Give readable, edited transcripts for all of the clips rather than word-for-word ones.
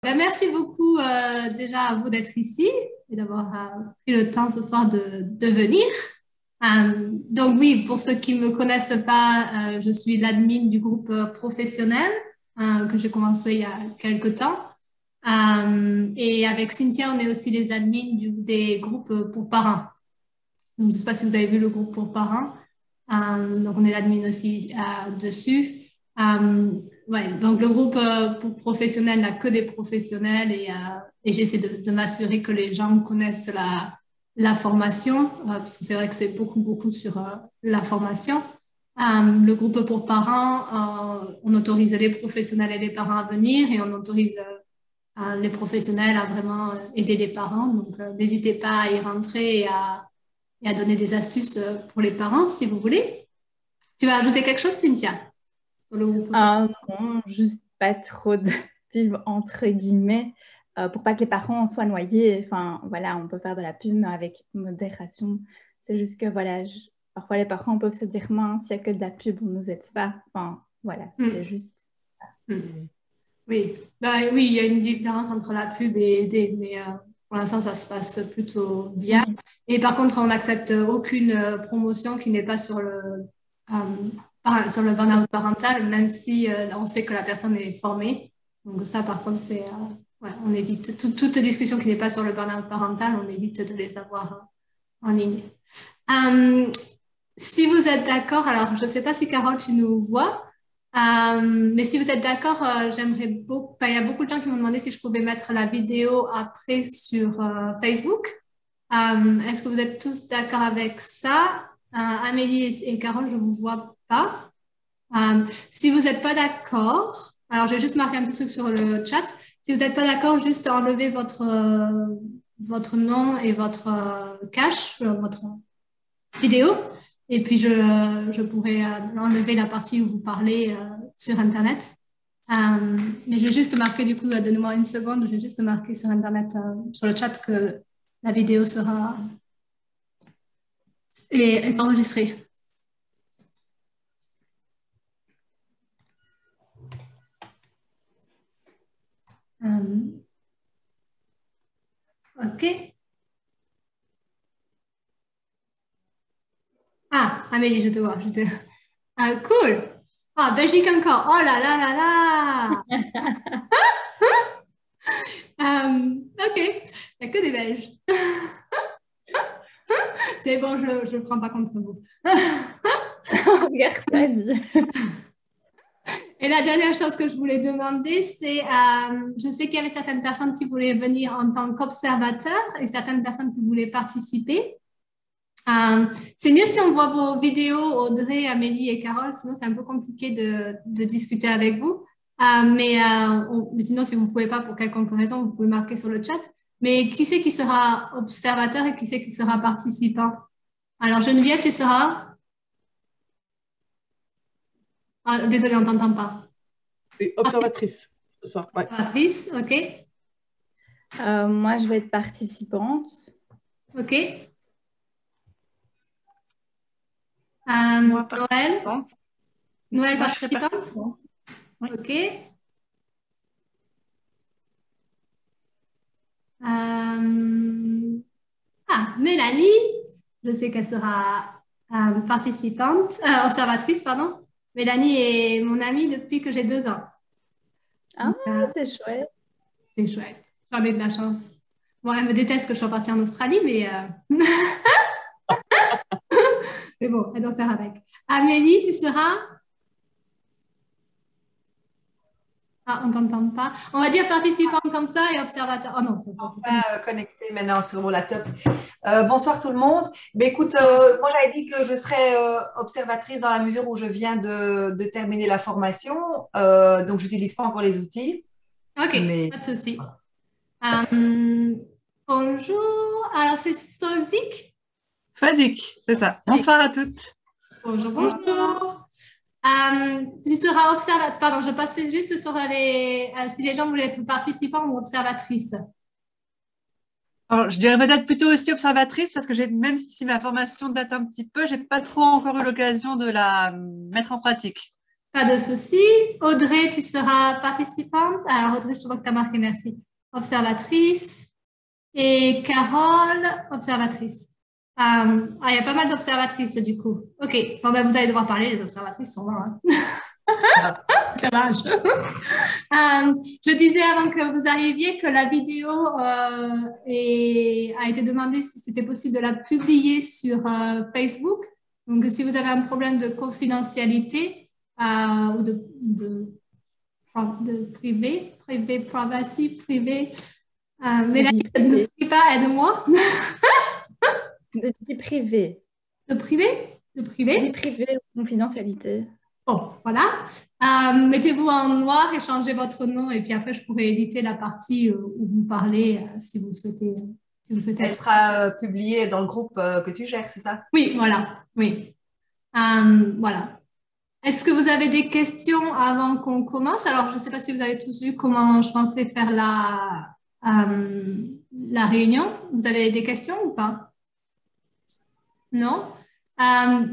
Ben, merci beaucoup déjà à vous d'être ici et d'avoir pris le temps ce soir de venir. Donc oui, pour ceux qui ne me connaissent pas, je suis l'admin du groupe professionnel que j'ai commencé il y a quelque temps. Et avec Cynthia, on est aussi les admins des groupes pour parents. Donc, je ne sais pas si vous avez vu le groupe pour parents. Donc, on est l'admin aussi dessus. Euh, ouais, donc, le groupe pour professionnels n'a que des professionnels et j'essaie de m'assurer que les gens connaissent la formation, parce que c'est vrai que c'est beaucoup sur la formation. Le groupe pour parents, on autorise les professionnels et les parents à venir et on autorise les professionnels à vraiment aider les parents. Donc, n'hésitez pas à y rentrer et à donner des astuces pour les parents si vous voulez. Tu vas ajouter quelque chose, Cynthia, sur le groupe? Non, juste pas trop de pub entre guillemets, pour pas que les parents soient noyés. Enfin, voilà, on peut faire de la pub mais avec modération. C'est juste que, voilà, parfois les parents peuvent se dire, mince, il n'y a que de la pub, on nous aide pas. Enfin, voilà, c'est Hmm. juste. Hmm. Oui, bah, oui, il y a une différence entre la pub et aider, mais pour l'instant, ça se passe plutôt bien. Oui. Et par contre, on n'accepte aucune promotion qui n'est pas sur le burn-out parental, même si on sait que la personne est formée. Donc ça, par contre, ouais, on évite toute discussion qui n'est pas sur le burn-out parental, on évite de les avoir en ligne. Euh, Si vous êtes d'accord, alors je ne sais pas si Carole, tu nous vois, mais si vous êtes d'accord, j'aimerais beaucoup, enfin, il y a beaucoup de gens qui m'ont demandé si je pouvais mettre la vidéo après sur Facebook. Est-ce que vous êtes tous d'accord avec ça? Amélie et Carole, je ne vous vois pas. Si vous n'êtes pas d'accord, alors je vais juste marquer un petit truc sur le chat. Si vous n'êtes pas d'accord, juste enlevez votre nom et votre cache, votre vidéo. Et puis, je pourrais enlever la partie où vous parlez sur Internet. Mais je vais juste marquer, du coup, donnez-moi une seconde, je vais juste marquer sur Internet, sur le chat, que la vidéo sera est enregistrée. OK. Ah, Amélie, je te vois. Ah, cool. Ah, Belgique encore. Oh là là là là. OK. Il n'y a que des Belges. C'est bon, je ne prends pas contre vous. Regarde, pas dit. Et la dernière chose que je voulais demander, c'est, je sais qu'il y avait certaines personnes qui voulaient venir en tant qu'observateurs et certaines personnes qui voulaient participer. C'est mieux si on voit vos vidéos, Audrey, Amélie et Carole, sinon c'est un peu compliqué de discuter avec vous. Mais sinon, si vous ne pouvez pas pour quelconque raison, vous pouvez marquer sur le chat. Mais qui c'est qui sera observateur et qui c'est qui sera participant? Alors, Geneviève, tu seras... Ah, désolée, on ne t'entend pas. Oui, observatrice ce soir. Ouais. Observatrice, OK. Moi, je vais être participante. OK. Moi, Noël, participante. Noël Moi, je serai participante. participante. Oui. OK. Euh, Ah, Mélanie, je sais qu'elle sera observatrice, pardon. Mélanie est mon amie depuis que j'ai 2 ans. Ah, Donc, c'est chouette. c'est chouette. J'en ai de la chance. Bon, elle me déteste que je sois partie en Australie, mais bon, elle doit faire avec. Amélie, tu seras... Ah, on t'entend pas. On va dire participante comme ça et observateur. Oh non, ça fait pas une... Enfin, connecté maintenant sur mon laptop. Bonsoir tout le monde. Mais écoute, moi j'avais dit que je serais observatrice dans la mesure où je viens de terminer la formation, donc je n'utilise pas encore les outils. OK, Mais pas de souci. Euh, Bonjour, alors c'est Sozik. Swazik, c'est ça. Bonsoir à toutes. Bonjour, Bonsoir. bonjour. Tu seras observatrice. Pardon, je passais juste sur si les gens voulaient être participants ou observatrices. Alors, je dirais peut-être plutôt aussi observatrice parce que même si ma formation date un petit peu, j'ai pas trop encore eu l'occasion de la mettre en pratique. Pas de souci. Audrey, tu seras participante. Alors, Audrey, je vois que tu as marqué merci. Observatrice. Et Carole, observatrice. Il y a pas mal d'observatrices du coup. Ok, bon, ben, vous allez devoir parler, les observatrices sont là. Hein. Dommage. Je disais avant que vous arriviez que la vidéo a été demandé si c'était possible de la publier sur Facebook. Donc, si vous avez un problème de confidentialité ou de privé, privacy, mais là, ne suis pas, aide-moi. De vie privée. De privé? De privé? Vie privée, confidentialité. Bon, voilà. Mettez-vous en noir et changez votre nom et puis après, je pourrai éditer la partie où vous parlez si vous souhaitez. Elle sera publiée dans le groupe que tu gères, c'est ça? Oui, voilà. Oui. Voilà. Est-ce que vous avez des questions avant qu'on commence? Alors, je ne sais pas si vous avez tous vu comment je pensais faire la réunion. Vous avez des questions ou pas? Non?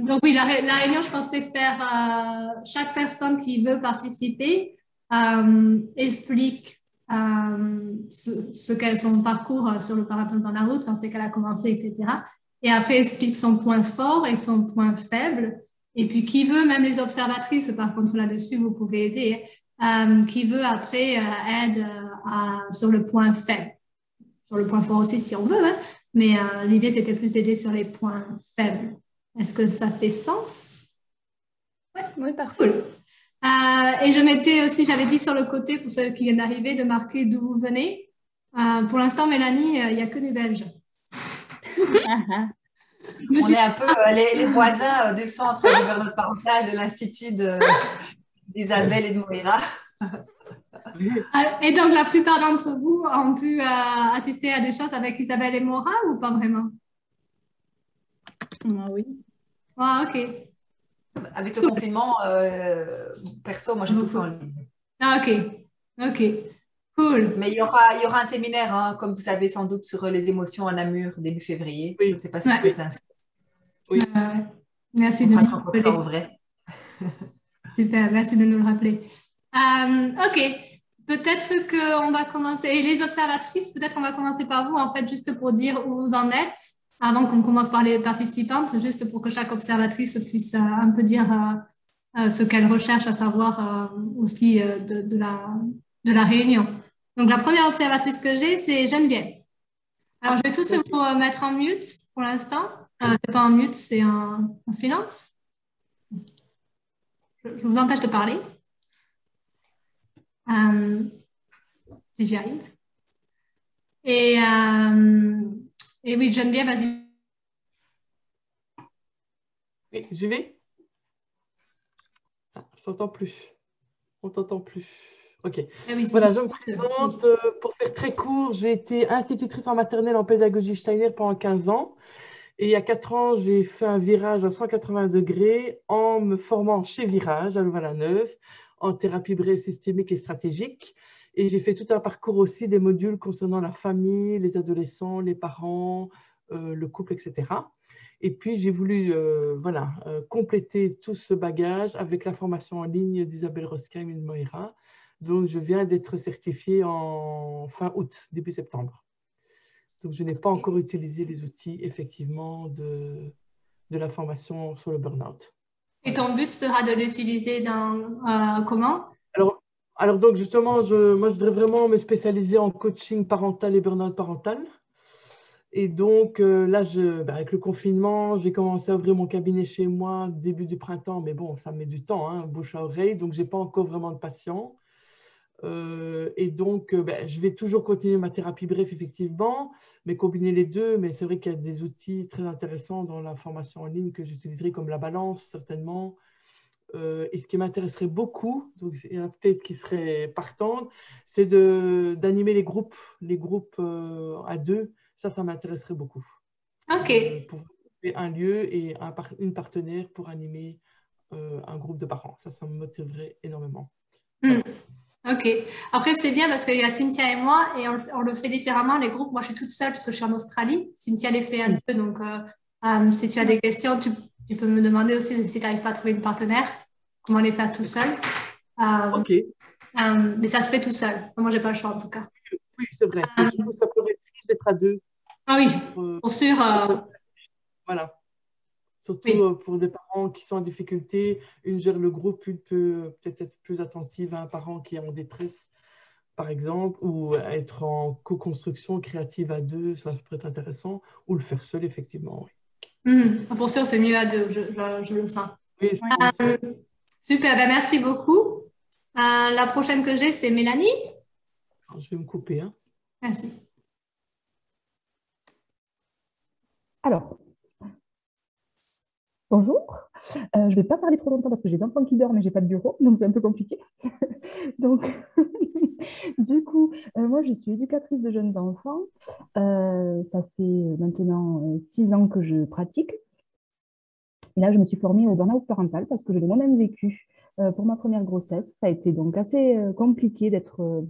Donc oui, la réunion, je pensais faire chaque personne qui veut participer explique ce qu'est son parcours sur le parental dans la route, quand c'est qu'elle a commencé, etc. Et après, explique son point fort et son point faible. Et puis, qui veut, même les observatrices, par contre, là-dessus, vous pouvez aider, qui veut après aide sur le point faible. Sur le point fort aussi, si on veut, hein. Mais l'idée, c'était plus d'aider sur les points faibles. Est-ce que ça fait sens? Ouais. Oui, parfait. Cool. Et je mettais aussi, j'avais dit sur le côté, pour ceux qui viennent d'arriver, de marquer d'où vous venez. Pour l'instant, Mélanie, il n'y a que des Belges. On est un peu les voisins du centre du burn-out parental de l'Institut d'Isabelle et de Moira. Et donc, la plupart d'entre vous ont pu assister à des choses avec Isabelle et Moira ou pas vraiment? Oui. Ah, ok. Avec le confinement, perso, moi j'ai tout fait en ligne. Ah, ok. Ok. Cool. Mais il y aura un séminaire, hein, comme vous savez sans doute, sur les émotions à Namur début février. Oui. Je ne sais pas si vous êtes inscrits. Oui. Merci de nous le rappeler. Vrai. Super, merci de nous le rappeler. Ok, peut-être qu'on va commencer. Et les observatrices, peut-être qu'on va commencer par vous, en fait, juste pour dire où vous en êtes, avant qu'on commence par les participantes, juste pour que chaque observatrice puisse un peu dire ce qu'elle recherche à savoir aussi de la réunion. Donc, la première observatrice que j'ai, c'est Geneviève. Alors, je vais tous vous mettre en mute pour l'instant. C'est pas en mute, c'est en silence. Je vous empêche de parler. Si j'y arrive. Et oui, Geneviève, vas-y. Oui, j'y vais. Je t'entends plus. On t'entend plus. Ok. Oui, voilà, je me présente. Pour faire très court, j'ai été institutrice en maternelle en pédagogie Steiner pendant 15 ans. Et il y a 4 ans, j'ai fait un virage à 180 degrés en me formant chez Virage à Louvain-la-Neuve en thérapie brève systémique et stratégique. Et j'ai fait tout un parcours aussi des modules concernant la famille, les adolescents, les parents, le couple, etc. Et puis, j'ai voulu compléter tout ce bagage avec la formation en ligne d'Isabelle Rosquin et de Moira. Donc, je viens d'être certifiée en fin août, début septembre. Donc, je n'ai pas encore utilisé les outils, effectivement, de la formation sur le burn-out. Et ton but sera de l'utiliser dans comment? Alors donc, justement, moi, je voudrais vraiment me spécialiser en coaching parental et burn-out parental. Et donc, là, avec le confinement, j'ai commencé à ouvrir mon cabinet chez moi début du printemps. Mais bon, ça met du temps, hein, bouche à oreille. Donc, je n'ai pas encore vraiment de patients. Et donc, je vais toujours continuer ma thérapie bref, effectivement, mais combiner les deux. Mais c'est vrai qu'il y a des outils très intéressants dans la formation en ligne que j'utiliserai, comme la balance, certainement. Et ce qui m'intéresserait beaucoup, donc il y en a peut-être qui seraient partantes, c'est d'animer les groupes à deux. Ça m'intéresserait beaucoup. Ok. Pour trouver un lieu et une partenaire pour animer un groupe de parents. Ça me motiverait énormément. Voilà. Ok. Après, c'est bien parce qu'il y a Cynthia et moi et on le fait différemment, les groupes. Moi, je suis toute seule parce que je suis en Australie. Cynthia les fait à deux. Donc, si tu as des questions, tu peux me demander aussi si tu n'arrives pas à trouver une partenaire. comment les faire tout seul. Ok, Mais ça se fait tout seul. Moi, j'ai pas le choix en tout cas. oui, c'est vrai. Je trouve que ça peut être riche d'être à deux. Ah oui, Euh, pour sûr. voilà. Surtout Oui. pour des parents qui sont en difficulté, une gère le groupe, une peut peut-être être plus attentive à un parent qui est en détresse, par exemple, ou être en co-construction créative à deux, ça peut être intéressant, ou le faire seul, effectivement. Pour sûr, c'est mieux à deux, je le sens. Oui, oui, je Ouais. pense. Euh, Super, ben merci beaucoup. La prochaine que j'ai, c'est Mélanie. Alors, je vais me couper, hein. Merci. Alors, bonjour. Je ne vais pas parler trop longtemps parce que j'ai des enfants qui dorment et j'ai pas de bureau, donc c'est un peu compliqué. Donc, du coup, moi, je suis éducatrice de jeunes enfants. Ça fait maintenant 6 ans que je pratique. Et là, je me suis formée au burn-out parental parce que je l'ai moi-même vécu pour ma première grossesse. Ça a été donc assez compliqué d'être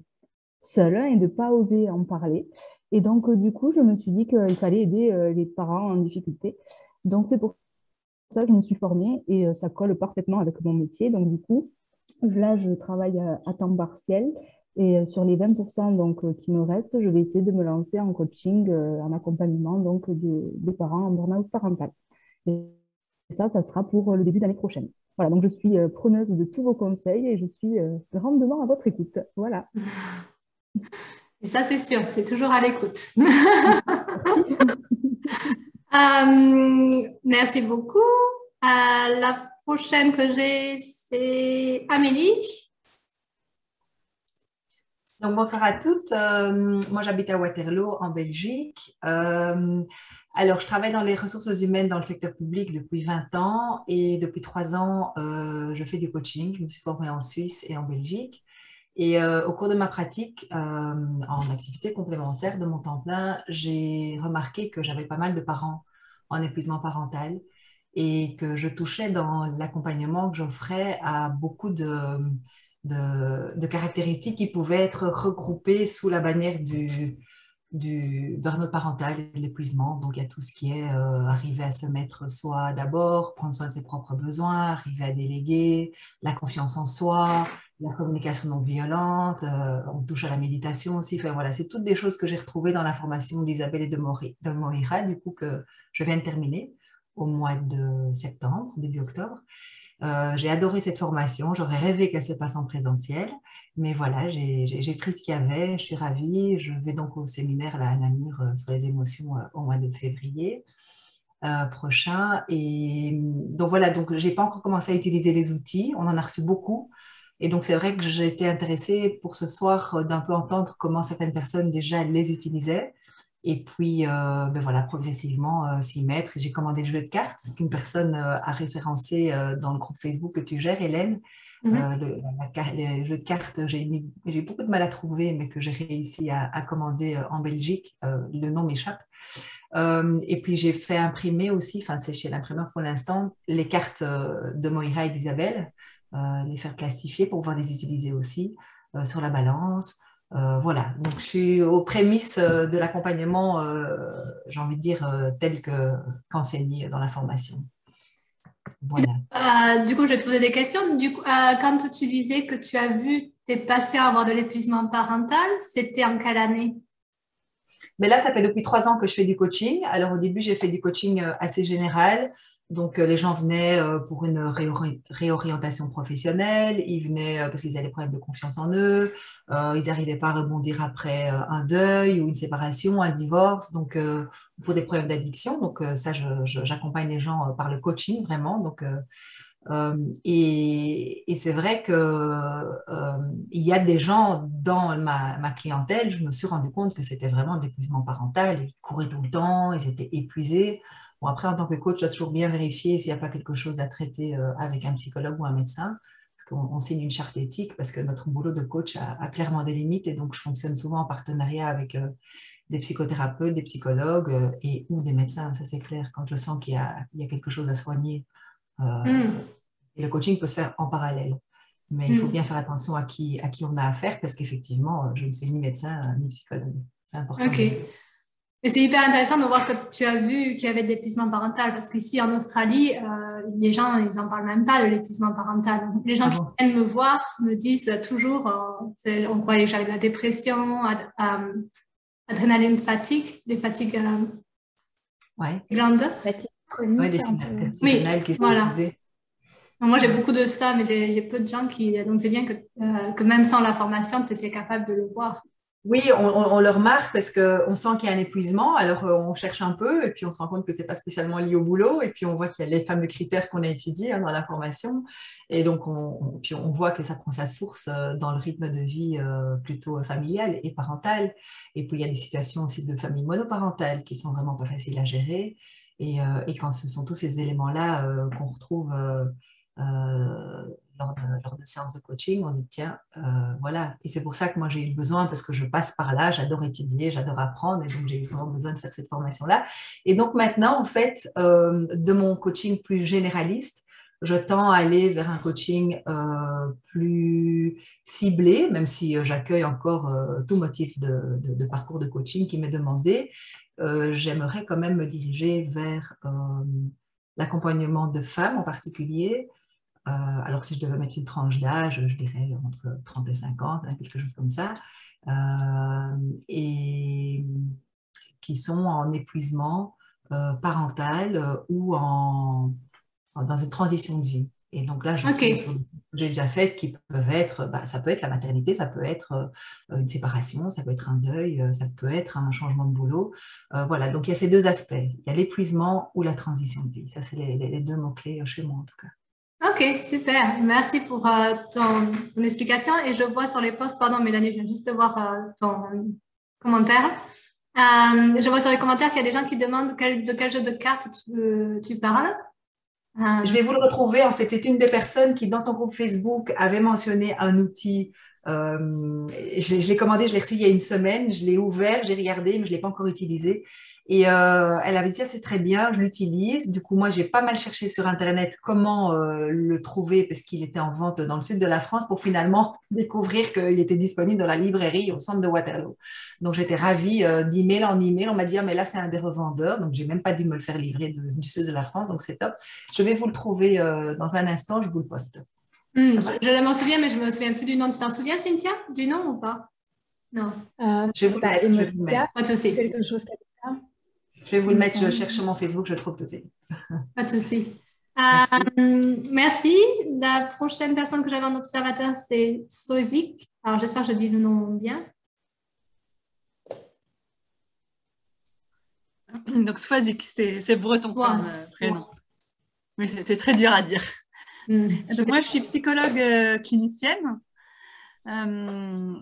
seule et de ne pas oser en parler. Et donc, du coup, je me suis dit qu'il fallait aider les parents en difficulté. Donc, c'est pour ça que je me suis formée et ça colle parfaitement avec mon métier. Donc, du coup, là, je travaille à temps partiel et sur les 20% donc, qui me restent, je vais essayer de me lancer en coaching, en accompagnement donc, des parents en burn-out parental. Et ça sera pour le début d'année prochaine. Voilà, donc je suis preneuse de tous vos conseils et je suis grandement à votre écoute. Voilà. Et ça, c'est sûr, c'est toujours à l'écoute. Merci. Merci beaucoup. La prochaine que j'ai, c'est Amélie. Donc, bonsoir à toutes. Moi, j'habite à Waterloo, en Belgique. Alors, je travaille dans les ressources humaines dans le secteur public depuis 20 ans et depuis 3 ans, je fais du coaching. Je me suis formée en Suisse et en Belgique. Et au cours de ma pratique, en activité complémentaire de mon temps plein, j'ai remarqué que j'avais pas mal de parents en épuisement parental et que je touchais dans l'accompagnement que j'offrais à beaucoup de caractéristiques qui pouvaient être regroupées sous la bannière du burn-out parental et de l'épuisement. Donc, il y a tout ce qui est arriver à se mettre soi d'abord, prendre soin de ses propres besoins, arriver à déléguer, la confiance en soi, la communication non violente, on touche à la méditation aussi. Enfin, voilà, c'est toutes des choses que j'ai retrouvées dans la formation d'Isabelle et de Moira, du coup, que je viens de terminer au mois de septembre, début octobre. J'ai adoré cette formation, j'aurais rêvé qu'elle se passe en présentiel, mais voilà, j'ai pris ce qu'il y avait, je suis ravie. Je vais donc au séminaire là, à Namur sur les émotions au mois de février prochain. Et donc voilà, donc j'ai pas encore commencé à utiliser les outils, on en a reçu beaucoup. Et donc c'est vrai que j'ai été intéressée pour ce soir d'un peu entendre comment certaines personnes déjà les utilisaient. Et puis, ben voilà, progressivement s'y mettre. J'ai commandé le jeu de cartes qu'une personne a référencé dans le groupe Facebook que tu gères, Hélène. Le jeu de cartes, j'ai beaucoup de mal à trouver, mais que j'ai réussi à commander en Belgique. Le nom m'échappe. Et puis, j'ai fait imprimer aussi, enfin, c'est chez l'imprimeur pour l'instant, les cartes de Moira et d'Isabelle, les faire plastifier pour pouvoir les utiliser aussi sur la balance. Voilà, donc je suis aux prémices de l'accompagnement, j'ai envie de dire, qu'enseigné dans la formation. Voilà. Du coup, je vais te poser des questions. Du coup, quand tu disais que tu as vu tes patients avoir de l'épuisement parental, c'était en quelle année? Mais là, ça fait depuis 3 ans que je fais du coaching. Alors au début, j'ai fait du coaching assez général. Donc les gens venaient pour une réorientation professionnelle, ils venaient parce qu'ils avaient des problèmes de confiance en eux, ils n'arrivaient pas à rebondir après un deuil ou une séparation, un divorce, donc pour des problèmes d'addiction. Donc ça, j'accompagne les gens par le coaching vraiment. Donc et c'est vrai que il y a des gens dans ma clientèle, je me suis rendu compte que c'était vraiment de l'épuisement parental. Ils couraient tout le temps, ils étaient épuisés. Bon, après, en tant que coach, je dois toujours bien vérifier s'il n'y a pas quelque chose à traiter avec un psychologue ou un médecin, parce qu'on signe une charte éthique, parce que notre boulot de coach a clairement des limites, et donc je fonctionne souvent en partenariat avec des psychothérapeutes, des psychologues et ou des médecins, ça c'est clair, quand je sens qu'il y a quelque chose à soigner. Et le coaching peut se faire en parallèle. Mais il faut bien faire attention à qui on a affaire parce qu'effectivement, je ne suis ni médecin ni psychologue. C'est important. Ok. Et c'est hyper intéressant de voir que tu as vu qu'il y avait de l'épuisement parental, parce qu'ici en Australie, les gens, ils n'en parlent même pas de l'épuisement parental. Les gens qui viennent me voir me disent toujours, on croyait que j'avais de la dépression, adrénaline fatigue, des fatigues grandes. Fatigue chronique. Ouais, des symptômes qui sont voilà. posés. Moi, j'ai beaucoup de ça, mais j'ai peu de gens qui... Donc, c'est bien que même sans la formation, tu étais capable de le voir. Oui, on le remarque parce qu'on sent qu'il y a un épuisement, alors on cherche un peu et puis on se rend compte que ce n'est pas spécialement lié au boulot et puis on voit qu'il y a les fameux critères qu'on a étudiés dans la formation et donc puis on voit que ça prend sa source dans le rythme de vie plutôt familial et parental et puis il y a des situations aussi de famille monoparentale qui sont vraiment pas faciles à gérer et quand ce sont tous ces éléments-là qu'on retrouve lors de séances de coaching, on se dit tiens, voilà. Et c'est pour ça que moi j'ai eu besoin, parce que je passe par là, j'adore étudier, j'adore apprendre, et donc j'ai eu vraiment besoin de faire cette formation-là. Et donc maintenant, en fait, de mon coaching plus généraliste, je tends à aller vers un coaching plus ciblé, même si j'accueille encore tout motif de parcours de coaching qui m'est demandé. J'aimerais quand même me diriger vers l'accompagnement de femmes en particulier. Alors, si je devais mettre une tranche d'âge, je dirais entre 30 et 50, quelque chose comme ça, et qui sont en épuisement parental ou dans une transition de vie. Et donc là, je trouve sur des que j'ai déjà fait qui peuvent être, ça peut être la maternité, ça peut être une séparation, ça peut être un deuil, ça peut être un changement de boulot. Voilà, donc il y a ces deux aspects. Il y a l'épuisement ou la transition de vie. Ça, c'est les deux mots-clés chez moi en tout cas. Ok, super. Merci pour ton explication. Et je vois sur les posts, pardon Mélanie, je viens juste de voir ton commentaire. Je vois sur les commentaires qu'il y a des gens qui demandent de quel jeu de cartes tu parles. Je vais vous le retrouver. En fait, c'est une des personnes qui, dans ton groupe Facebook, avait mentionné un outil. Je l'ai commandé, je l'ai reçu il y a une semaine. Je l'ai ouvert, j'ai regardé, mais je ne l'ai pas encore utilisé. Et elle avait dit, ça c'est très bien, je l'utilise. Du coup, moi, j'ai pas mal cherché sur Internet comment le trouver parce qu'il était en vente dans le sud de la France pour finalement découvrir qu'il était disponible dans la librairie au centre de Waterloo. Donc, j'étais ravie d'email en email. On m'a dit, ah, mais là, c'est un des revendeurs. Donc, j'ai même pas dû me le faire livrer du sud de la France. Donc, c'est top. Je vais vous le trouver dans un instant, je vous le poste. Je m'en souviens, mais je me souviens plus du nom. Tu t'en souviens, Cynthia, du nom ou pas? Non. Je vais vous le mettre. Pas de souci. Quelque chose comme ça. Je vais vous le mettre, je cherche sur mon Facebook, je le trouve tout de suite. Pas de souci. Merci. La prochaine personne que j'avais en observateur, c'est Sozik. Alors, j'espère que je dis le nom bien. Donc, Swazik, c'est breton comme prénom. Oui, c'est très dur à dire. Donc, moi, je suis psychologue clinicienne.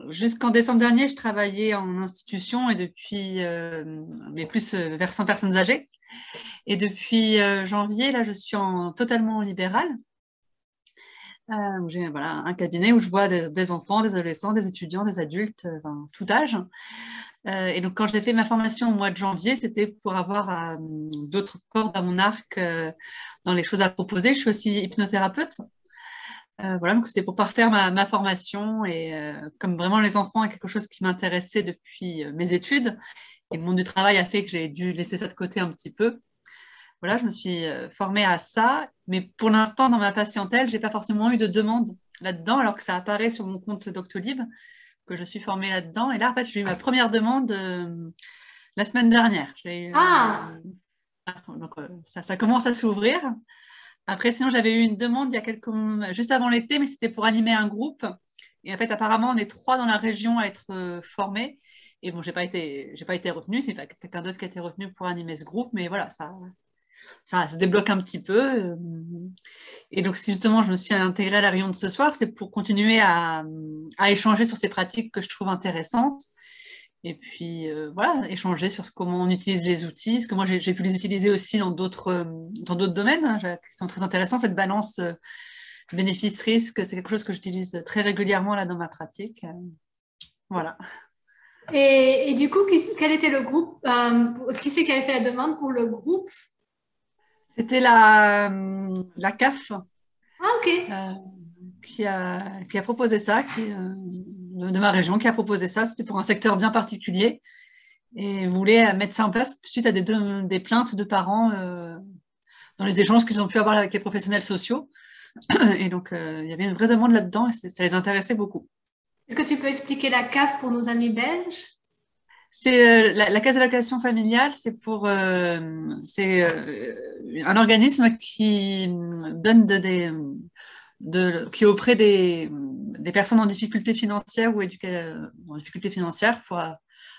Jusqu'en décembre dernier, je travaillais en institution et depuis, mais plus versant personnes âgées. Et depuis janvier, là, je suis totalement en libéral. J'ai un cabinet où je vois des enfants, des adolescents, des étudiants, des adultes, tout âge. Et donc, quand j'ai fait ma formation au mois de janvier, c'était pour avoir d'autres cordes à mon arc dans les choses à proposer. Je suis aussi hypnothérapeute. Donc c'était pour parfaire ma formation et comme vraiment les enfants est quelque chose qui m'intéressait depuis mes études et le monde du travail a fait que j'ai dû laisser ça de côté un petit peu. Voilà, je me suis formée à ça, mais pour l'instant dans ma patientèle, j'ai pas forcément eu de demande là-dedans alors que ça apparaît sur mon compte Doctolib que je suis formée là-dedans et là en fait j'ai eu ma première demande la semaine dernière. Donc ça commence à s'ouvrir. Après, sinon, j'avais eu une demande juste avant l'été, mais c'était pour animer un groupe. Et en fait, apparemment, on est 3 dans la région à être formés. Et bon, j'ai pas été retenue. C'est quelqu'un d'autre qui a été retenu pour animer ce groupe. Mais voilà, ça se débloque un petit peu. Et donc, si justement, je me suis intégrée à la réunion de ce soir, c'est pour continuer à échanger sur ces pratiques que je trouve intéressantes. Et puis, échanger sur comment on utilise les outils. Parce que moi, j'ai pu les utiliser aussi dans d'autres domaines qui sont très intéressants. Cette balance bénéfice-risque, c'est quelque chose que j'utilise très régulièrement là dans ma pratique. Voilà. Et du coup, quel était le groupe qui c'est qui avait fait la demande pour le groupe? C'était la CAF. Ah, ok. Qui a proposé ça, de ma région, qui a proposé ça. C'était pour un secteur bien particulier. et voulait mettre ça en place suite à des plaintes de parents dans les échanges qu'ils ont pu avoir avec les professionnels sociaux. Et donc, il y avait une vraie demande là-dedans et ça les intéressait beaucoup. Est-ce que tu peux expliquer la CAF pour nos amis belges? C'est la caisse d'allocation familiale, c'est un organisme qui donne qui est auprès des personnes en difficulté financière ou en difficulté financière pour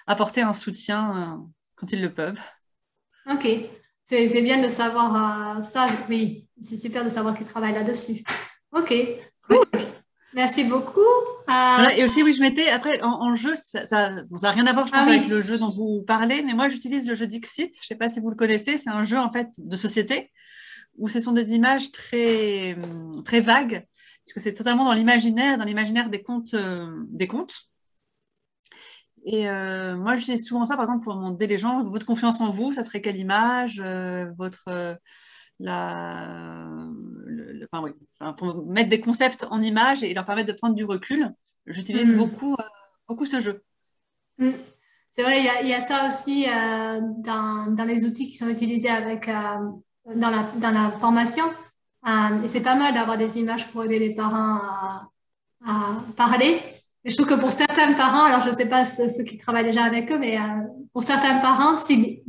apporter un soutien quand ils le peuvent. Ok, c'est bien de savoir ça, oui, c'est super de savoir qu'ils travaillent là-dessus. Ok, cool. Merci beaucoup. Voilà, et aussi, oui, je mettais, après, en jeu, ça n'a rien à voir, je pense, avec le jeu dont vous parlez, mais moi, j'utilise le jeu Dixit. Je ne sais pas si vous le connaissez. C'est un jeu, en fait, de société où ce sont des images très, très vagues, parce que c'est totalement dans l'imaginaire des contes. Et moi, j'utilise souvent ça, par exemple, pour demander les gens, votre confiance en vous, ça serait quelle image, pour mettre des concepts en images et leur permettre de prendre du recul. J'utilise beaucoup ce jeu. C'est vrai, il y a ça aussi dans les outils qui sont utilisés dans la formation. Et c'est pas mal d'avoir des images pour aider les parents à parler. Et je trouve que pour certains parents, alors je ne sais pas ceux qui travaillent déjà avec eux, mais pour certains parents, ils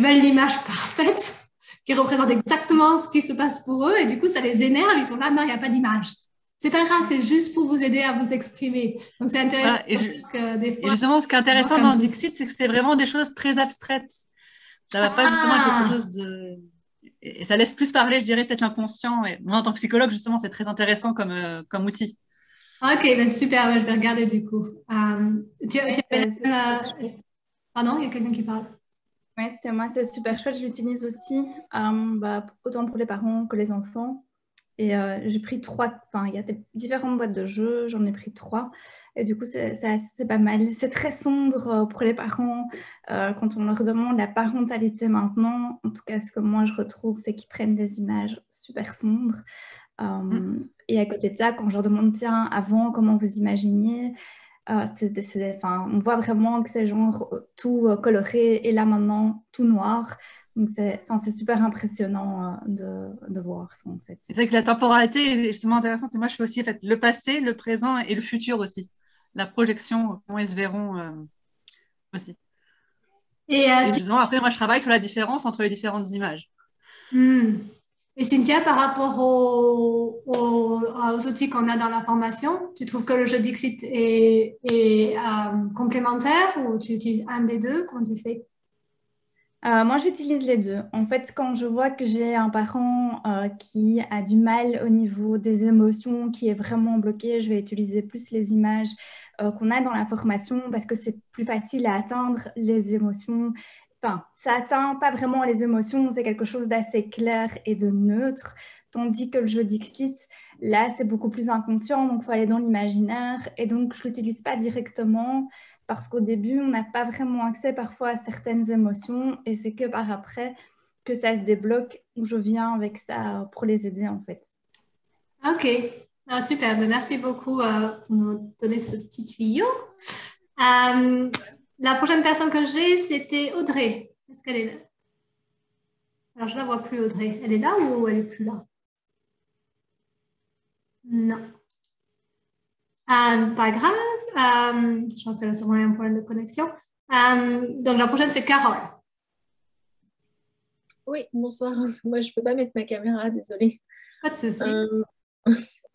veulent l'image parfaite qui représente exactement ce qui se passe pour eux, et du coup, ça les énerve, ils sont là, non, il n'y a pas d'image. C'est pas grave, c'est juste pour vous aider à vous exprimer. Donc, c'est intéressant. Voilà, et justement, ce qui est intéressant dans Dixit, c'est que c'est vraiment des choses très abstraites. Ça ne va pas justement être quelque chose de... Et ça laisse plus parler, je dirais, peut-être l'inconscient. Et moi, en tant que psychologue, justement, c'est très intéressant comme outil. Ok, ben super, je vais regarder du coup. Pardon, il y a quelqu'un qui parle. Oui, c'est moi, c'est super chouette, je l'utilise aussi, autant pour les parents que les enfants. Et j'ai pris 3, il y a différentes boîtes de jeux, j'en ai pris 3. Et du coup, c'est pas mal. C'est très sombre pour les parents. Quand on leur demande la parentalité maintenant, en tout cas, ce que moi je retrouve, c'est qu'ils prennent des images super sombres. Et à côté de ça, quand je leur demande, tiens, avant, comment vous imaginiez, on voit vraiment que c'est genre tout coloré et là maintenant tout noir. Donc c'est super impressionnant de voir ça en fait. C'est vrai que la temporalité est justement intéressante. Et moi, je fais aussi le passé, le présent et le futur aussi. La projection, comment ils se verront aussi. Et justement, après, moi, je travaille sur la différence entre les différentes images. Et Cynthia, par rapport aux outils qu'on a dans la formation, tu trouves que le jeu Dixit est complémentaire ou tu utilises un des deux? Comment tu fais? Moi, j'utilise les deux. En fait, quand je vois que j'ai un parent qui a du mal au niveau des émotions, qui est vraiment bloqué, je vais utiliser plus les images qu'on a dans la formation parce que c'est plus facile à atteindre les émotions. Enfin, ça atteint pas vraiment les émotions, c'est quelque chose d'assez clair et de neutre. Tandis que le jeu Dixit, là, c'est beaucoup plus inconscient, donc il faut aller dans l'imaginaire. Et donc, je ne l'utilise pas directement parce qu'au début, on n'a pas vraiment accès parfois à certaines émotions et c'est que par après que ça se débloque où je viens avec ça pour les aider en fait. Ok, super, merci beaucoup pour nous donner ce petit tuyau. La prochaine personne que j'ai, c'était Audrey. Est-ce qu'elle est là? Alors, je ne la vois plus, Audrey. Elle est là ou elle n'est plus là? Non. Pas grave. Je pense qu'elle a sûrement un problème de connexion. Donc, la prochaine, c'est Carole. Oui, bonsoir. Moi, je ne peux pas mettre ma caméra, désolée. Pas de souci.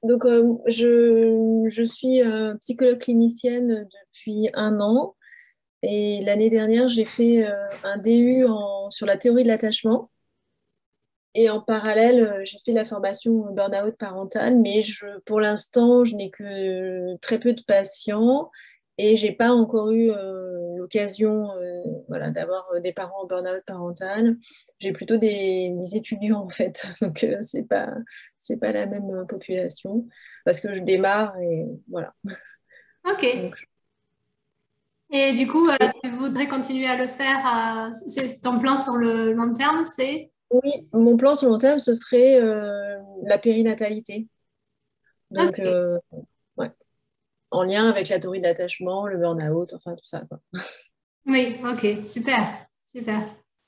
Donc, je suis psychologue clinicienne depuis 1 an. Et l'année dernière, j'ai fait un DU sur la théorie de l'attachement. Et en parallèle, j'ai fait la formation burn-out parental, mais pour l'instant, je n'ai que très peu de patients et je n'ai pas encore eu l'occasion d'avoir des parents en burn-out parental. J'ai plutôt des étudiants en fait, donc c'est pas la même population parce que je démarre et voilà. Ok. Et du coup, tu voudrais continuer à le faire, ton plan sur le long terme, c'est? Oui, mon plan sur le long terme, ce serait la périnatalité. Donc, ouais. En lien avec la théorie de l'attachement, le burn-out, enfin tout ça, quoi. Oui, ok, super, super.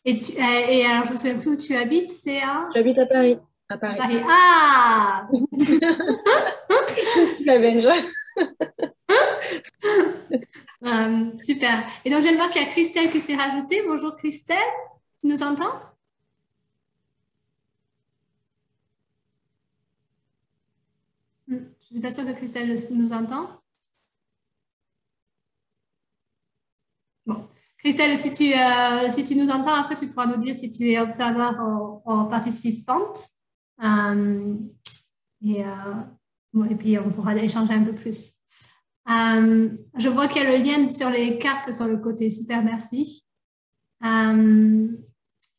Et alors, je me souviens plus où tu habites, c'est à J'habite à Paris. À Paris. Paris. Ah! Je suis la belge. Super. Et donc, je viens de voir qu'il y a Christelle qui s'est rajoutée. Bonjour Christelle, tu nous entends? Je ne suis pas sûre que Christelle nous entend. Bon. Christelle, si tu nous entends, après, tu pourras nous dire si tu es observeur ou participante. Euh, et puis, on pourra échanger un peu plus. Je vois qu'il y a le lien sur les cartes sur le côté. Super, merci.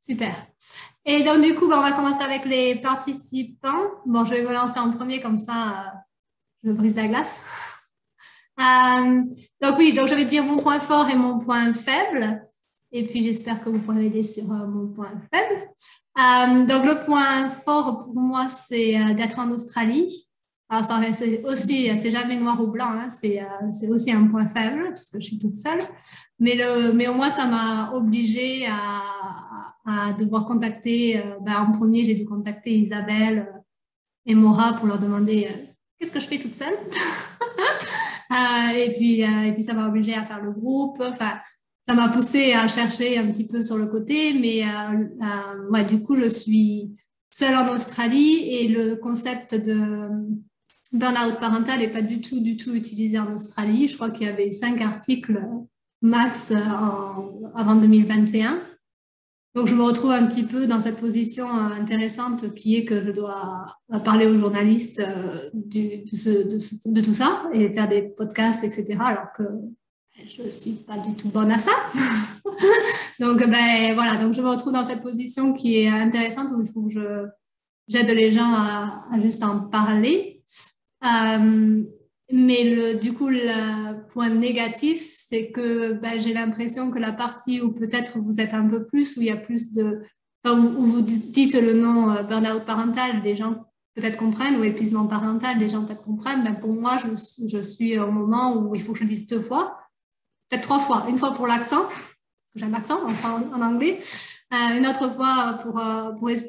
Super. Et donc, du coup, on va commencer avec les participants. Bon, je vais me lancer en premier, comme ça, je brise la glace. Donc, oui, donc je vais dire mon point fort et mon point faible. Et puis, j'espère que vous pourrez m'aider sur mon point faible. Donc, le point fort pour moi, c'est d'être en Australie. Alors, c'est jamais noir ou blanc, hein, c'est aussi un point faible, puisque je suis toute seule. Mais au moins, ça m'a obligée à devoir contacter, en premier, j'ai dû contacter Isabelle et Maura pour leur demander qu'est-ce que je fais toute seule. Et puis, ça m'a obligée à faire le groupe. Enfin, ça m'a poussée à chercher un petit peu sur le côté. Mais ouais, du coup, je suis seule en Australie et le concept de burn-out parental n'est pas du tout utilisé en Australie. Je crois qu'il y avait 5 articles max avant 2021. Donc, je me retrouve un petit peu dans cette position intéressante qui est que je dois parler aux journalistes de tout ça et faire des podcasts, etc. Alors que je ne suis pas du tout bonne à ça. Donc, voilà, donc je me retrouve dans cette position qui est intéressante où il faut que j'aide les gens à juste en parler. Mais du coup, le point négatif, c'est que j'ai l'impression que la partie où peut-être vous êtes un peu plus, où il y a plus de... Enfin, où vous dites le nom burn-out parental, les gens peut-être comprennent, ou épuisement parental, les gens peut-être comprennent. Pour moi, je suis au moment où il faut que je le dise 2 fois, peut-être 3 fois. Une fois pour l'accent, parce que j'ai un accent en anglais. Une autre fois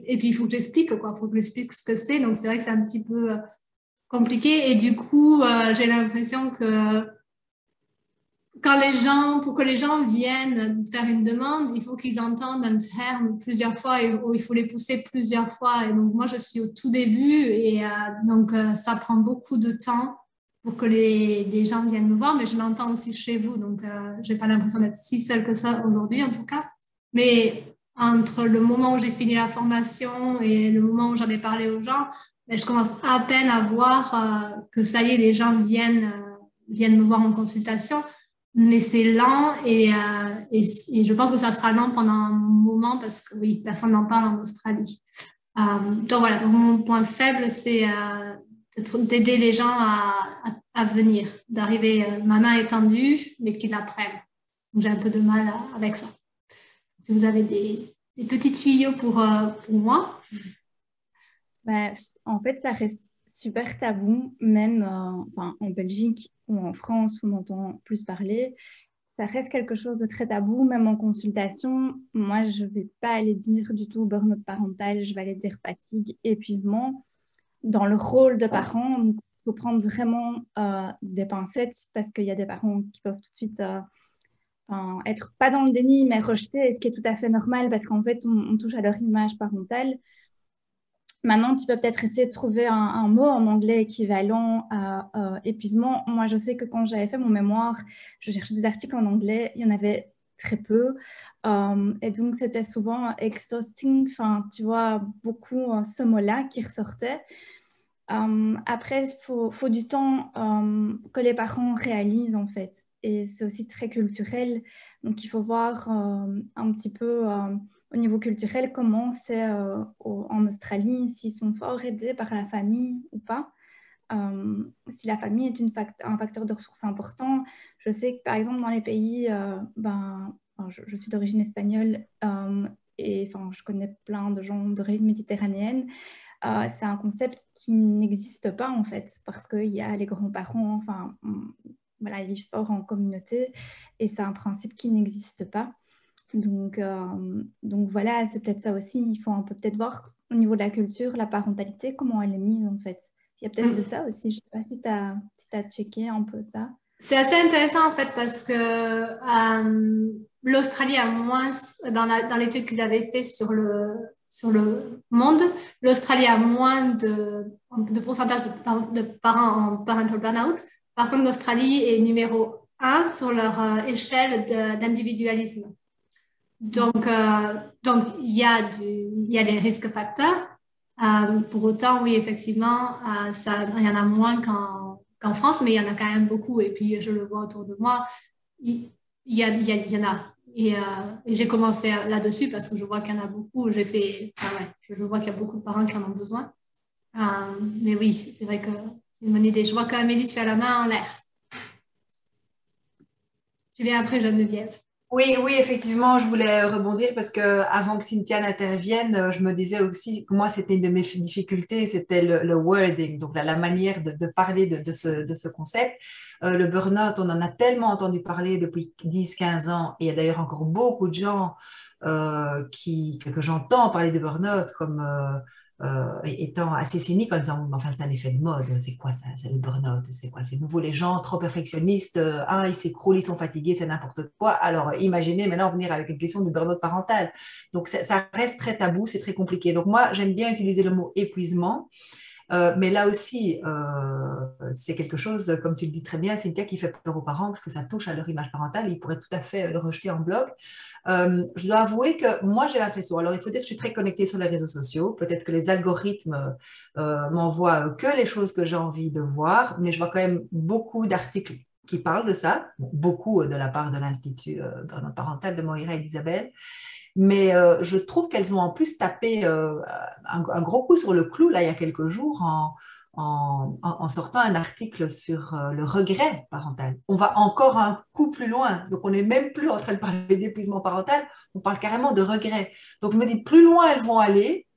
et puis il faut que j'explique, quoi. Il faut que j'explique ce que c'est. Donc, c'est vrai que c'est un petit peu... compliqué et du coup j'ai l'impression que pour que les gens viennent faire une demande, il faut qu'ils entendent un terme plusieurs fois et il faut les pousser plusieurs fois. Et donc moi je suis au tout début et donc ça prend beaucoup de temps pour que les gens viennent me voir, mais je l'entends aussi chez vous, donc j'ai pas l'impression d'être si seule que ça aujourd'hui en tout cas. Mais entre le moment où j'ai fini la formation et le moment où j'en ai parlé aux gens, je commence à peine à voir que ça y est, les gens viennent me voir en consultation, mais c'est lent et je pense que ça sera lent pendant un moment parce que oui, personne n'en parle en Australie. Donc voilà, donc mon point faible, c'est d'aider les gens à venir, d'arriver, ma main est tendue, mais qu'ils la prennent. Donc j'ai un peu de mal avec ça. Si vous avez des petits tuyaux pour moi. En fait, ça reste super tabou, même en Belgique ou en France où on entend plus parler. Ça reste quelque chose de très tabou, même en consultation. Moi, je ne vais pas aller dire du tout burn-out parental, je vais aller dire fatigue, épuisement. Dans le rôle de parent, il faut prendre vraiment des pincettes parce qu'il y a des parents qui peuvent tout de suite être pas dans le déni, mais rejeter, ce qui est tout à fait normal parce qu'en fait, on touche à leur image parentale. Maintenant, tu peux peut-être essayer de trouver un mot en anglais équivalent à épuisement. Moi, je sais que quand j'avais fait mon mémoire, je cherchais des articles en anglais, il y en avait très peu. Et donc, c'était souvent exhausting, enfin, tu vois, beaucoup ce mot-là qui ressortait. Après, il faut du temps que les parents réalisent, en fait. Et c'est aussi très culturel. Donc, il faut voir un petit peu au niveau culturel comment c'est en Australie, s'ils sont fort aidés par la famille ou pas. Si la famille est un facteur de ressources important. Je sais que, par exemple, dans les pays, je suis d'origine espagnole et je connais plein de gens d'origine méditerranéenne. C'est un concept qui n'existe pas en fait parce qu'il y a les grands-parents, voilà, ils vivent fort en communauté et c'est un principe qui n'existe pas. Donc voilà, c'est peut-être ça aussi. Il faut un peu peut-être voir au niveau de la culture, la parentalité, comment elle est mise en fait. Il y a peut-être de ça aussi. Je ne sais pas si tu as checké un peu ça. C'est assez intéressant en fait parce que l'Australie a moins, dans l'étude qu'ils avaient fait sur le monde, l'Australie a moins de pourcentage de parents en parental burnout. Par contre, l'Australie est numéro 1 sur leur échelle d'individualisme. Donc, il y a des risques facteurs. Pour autant, oui, effectivement, il y en a moins qu'en France, mais il y en a quand même beaucoup. Et puis, je le vois autour de moi, il y en a. Et j'ai commencé là-dessus parce que je vois qu'il y en a beaucoup. Je vois qu'il y a beaucoup de parents qui en ont besoin. Mais oui, c'est vrai que c'est une bonne idée. Je vois qu'Amélie, tu as la main en l'air. Je viens après Geneviève. Oui, oui, effectivement, je voulais rebondir parce que avant que Cynthia n'intervienne, je me disais aussi que moi, c'était une de mes difficultés, c'était le wording, donc la manière de parler de ce concept. Le burn-out, on en a tellement entendu parler depuis 10-15 ans, et il y a d'ailleurs encore beaucoup de gens que j'entends parler de burn-out comme étant assez cynique en disant, enfin, c'est un effet de mode, c'est quoi ça, c'est le burn-out, c'est quoi, c'est nouveau les gens trop perfectionnistes, ils s'écroulent, ils sont fatigués, c'est n'importe quoi. Alors, imaginez maintenant venir avec une question du burn-out parental. Donc, ça reste très tabou, c'est très compliqué. Donc, moi, j'aime bien utiliser le mot épuisement. Mais là aussi, c'est quelque chose, comme tu le dis très bien, Cynthia, qui fait peur aux parents parce que ça touche à leur image parentale. Ils pourraient tout à fait le rejeter en bloc. Je dois avouer que moi, j'ai l'impression, alors il faut dire que je suis très connectée sur les réseaux sociaux. Peut-être que les algorithmes m'envoient que les choses que j'ai envie de voir, mais je vois quand même beaucoup d'articles qui parlent de ça, beaucoup de la part de l'Institut parental de Moira et d'Isabelle. Mais je trouve qu'elles ont en plus tapé un gros coup sur le clou, là, il y a quelques jours, en sortant un article sur le regret parental. On va encore un coup plus loin. Donc, on n'est même plus en train de parler d'épuisement parental, on parle carrément de regret. Donc, je me dis, plus loin elles vont aller,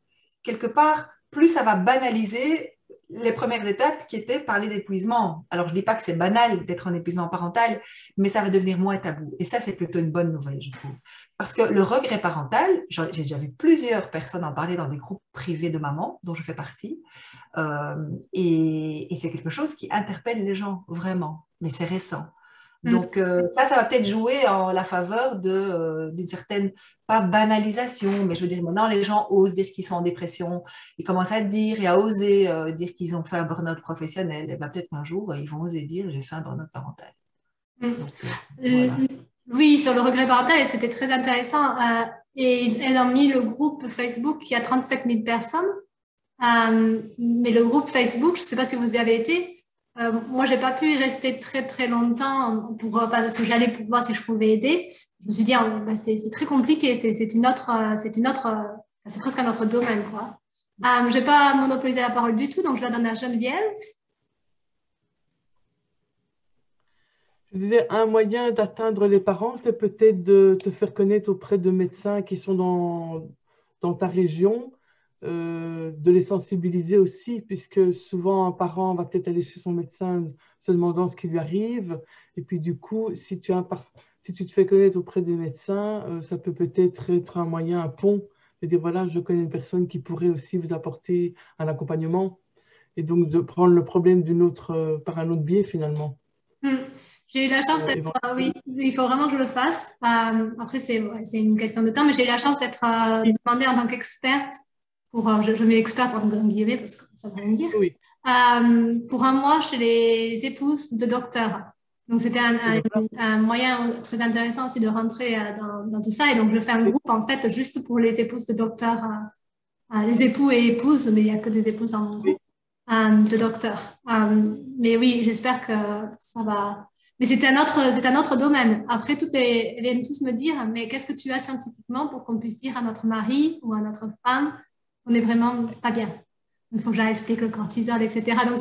quelque part, plus ça va banaliser les premières étapes qui étaient parler d'épuisement. Alors, je ne dis pas que c'est banal d'être en épuisement parental, mais ça va devenir moins tabou. Et ça, c'est plutôt une bonne nouvelle, je trouve. Parce que le regret parental, j'ai déjà vu plusieurs personnes en parler dans des groupes privés de mamans, dont je fais partie, et c'est quelque chose qui interpelle les gens, vraiment, mais c'est récent. Donc ça va peut-être jouer en la faveur d'une certaine, pas banalisation, mais je veux dire, maintenant les gens osent dire qu'ils sont en dépression, ils commencent à dire et à oser dire qu'ils ont fait un burn-out professionnel, et bien peut-être qu'un jour, ils vont oser dire j'ai fait un burn-out parental. Donc, voilà. Oui, sur le regret parental, c'était très intéressant. Et elles ont mis le groupe Facebook qui a 37 000 personnes. Mais le groupe Facebook, je ne sais pas si vous y avez été. Moi, je n'ai pas pu y rester très, très longtemps parce que j'allais pour voir si je pouvais aider. Je me suis dit, c'est très compliqué. C'est presque un autre domaine, quoi. Je ne vais pas monopoliser la parole du tout, donc je la donne à Geneviève. Je disais, un moyen d'atteindre les parents, c'est peut-être de te faire connaître auprès de médecins qui sont dans ta région, de les sensibiliser aussi, puisque souvent un parent va peut-être aller chez son médecin se demandant ce qui lui arrive. Et puis du coup, si tu te fais connaître auprès des médecins, ça peut peut-être être un moyen, un pont, de dire, voilà, je connais une personne qui pourrait aussi vous apporter un accompagnement. Et donc de prendre le problème par un autre biais finalement. J'ai eu la chance d'être... oui, il faut vraiment que je le fasse. Après, c'est une question de temps, mais j'ai eu la chance d'être demandée en tant qu'experte, je mets experte en guillemets parce que ça veut rien dire, oui. pour un mois chez les épouses de docteurs. Donc, c'était un moyen très intéressant aussi de rentrer dans tout ça. Et donc, je fais un groupe, en fait, juste pour les épouses de docteurs, les époux et épouses, mais il n'y a que des épouses dans mon groupe, de docteurs. Mais oui, j'espère que ça va... Mais c'est un autre domaine. Après, ils viennent tous me dire, mais qu'est-ce que tu as scientifiquement pour qu'on puisse dire à notre mari ou à notre femme qu'on n'est vraiment pas bien? Il faut que j'explique le cortisol, etc. Donc,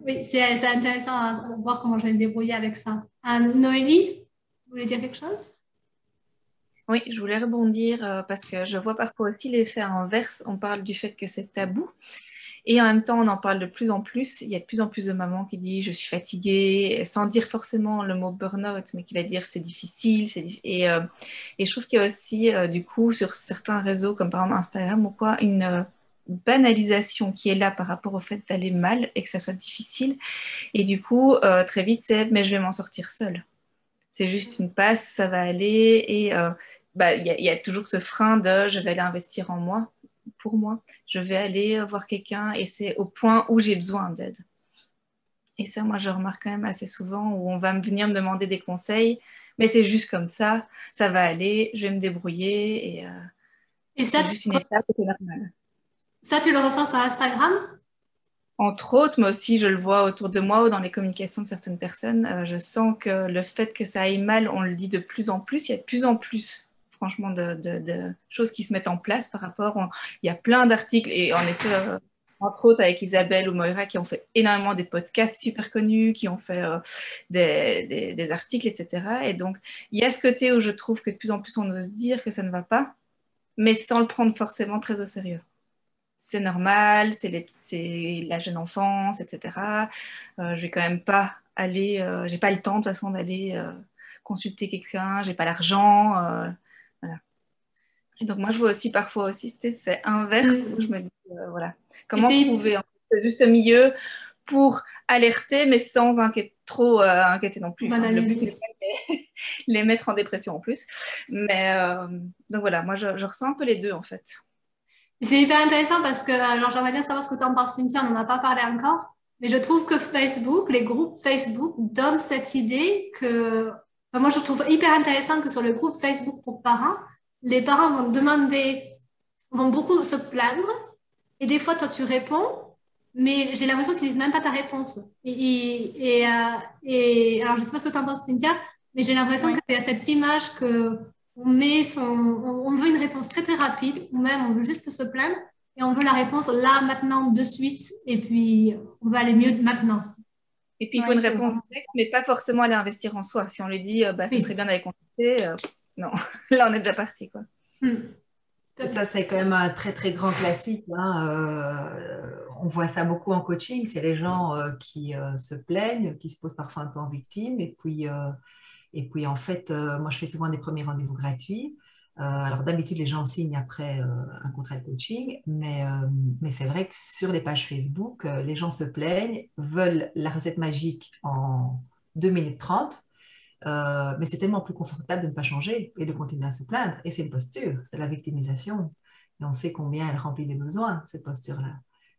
oui, c'est intéressant de voir comment je vais me débrouiller avec ça. Noélie, vous voulez dire quelque chose? Oui, je voulais rebondir parce que je vois parfois aussi l'effet inverse. On parle du fait que c'est tabou. Et en même temps, on en parle de plus en plus. Il y a de plus en plus de mamans qui disent je suis fatiguée, sans dire forcément le mot burn-out, mais qui va dire c'est difficile. Et je trouve qu'il y a aussi, du coup, sur certains réseaux, comme par exemple Instagram ou quoi, une banalisation qui est là par rapport au fait d'aller mal et que ça soit difficile. Et du coup, très vite, c'est mais je vais m'en sortir seule. C'est juste une passe, ça va aller. Et il y a toujours ce frein de je vais aller investir en moi, pour moi. Je vais aller voir quelqu'un et c'est au point où j'ai besoin d'aide. Et ça, moi, je remarque quand même assez souvent où on va venir me demander des conseils, mais c'est juste comme ça va aller, je vais me débrouiller Et ça, c'est juste une étape, c'est normal. Ça, tu le ressens sur Instagram? Entre autres, mais aussi je le vois autour de moi ou dans les communications de certaines personnes. Je sens que le fait que ça aille mal, on le dit de plus en plus. Il y a de plus en plus, franchement, de choses qui se mettent en place par rapport. Il y a plein d'articles et en effet, entre autres avec Isabelle ou Moira qui ont fait énormément des podcasts super connus, qui ont fait des articles, etc. Et donc, il y a ce côté où je trouve que de plus en plus on ose dire que ça ne va pas, mais sans le prendre forcément très au sérieux. C'est normal, c'est la jeune enfance, etc. Je vais quand même pas aller, j'ai pas le temps de toute façon d'aller consulter quelqu'un, j'ai pas l'argent, voilà. Et donc moi je vois aussi parfois aussi cet effet inverse où je me dis voilà, comment trouver un juste milieu pour alerter mais sans trop inquiéter non plus. Enfin, le but n'est pas de les mettre en dépression en plus, mais donc voilà, moi je ressens un peu les deux en fait. C'est hyper intéressant parce que j'aimerais bien savoir ce que tu en penses, Cynthia, on n'en a pas parlé encore, mais je trouve que Facebook, les groupes Facebook donnent cette idée que, enfin, moi je trouve hyper intéressant que sur le groupe Facebook pour parents, les parents vont beaucoup se plaindre et des fois toi tu réponds, mais j'ai l'impression qu'ils lisent même pas ta réponse. Alors je sais pas ce que tu en penses, Cynthia, mais j'ai l'impression qu'il y a cette image que on veut une réponse très très rapide, ou même on veut juste se plaindre, et on veut la réponse là, maintenant, de suite, et puis on va aller mieux maintenant. Et puis il faut une réponse directe, mais pas forcément aller investir en soi. Si on lui dit, ce serait bien d'aller consulter, non, là on est déjà parti, quoi. Ça, c'est quand même un très très grand classique, hein. On voit ça beaucoup en coaching, c'est les gens qui se plaignent, qui se posent parfois un peu en victime, et puis en fait, moi je fais souvent des premiers rendez-vous gratuits. Alors d'habitude, les gens signent après un contrat de coaching, mais c'est vrai que sur les pages Facebook, les gens se plaignent, veulent la recette magique en 2 minutes 30, mais c'est tellement plus confortable de ne pas changer et de continuer à se plaindre. Et c'est une posture, c'est la victimisation. Et on sait combien elle remplit des besoins, cette posture-là.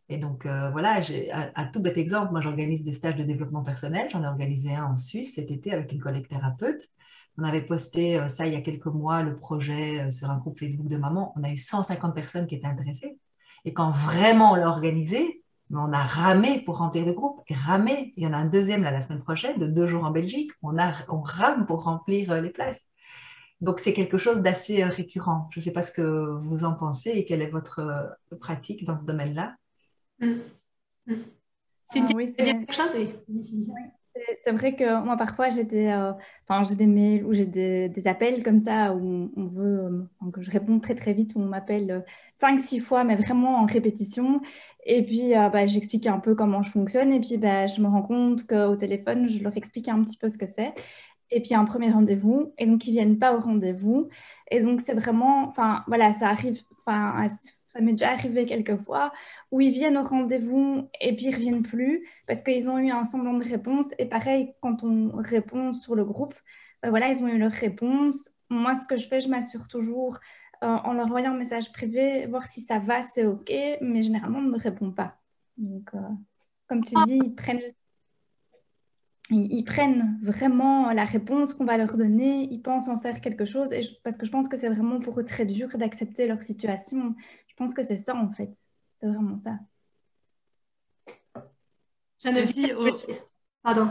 Et donc, voilà, à tout bête exemple, moi j'organise des stages de développement personnel. J'en ai organisé un en Suisse cet été avec une collègue thérapeute. On avait posté ça il y a quelques mois, le projet sur un groupe Facebook de mamans. On a eu 150 personnes qui étaient intéressées. Et quand vraiment on l'a organisé, on a ramé pour remplir le groupe. Ramé, il y en a un deuxième là, la semaine prochaine, de 2 jours en Belgique. On rame pour remplir les places. Donc, c'est quelque chose d'assez récurrent. Je ne sais pas ce que vous en pensez et quelle est votre pratique dans ce domaine-là. Cynthia, oui, tu veux dire quelque chose? C'est vrai que moi, parfois, j'ai des mails ou j'ai des appels comme ça où on veut que je réponds très, très vite, où on m'appelle 5-6 fois, mais vraiment en répétition. Et puis, j'explique un peu comment je fonctionne. Et puis, je me rends compte qu'au téléphone, je leur explique un petit peu ce que c'est. Et puis, un premier rendez-vous. Et donc, ils ne viennent pas au rendez-vous. Et donc, c'est vraiment... Enfin, voilà, ça arrive... Ça m'est déjà arrivé quelques fois où ils viennent au rendez-vous et puis ils ne reviennent plus parce qu'ils ont eu un semblant de réponse. Et pareil, quand on répond sur le groupe, voilà, ils ont eu leur réponse. Moi, ce que je fais, je m'assure toujours en leur envoyant un message privé, voir si ça va, c'est OK. Mais généralement, on ne me répond pas. Donc, comme tu dis, ils prennent vraiment la réponse qu'on va leur donner, ils pensent en faire quelque chose, parce que je pense que c'est vraiment pour eux très dur d'accepter leur situation. Je pense que c'est ça, en fait. C'est vraiment ça. Pardon.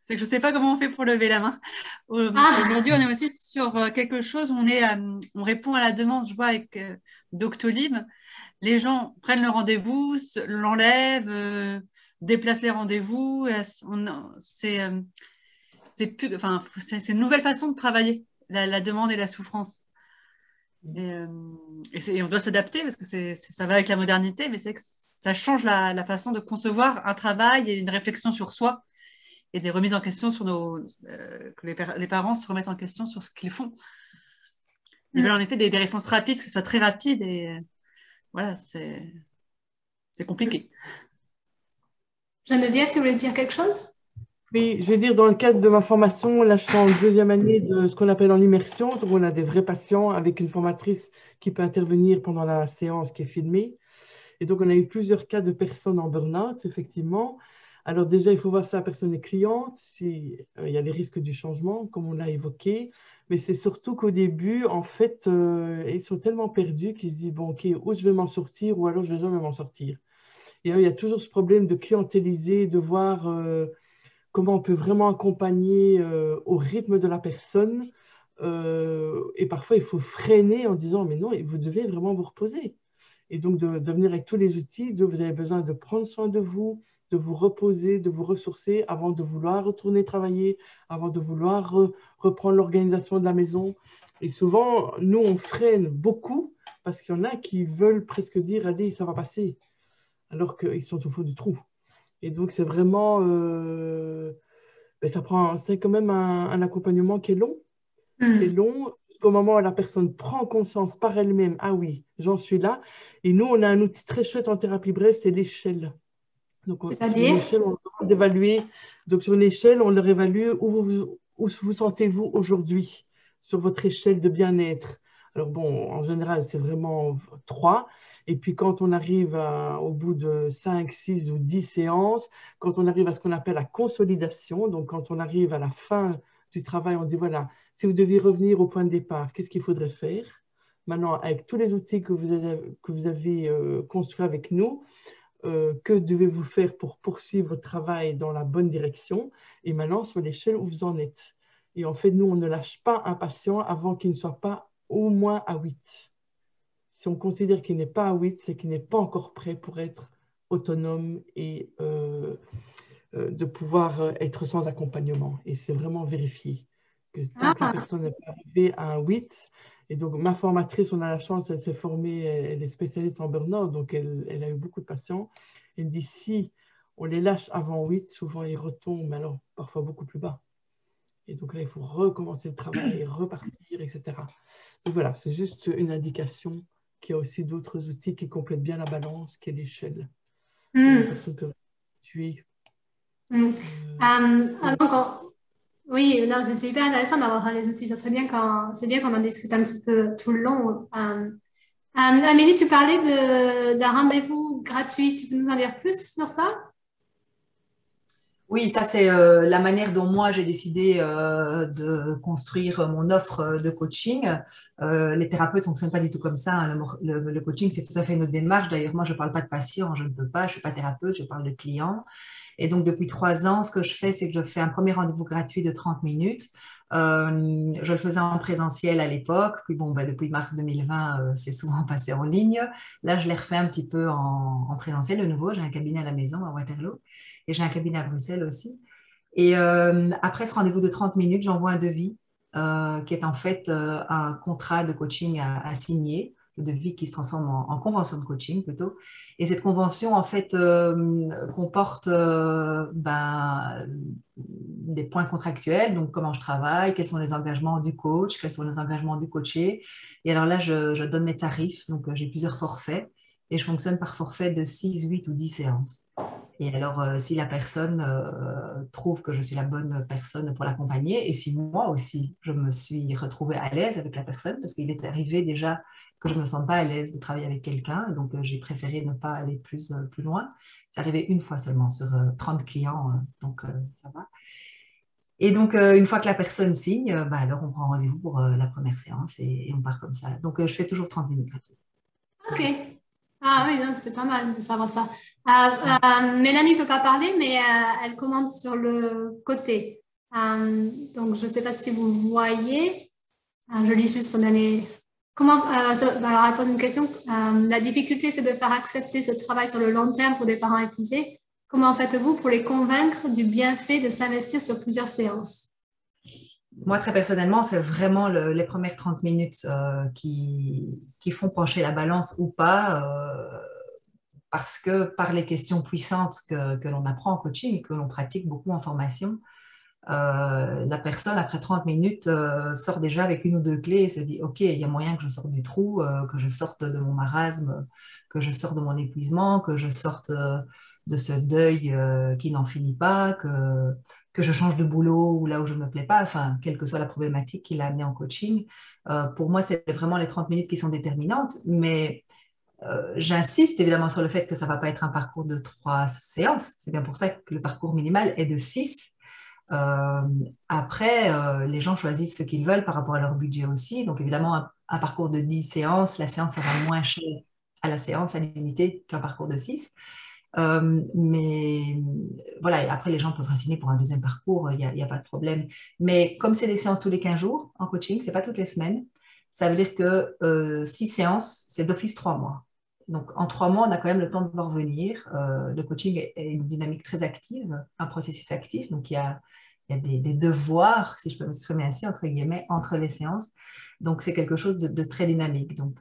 C'est que je ne sais pas comment on fait pour lever la main. Aujourd'hui, on est aussi sur quelque chose où on répond à la demande. Je vois avec Doctolib, les gens prennent le rendez-vous, l'enlèvent, déplacent les rendez-vous. C'est une nouvelle façon de travailler, la demande et la souffrance. Et on doit s'adapter parce que ça va avec la modernité, mais c'est que ça change la façon de concevoir un travail et une réflexion sur soi et des remises en question sur que les parents se remettent en question sur ce qu'ils font. Ils veulent en effet des réponses rapides, que ce soit très rapide et voilà, c'est compliqué. Geneviève, tu voulais dire quelque chose? Oui, je vais dire, dans le cadre de ma formation, là, je suis en deuxième année de ce qu'on appelle en immersion. Donc, on a des vrais patients avec une formatrice qui peut intervenir pendant la séance qui est filmée. Et donc, on a eu plusieurs cas de personnes en burn-out, effectivement. Alors, déjà, il faut voir si la personne est cliente, si, il y a les risques du changement, comme on l'a évoqué. Mais c'est surtout qu'au début, en fait, ils sont tellement perdus qu'ils se disent, bon, OK, où je vais m'en sortir ou alors je vais jamais m'en sortir. Et il y a toujours ce problème de clientéliser, de voir comment on peut vraiment accompagner au rythme de la personne. Et parfois, il faut freiner en disant, mais non, vous devez vraiment vous reposer. Et donc, de venir avec tous les outils, vous avez besoin de prendre soin de vous reposer, de vous ressourcer avant de vouloir retourner travailler, avant de vouloir reprendre l'organisation de la maison. Et souvent, nous, on freine beaucoup parce qu'il y en a qui veulent presque dire, allez, ça va passer, alors qu'ils sont au fond du trou. Et donc, c'est vraiment, c'est quand même un accompagnement qui est long, au moment où la personne prend conscience par elle-même, ah oui, j'en suis là. Et nous, on a un outil très chouette en thérapie brève, c'est l'échelle. Donc, sur une échelle, on leur demande d'évaluer. Donc, sur une échelle, on leur évalue où vous sentez-vous aujourd'hui sur votre échelle de bien-être. Alors, bon, en général, c'est vraiment 3. Et puis, quand on arrive au bout de 5, 6 ou 10 séances, quand on arrive à ce qu'on appelle la consolidation, donc quand on arrive à la fin du travail, on dit, voilà, si vous deviez revenir au point de départ, qu'est-ce qu'il faudrait faire? Maintenant, avec tous les outils que vous avez construits avec nous, que devez-vous faire pour poursuivre votre travail dans la bonne direction? Et maintenant, sur l'échelle où vous en êtes. Et en fait, nous, on ne lâche pas un patient avant qu'il ne soit pas au moins à 8. Si on considère qu'il n'est pas à 8, c'est qu'il n'est pas encore prêt pour être autonome et de pouvoir être sans accompagnement. Et c'est vraiment vérifié que tant que la personne n'est pas arrivée à un 8, et donc ma formatrice, on a la chance, elle s'est formée, elle est spécialiste en burn-out, donc elle a eu beaucoup de patients. Elle me dit, si on les lâche avant 8, souvent ils retombent, mais alors parfois beaucoup plus bas. Et donc là, il faut recommencer le travail, repartir, etc. Donc voilà, c'est juste une indication qu'il y a aussi d'autres outils qui complètent bien la balance, qui est l'échelle. La personne peut tuer. Oui, non, c'est hyper intéressant d'avoir les outils. Ça serait bien c'est bien qu'on en discute un petit peu tout le long. Amélie, tu parlais d'un rendez-vous gratuit. Tu peux nous en dire plus sur ça? Oui, ça c'est la manière dont moi j'ai décidé de construire mon offre de coaching. Les thérapeutes ne fonctionnent pas du tout comme ça, hein. Le coaching, c'est tout à fait une autre démarche. D'ailleurs, moi, je ne parle pas de patient, je ne peux pas, je ne suis pas thérapeute, je parle de client. Et donc, depuis 3 ans, ce que je fais, c'est que je fais un premier rendez-vous gratuit de 30 minutes. Je le faisais en présentiel à l'époque, puis bon, depuis mars 2020, c'est souvent passé en ligne. Là, je l'ai refait un petit peu en présentiel de nouveau. J'ai un cabinet à la maison à Waterloo et j'ai un cabinet à Bruxelles aussi. Et après ce rendez-vous de 30 minutes, j'envoie un devis qui est en fait un contrat de coaching à signer, le devis qui se transforme en convention de coaching plutôt. Et cette convention, en fait, comporte des points contractuels, donc comment je travaille, quels sont les engagements du coach, quels sont les engagements du coaché. Et alors là, je donne mes tarifs, donc j'ai plusieurs forfaits et je fonctionne par forfait de 6, 8 ou 10 séances. Et alors, si la personne trouve que je suis la bonne personne pour l'accompagner, et si moi aussi, je me suis retrouvée à l'aise avec la personne, parce qu'il est arrivé déjà que je ne me sente pas à l'aise de travailler avec quelqu'un, donc j'ai préféré ne pas aller plus loin. C'est arrivé une fois seulement sur 30 clients, donc ça va. Et donc, une fois que la personne signe, alors on prend rendez-vous pour la première séance et on part comme ça. Donc, je fais toujours 30 minutes gratuites. Ok. Ah oui, c'est pas mal de savoir ça. Mélanie ne peut pas parler, mais elle commente sur le côté. Donc, je ne sais pas si vous voyez. Je lis juste son année. Alors, elle pose une question. La difficulté, c'est de faire accepter ce travail sur le long terme pour des parents épuisés. Comment faites-vous pour les convaincre du bienfait de s'investir sur plusieurs séances? Moi, très personnellement, c'est vraiment les premières 30 minutes qui font pencher la balance ou pas. parce que par les questions puissantes que l'on apprend en coaching et que l'on pratique beaucoup en formation, la personne, après 30 minutes, sort déjà avec une ou deux clés et se dit, OK, il y a moyen que je sorte du trou, que je sorte de mon marasme, que je sorte de mon épuisement, que je sorte de ce deuil qui n'en finit pas, que je change de boulot ou là où je ne me plais pas, enfin, quelle que soit la problématique qu'il a amenée en coaching. Pour moi, c'est vraiment les 30 minutes qui sont déterminantes, mais j'insiste évidemment sur le fait que ça ne va pas être un parcours de 3 séances. C'est bien pour ça que le parcours minimal est de 6. Après, les gens choisissent ce qu'ils veulent par rapport à leur budget aussi. Donc, évidemment, un parcours de 10 séances, la séance sera moins chère à la séance, à l'unité, qu'un parcours de 6. Mais voilà, après, les gens peuvent signer pour un deuxième parcours, il n'y a pas de problème. Mais comme c'est des séances tous les 15 jours en coaching, ce n'est pas toutes les semaines, ça veut dire que 6 séances, c'est d'office 3 mois. Donc, en 3 mois, on a quand même le temps de voir revenir. Le coaching est une dynamique très active, un processus actif. Donc, il y a des devoirs, si je peux m'exprimer ainsi, entre guillemets, entre les séances. Donc, c'est quelque chose de très dynamique. Donc,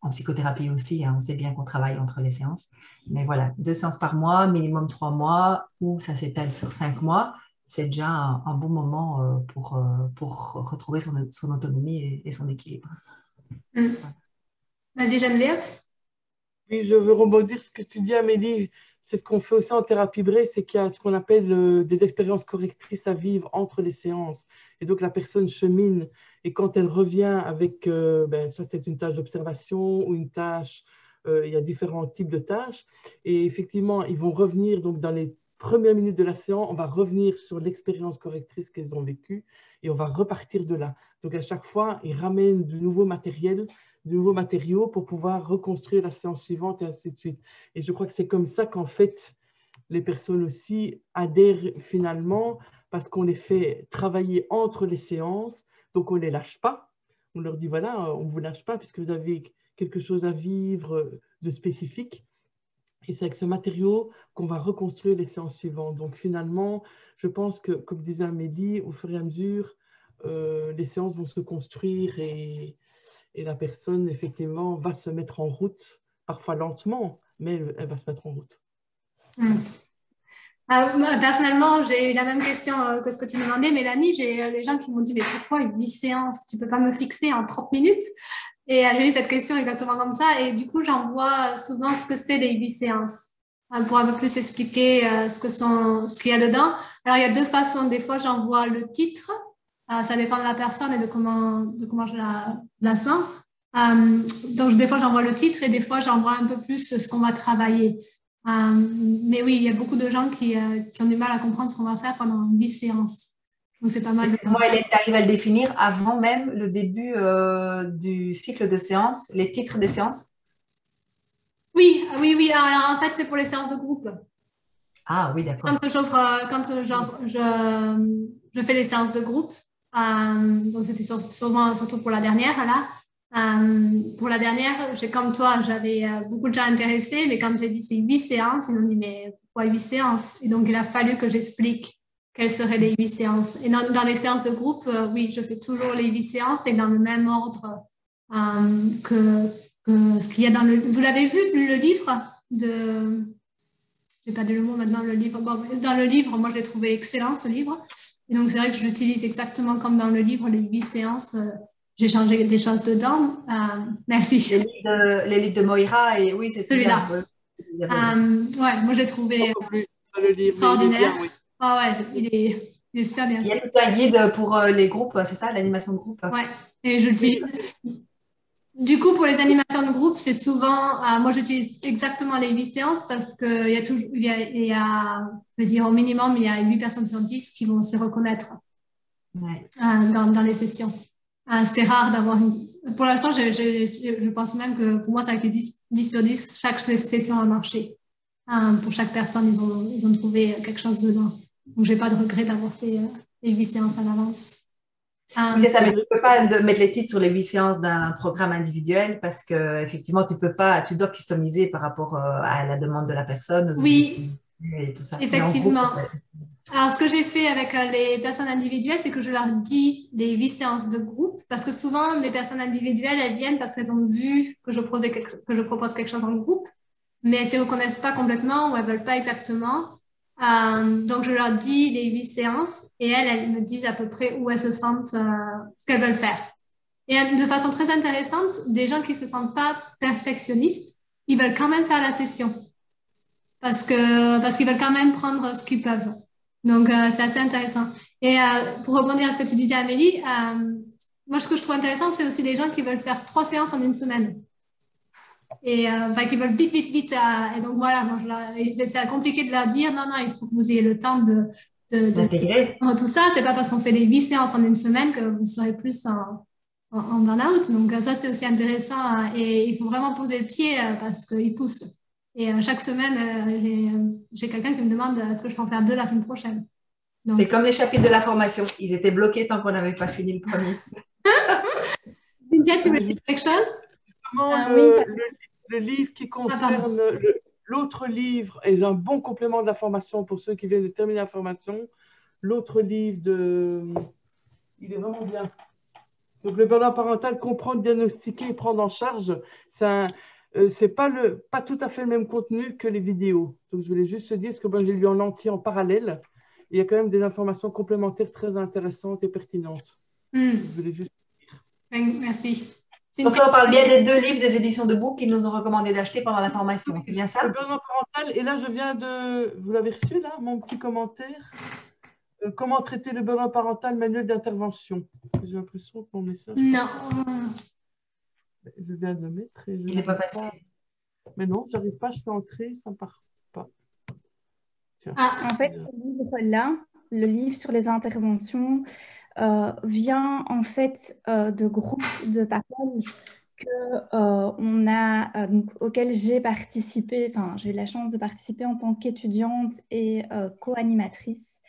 en psychothérapie aussi, hein, on sait bien qu'on travaille entre les séances. Mais voilà, 2 séances par mois, minimum 3 mois, ou ça s'étale sur 5 mois. C'est déjà un bon moment pour retrouver son autonomie et son équilibre. Vas-y, Geneviève. Oui, je veux rebondir sur ce que tu dis, Amélie. C'est ce qu'on fait aussi en thérapie brève, c'est qu'il y a ce qu'on appelle des expériences correctrices à vivre entre les séances. Et donc, la personne chemine. Et quand elle revient avec, soit c'est une tâche d'observation ou une tâche, il y a différents types de tâches. Et effectivement, ils vont revenir, donc dans les premières minutes de la séance, on va revenir sur l'expérience correctrice qu'elles ont vécue et on va repartir de là. Donc, à chaque fois, ils ramènent du nouveau matériel, de nouveaux matériaux pour pouvoir reconstruire la séance suivante et ainsi de suite. Et je crois que c'est comme ça qu'en fait, les personnes aussi adhèrent finalement parce qu'on les fait travailler entre les séances, donc on ne les lâche pas. On leur dit, voilà, on ne vous lâche pas puisque vous avez quelque chose à vivre de spécifique. Et c'est avec ce matériau qu'on va reconstruire les séances suivantes. Donc finalement, je pense que, comme disait Amélie, au fur et à mesure, les séances vont se construire et la personne, effectivement, va se mettre en route, parfois lentement, mais elle va se mettre en route. Moi, personnellement, j'ai eu la même question que ce que tu me demandais, Mélanie. J'ai les gens qui m'ont dit, mais pourquoi 8 séances? Tu ne peux pas me fixer en 30 minutes? Et j'ai eu cette question exactement comme ça. Et du coup, j'envoie souvent ce que c'est les 8 séances pour un peu plus expliquer ce qu'il y a dedans. Alors, il y a 2 façons. Des fois, j'envoie le titre. Ça dépend de la personne et de comment je la sens. Donc, des fois, j'envoie le titre et des fois, j'envoie un peu plus ce qu'on va travailler. Mais oui, il y a beaucoup de gens qui ont du mal à comprendre ce qu'on va faire pendant 8 séances. Donc, c'est pas mal. Moi, Hélène, tu arrives à le définir avant même le début du cycle de séance, les titres des séances? Oui. Alors, en fait, c'est pour les séances de groupe. Ah oui, d'accord. Quand je fais les séances de groupe, donc c'était surtout pour la dernière, là. Pour la dernière, comme toi, j'avais beaucoup de gens intéressés, mais quand j'ai dit c'est 8 séances, ils m'ont dit mais pourquoi 8 séances? Et donc il a fallu que j'explique quelles seraient les 8 séances. Et dans les séances de groupe, oui, je fais toujours les 8 séances et dans le même ordre que ce qu'il y a dans le... Vous l'avez vu, le livre de... Je n'ai pas dit le mot maintenant, le livre. Bon, dans le livre, moi je l'ai trouvé excellent ce livre. Et donc c'est vrai que j'utilise exactement comme dans le livre les 8 séances. J'ai changé des choses dedans. Merci. Les livres de Moira, et oui, c'est celui-là. Ouais, moi j'ai trouvé extraordinaire. Ah ouais, il est super bien fait. Il y a tout un guide pour les groupes, c'est ça, l'animation de groupe? Ouais, et j'utilise. Du coup, pour les animations de groupe, c'est souvent, moi j'utilise exactement les 8 séances parce qu'il y a toujours, je veux dire au minimum, il y a 8 personnes sur 10 qui vont se reconnaître dans les sessions. C'est rare d'avoir une... Pour l'instant, je pense même que pour moi, ça a été 10 sur 10. Chaque session a marché. Pour chaque personne, ils ont trouvé quelque chose dedans. Donc, je n'ai pas de regret d'avoir fait les 8 séances à l'avance. C'est ça, mais tu ne peux pas mettre les titres sur les 8 séances d'un programme individuel parce qu'effectivement, tu dois customiser par rapport à la demande de la personne. Oui, et tout ça. Effectivement. Alors, ce que j'ai fait avec les personnes individuelles, c'est que je leur dis les 8 séances de groupe parce que souvent, les personnes individuelles, elles viennent parce qu'elles ont vu que je propose quelque chose en groupe. mais elles ne s'y reconnaissent pas complètement ou elles ne veulent pas exactement. Donc, je leur dis les 8 séances et elles me disent à peu près où elles se sentent, ce qu'elles veulent faire. Et de façon très intéressante, des gens qui ne se sentent pas perfectionnistes, ils veulent quand même faire la session parce qu'ils veulent quand même prendre ce qu'ils peuvent. Donc, c'est assez intéressant. Et pour rebondir à ce que tu disais, Amélie, moi, ce que je trouve intéressant, c'est aussi des gens qui veulent faire 3 séances en une semaine. Et qui veulent vite, vite, vite. Et donc, voilà, c'est compliqué de leur dire, non, non, il faut que vous ayez le temps d'intégrer tout ça. C'est pas parce qu'on fait les 8 séances en une semaine que vous serez plus en burn-out. Donc, ça, c'est aussi intéressant. Et il faut vraiment poser le pied parce qu'ils poussent. Et chaque semaine, j'ai quelqu'un qui me demande est-ce que je peux en faire 2 la semaine prochaine. C'est comme les chapitres de la formation. Ils étaient bloqués tant qu'on n'avait pas fini le premier. Cynthia, tu veux dire quelque chose? Le livre qui concerne l'autre livre est un bon complément de la formation pour ceux qui viennent de terminer la formation. L'autre livre, il est vraiment bien. Donc, le burn-out parental, comprendre, diagnostiquer et prendre en charge, c'est pas tout à fait le même contenu que les vidéos. Donc, je voulais juste te dire, parce que moi, j'ai lu en entier en parallèle. Il y a quand même des informations complémentaires très intéressantes et pertinentes. Je voulais juste dire. Merci. Donc, on parle bien des 2 livres des éditions de Book qu'ils nous ont recommandé d'acheter pendant la formation. C'est bien ça? Le burn-out parental. Et là, je viens vous l'avez reçu, là, mon petit commentaire. Comment traiter le burn-out parental, manuel d'intervention. J'ai l'impression que mon message... Non. Je viens de le mettre. Et il n'est pas passé. Mais non, je n'arrive pas, je fais entrer, ça ne part pas. Tiens. En fait, ce livre-là, le livre sur les interventions, vient en fait de groupes de paroles auxquels j'ai participé, enfin j'ai eu la chance de participer en tant qu'étudiante et co-animatrice.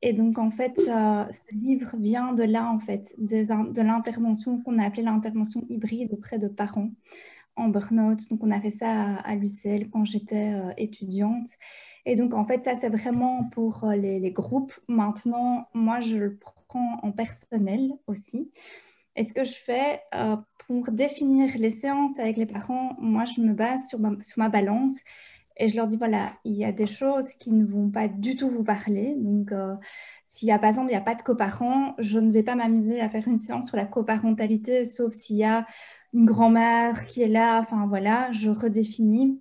Et donc en fait, ce livre vient de là en fait, de l'intervention qu'on a appelée l'intervention hybride auprès de parents en burn-out. Donc on a fait ça à l'UCL quand j'étais étudiante. Et donc en fait, ça c'est vraiment pour les groupes. Maintenant, moi je le prends en personnel aussi. Et ce que je fais pour définir les séances avec les parents, moi je me base sur ma balance et je leur dis voilà, il y a des choses qui ne vont pas du tout vous parler. Donc s'il y a par exemple, il n'y a pas de coparents, je ne vais pas m'amuser à faire une séance sur la coparentalité, sauf s'il y a une grand-mère qui est là, enfin voilà, je redéfinis.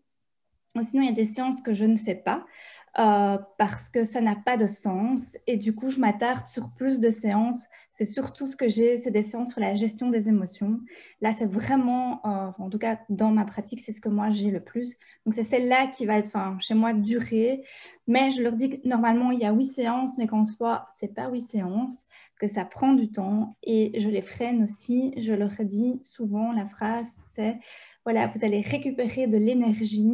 Sinon, il y a des séances que je ne fais pas parce que ça n'a pas de sens. Et du coup, je m'attarde sur plus de séances. C'est surtout ce que j'ai, c'est des séances sur la gestion des émotions. Là, c'est vraiment, en tout cas, dans ma pratique, c'est ce que moi, j'ai le plus. Donc, c'est celle-là qui va être, chez moi, durer. Mais je leur dis que normalement, il y a 8 séances, mais qu'en soi, ce n'est pas 8 séances, que ça prend du temps. Et je les freine aussi. Je leur dis souvent, la phrase, c'est... Voilà, vous allez récupérer de l'énergie,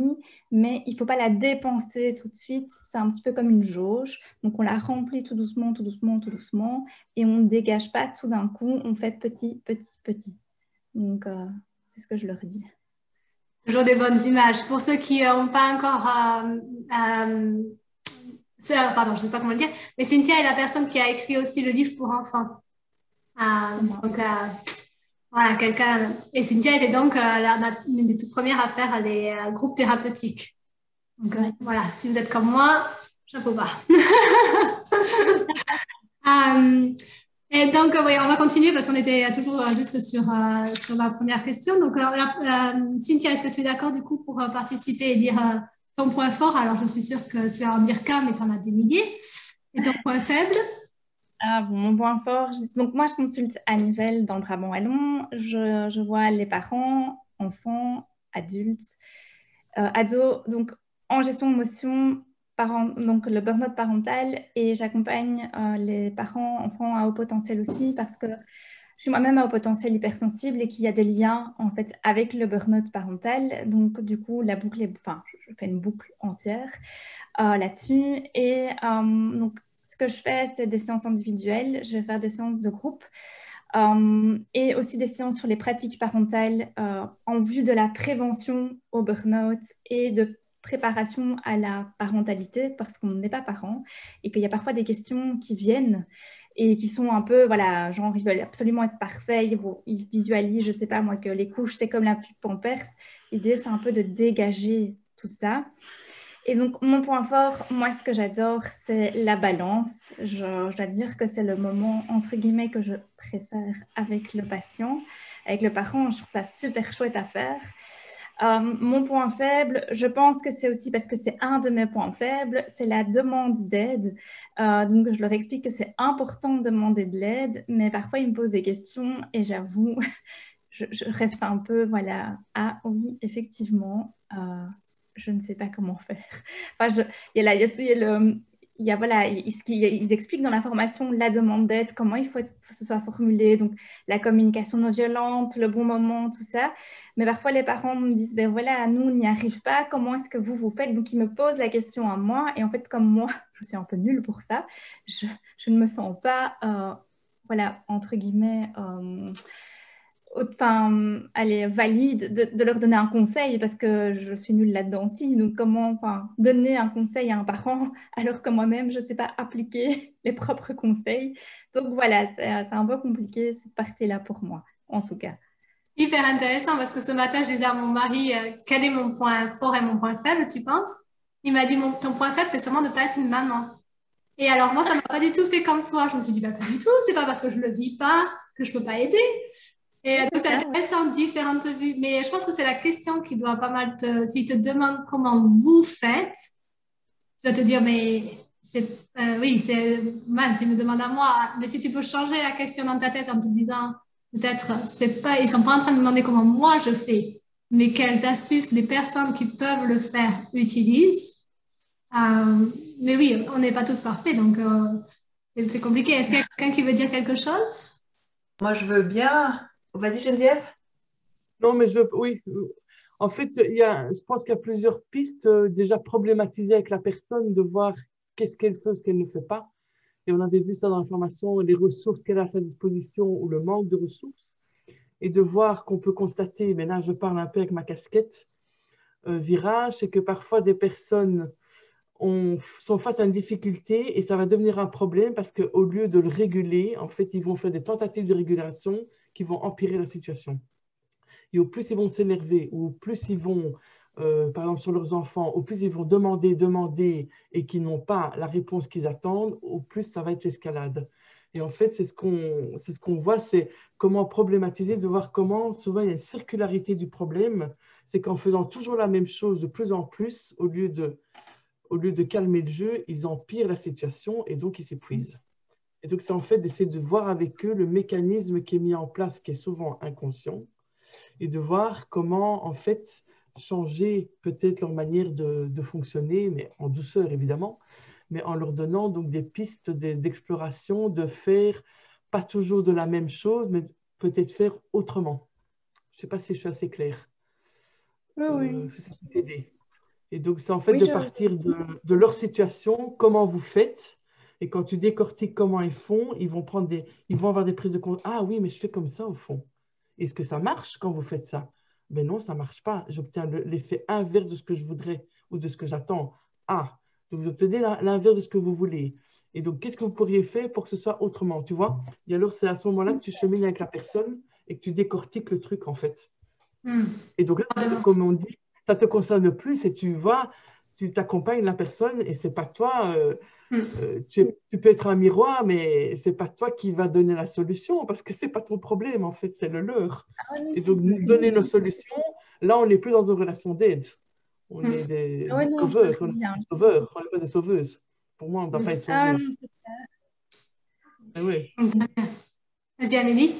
mais il ne faut pas la dépenser tout de suite. C'est un petit peu comme une jauge. Donc, on la remplit tout doucement, tout doucement, tout doucement. Et on ne dégage pas tout d'un coup. On fait petit, petit, petit. Donc, c'est ce que je leur dis. Toujours des bonnes images. Pour ceux qui n'ont pas encore... pardon, je ne sais pas comment le dire. Mais Cynthia est la personne qui a écrit aussi le livre pour enfants. Donc... voilà, quelqu'un. Et Cynthia était donc une des toutes premières à faire les groupes thérapeutiques. Donc voilà, si vous êtes comme moi, chapeau bas. Et donc, oui, on va continuer parce qu'on était toujours juste sur la première question. Donc, Cynthia, est-ce que tu es d'accord du coup pour participer et dire ton point fort? Alors, je suis sûre que tu vas en dire qu'un, mais tu en as des milliers. Et ton point faible? Mon point fort, donc moi je consulte à Nivelles dans le Brabant wallon. Je vois les parents, enfants, adultes, ados, donc en gestion d'émotion, donc le burn-out parental, et j'accompagne les parents, enfants à haut potentiel aussi parce que je suis moi-même à haut potentiel hypersensible et qu'il y a des liens en fait avec le burn-out parental. Donc du coup la boucle je fais une boucle entière là-dessus et donc ce que je fais, c'est des séances individuelles. Je vais faire des séances de groupe et aussi des séances sur les pratiques parentales en vue de la prévention au burn-out et de préparation à la parentalité parce qu'on n'est pas parent et qu'il y a parfois des questions qui viennent et qui sont un peu, voilà, genre ils veulent absolument être parfaits, ils visualisent, je ne sais pas moi, que les couches, c'est comme la pub Pampers. L'idée, c'est un peu de dégager tout ça. Et donc, mon point fort, moi, ce que j'adore, c'est la balance. Je dois dire que c'est le moment, entre guillemets, que je préfère avec le patient. Avec le parent, je trouve ça super chouette à faire. Mon point faible, je pense que c'est aussi parce que c'est un de mes points faibles, c'est la demande d'aide. Donc, je leur explique que c'est important de demander de l'aide, mais parfois, ils me posent des questions et j'avoue, je reste un peu, voilà, ah oui, effectivement, je ne sais pas comment faire. Enfin, voilà, ils expliquent dans la formation la demande d'aide, comment il faut que ce soit formulé, donc la communication non violente, le bon moment, tout ça. Mais parfois, les parents me disent, ben voilà, nous, on n'y arrive pas, comment est-ce que vous faites? Donc, ils me posent la question à moi. Et en fait, comme moi, je suis un peu nulle pour ça, je ne me sens pas, voilà, entre guillemets, enfin, allez, valide de leur donner un conseil parce que je suis nulle là-dedans aussi. Donc, comment donner un conseil à un parent alors que moi-même, je ne sais pas appliquer les propres conseils. Donc, voilà, c'est un peu compliqué cette partie-là pour moi, en tout cas. Hyper intéressant parce que ce matin, je disais à mon mari quel est mon point fort et mon point faible, tu penses? Il m'a dit ton point faible, c'est sûrement de ne pas être une maman. Et alors, moi, ça ne m'a pas du tout fait comme toi. Je me suis dit, bah, pas du tout, c'est pas parce que je ne le vis pas que je ne peux pas aider. Et donc, c'est intéressant, différentes vues. Mais je pense que c'est la question qui doit pas mal s'il te demande comment vous faites, tu vas te dire, mais oui, c'est mince, il me demande à moi. Mais si tu peux changer la question dans ta tête en te disant, peut-être, ils sont pas en train de me demander comment moi je fais, mais quelles astuces les personnes qui peuvent le faire utilisent. Mais oui, on n'est pas tous parfaits, donc c'est compliqué. Est-ce qu'il y a quelqu'un qui veut dire quelque chose? Moi, je veux bien. Vas-y, Geneviève. Non, mais oui. En fait, je pense qu'il y a plusieurs pistes déjà problématisées avec la personne, de voir qu'est-ce qu'elle fait, ce qu'elle ne fait pas. Et on avait vu ça dans la formation, les ressources qu'elle a à sa disposition ou le manque de ressources. Et de voir qu'on peut constater, mais là je parle un peu avec ma casquette virage, c'est que parfois des personnes sont face à une difficulté et ça va devenir un problème parce qu'au lieu de le réguler, en fait, ils vont faire des tentatives de régulation qui vont empirer la situation. Et au plus ils vont s'énerver, ou au plus ils vont, par exemple sur leurs enfants, au plus ils vont demander et qu'ils n'ont pas la réponse qu'ils attendent, au plus ça va être l'escalade. Et en fait, c'est ce qu'on voit, c'est comment problématiser, de voir comment souvent il y a une circularité du problème. C'est qu'en faisant toujours la même chose de plus en plus, au lieu de calmer le jeu, ils empirent la situation et donc ils s'épuisent. Et donc c'est en fait d'essayer de voir avec eux le mécanisme qui est mis en place, qui est souvent inconscient, et de voir comment en fait changer peut-être leur manière de fonctionner, mais en douceur évidemment, mais en leur donnant donc des pistes d'exploration, de faire pas toujours de la même chose, mais peut-être faire autrement. Je ne sais pas si je suis assez claire. Oui. Si ça peut t'aider. Et donc, c'est en fait de partir de leur situation, comment vous faites. Et quand tu décortiques comment ils font, ils vont avoir des prises de compte. Ah oui, mais je fais comme ça au fond. Est-ce que ça marche quand vous faites ça? Ben non, ça ne marche pas. J'obtiens l'effet inverse de ce que je voudrais ou de ce que j'attends. Ah, donc vous obtenez l'inverse de ce que vous voulez. Et donc, qu'est-ce que vous pourriez faire pour que ce soit autrement? Tu vois? Et alors, c'est à ce moment-là que tu chemines avec la personne et que tu décortiques le truc, en fait. Et donc là, comme on dit, ça ne te concerne plus et tu t'accompagnes la personne et ce n'est pas toi. Tu peux être un miroir, mais ce n'est pas toi qui va donner la solution parce que ce n'est pas ton problème, en fait, c'est le leur. Et donc, nous donner nos solutions, là, on n'est plus dans une relation d'aide. On est des sauveurs, on n'est pas des sauveuses. Pour moi, on ne doit pas être sauveuse. Oui. Vas-y, Amélie.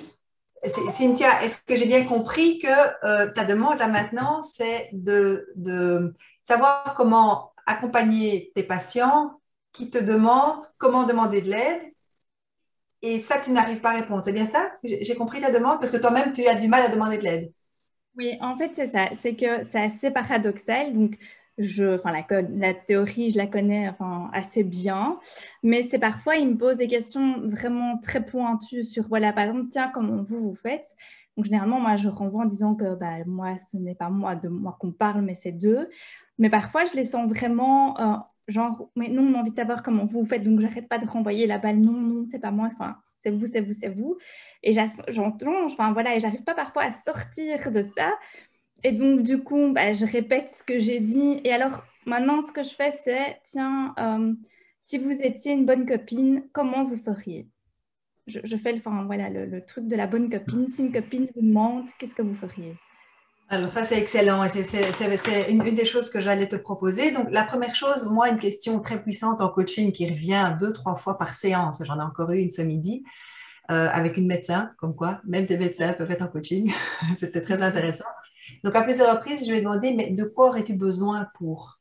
Cynthia, est-ce que j'ai bien compris que ta demande là maintenant, c'est de savoir comment accompagner tes patients qui te demandent comment demander de l'aide et ça, tu n'arrives pas à répondre. C'est bien ça? J'ai compris la demande parce que toi-même, tu as du mal à demander de l'aide. Oui, en fait, c'est ça. C'est que c'est assez paradoxal. Donc, la théorie, je la connais assez bien. Mais c'est parfois, ils me posent des questions vraiment très pointues sur, voilà, par exemple, tiens, comment vous faites? Donc, généralement, moi, je renvoie en disant que moi, ce n'est pas moi qu'on parle, mais c'est d'eux. Mais parfois, je les sens vraiment, genre, mais non, on a envie de savoir comment vous faites. Donc, j'arrête pas de renvoyer la balle. Non, c'est pas moi. C'est vous. Et j'entends, et j'arrive pas parfois à sortir de ça. Et donc, du coup, bah, je répète ce que j'ai dit. Et alors, maintenant, ce que je fais, c'est, tiens, si vous étiez une bonne copine, comment vous feriez? Je fais voilà, le truc de la bonne copine. Si une copine vous demande, qu'est-ce que vous feriez? Alors ça, c'est excellent et c'est une des choses que j'allais te proposer. Donc, la première chose, moi, une question très puissante en coaching qui revient 2-3 fois par séance, j'en ai encore eu une ce midi, avec une médecin, comme quoi, même des médecins peuvent être en coaching. C'était très intéressant. Donc, à plusieurs reprises, je lui ai demandé, mais de quoi aurais-tu besoin pour?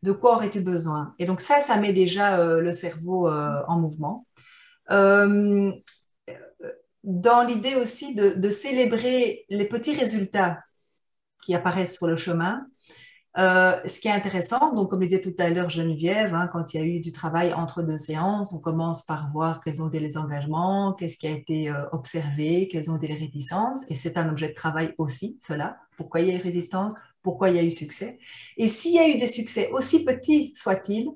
De quoi aurais-tu besoin? Et donc, ça met déjà le cerveau en mouvement. Euh, dans l'idée aussi de célébrer les petits résultats qui apparaissent sur le chemin. Ce qui est intéressant, donc comme le disait tout à l'heure Geneviève, hein, quand il y a eu du travail entre 2 séances, on commence par voir quels ont été les engagements, qu'est-ce qui a été observé, quelles ont été les réticences, et c'est un objet de travail aussi, cela. Pourquoi il y a eu résistance, pourquoi il y a eu succès. Et s'il y a eu des succès, aussi petits soient-ils,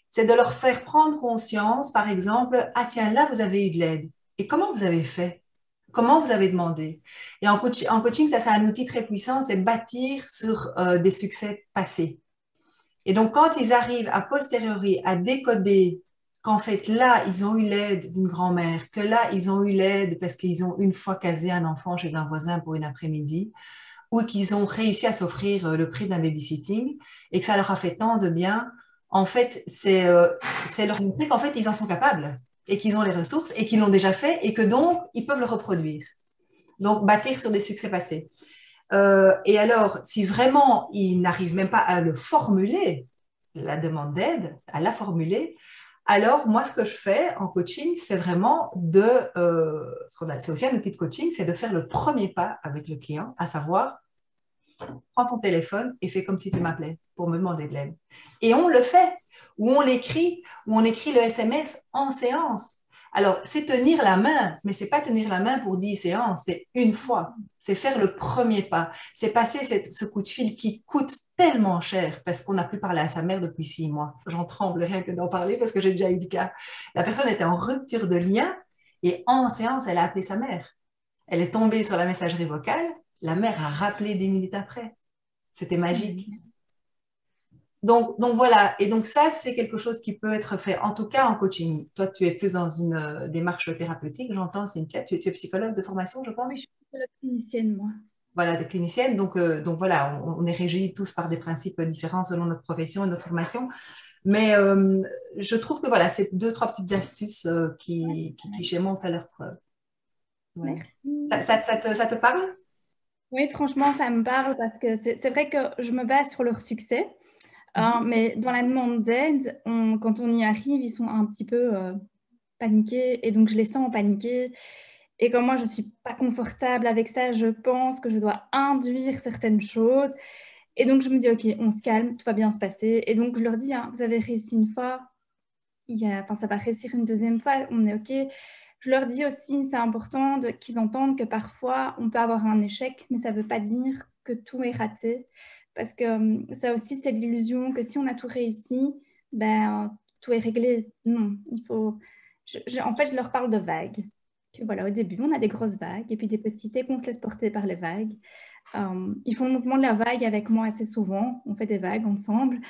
c'est de leur faire prendre conscience, par exemple, ah tiens, là vous avez eu de l'aide. Et comment vous avez fait? Comment vous avez demandé? Et en coaching, ça c'est un outil très puissant, c'est bâtir sur des succès passés. Et donc, quand ils arrivent à posteriori à décoder qu'en fait, là, ils ont eu l'aide d'une grand-mère, que là, ils ont eu l'aide parce qu'ils ont une fois casé un enfant chez un voisin pour une après-midi, ou qu'ils ont réussi à s'offrir le prix d'un babysitting, et que ça leur a fait tant de bien, en fait, c'est leur montrer qu'en fait, ils en sont capables et qu'ils ont les ressources et qu'ils l'ont déjà fait et que donc, ils peuvent le reproduire. Donc, bâtir sur des succès passés. Et alors, si vraiment ils n'arrivent même pas à le formuler, la demande d'aide, à la formuler, alors moi, ce que je fais en coaching, c'est vraiment c'est aussi un outil de coaching, c'est de faire le premier pas avec le client, à savoir, prends ton téléphone et fais comme si tu m'appelais pour me demander de l'aide. Et on le fait, ou on l'écrit, ou on écrit le SMS en séance. Alors, c'est tenir la main, mais c'est pas tenir la main pour 10 séances, c'est une fois. C'est faire le premier pas. C'est passer ce coup de fil qui coûte tellement cher parce qu'on n'a plus parlé à sa mère depuis 6 mois. J'en tremble rien que d'en parler parce que j'ai déjà eu le cas. La personne était en rupture de lien et en séance, elle a appelé sa mère. Elle est tombée sur la messagerie vocale. La mère a rappelé 10 minutes après. C'était magique. Donc voilà, et donc ça, c'est quelque chose qui peut être fait, en tout cas en coaching. Toi, tu es plus dans une démarche thérapeutique, j'entends, Cynthia, tu es psychologue de formation, je pense? Oui, je suis psychologue clinicienne, moi. Voilà, de clinicienne, donc voilà, on est régis tous par des principes différents selon notre profession et notre formation, mais je trouve que voilà, c'est 2-3 petites astuces qui chez moi ont fait leur preuve. Ouais. Merci. Ça te parle? Oui, franchement, ça me parle parce que c'est vrai que je me base sur leur succès. Mais dans la demande d'aide, quand on y arrive, ils sont un petit peu paniqués et donc je les sens paniqués. Et comme moi, je ne suis pas confortable avec ça, je pense que je dois induire certaines choses. Et donc, je me dis, OK, on se calme, tout va bien se passer. Et donc, je leur dis, hein, vous avez réussi une fois, ça va réussir une deuxième fois, on est OK. Je leur dis aussi, c'est important qu'ils entendent que parfois, on peut avoir un échec, mais ça ne veut pas dire que tout est raté. Parce que ça aussi, c'est l'illusion que si on a tout réussi, tout est réglé. Non, il faut... en fait, je leur parle de vagues. Que, voilà, au début, on a des grosses vagues et puis des petites et qu'on se laisse porter par les vagues. Ils font le mouvement de la vague avec moi assez souvent. On fait des vagues ensemble.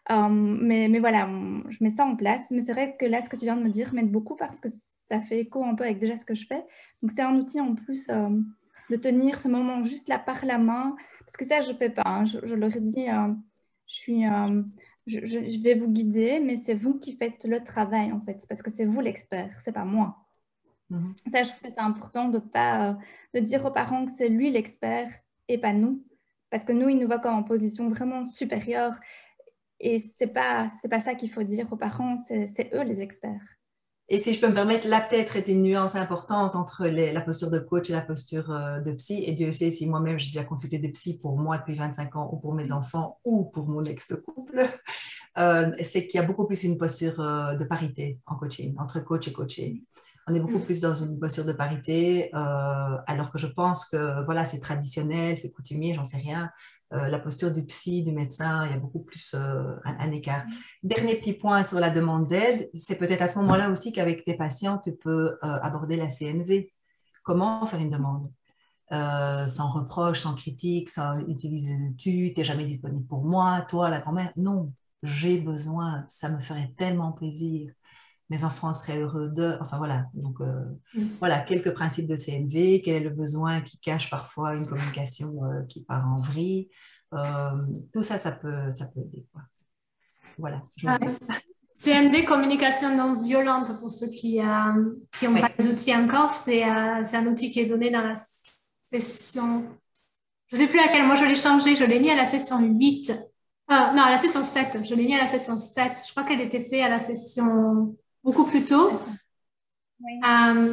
Mais voilà, je mets ça en place. Mais c'est vrai que là, ce que tu viens de me dire m'aide beaucoup parce que ça fait écho un peu avec déjà ce que je fais. Donc, c'est un outil en plus... de tenir ce moment juste là par la main, parce que ça, je ne fais pas. Hein. Je leur dis, je vais vous guider, mais c'est vous qui faites le travail, en fait, parce que c'est vous l'expert, ce n'est pas moi. Ça, je trouve que c'est important de dire aux parents que c'est lui l'expert et pas nous, parce que nous, ils nous voient comme en position vraiment supérieure, et ce n'est pas ça qu'il faut dire aux parents, c'est eux les experts. Et si je peux me permettre, là peut-être est une nuance importante entre la posture de coach et la posture de psy. Et Dieu sait si moi-même j'ai déjà consulté des psys pour moi depuis 25 ans ou pour mes enfants ou pour mon ex-couple, c'est qu'il y a beaucoup plus une posture de parité en coaching, entre coach et coaché. On est beaucoup plus dans une posture de parité, alors que je pense que voilà, c'est traditionnel, c'est coutumier, j'en sais rien. La posture du psy, du médecin, il y a beaucoup plus un écart. Dernier petit point sur la demande d'aide, c'est peut-être à ce moment-là aussi qu'avec tes patients, tu peux aborder la CNV. Comment faire une demande? sans reproche, sans critique, sans utiliser le tu, t'es jamais disponible pour moi, toi, la grand-mère. Non, j'ai besoin, ça me ferait tellement plaisir. Mes enfants seraient heureux de... Enfin voilà, donc voilà, quelques principes de CNV, quel est le besoin qui cache parfois une communication qui part en vrille. Tout ça, ça peut aider, quoi. Voilà. CNV, communication non violente, pour ceux qui n'ont pas les outils encore, c'est un outil qui est donné dans la session... Je ne sais plus laquelle, moi je l'ai changé, je l'ai mis à la session 8. Non, à la session 7, je l'ai mis à la session 7. Je crois qu'elle était faite à la session beaucoup plus tôt. Oui.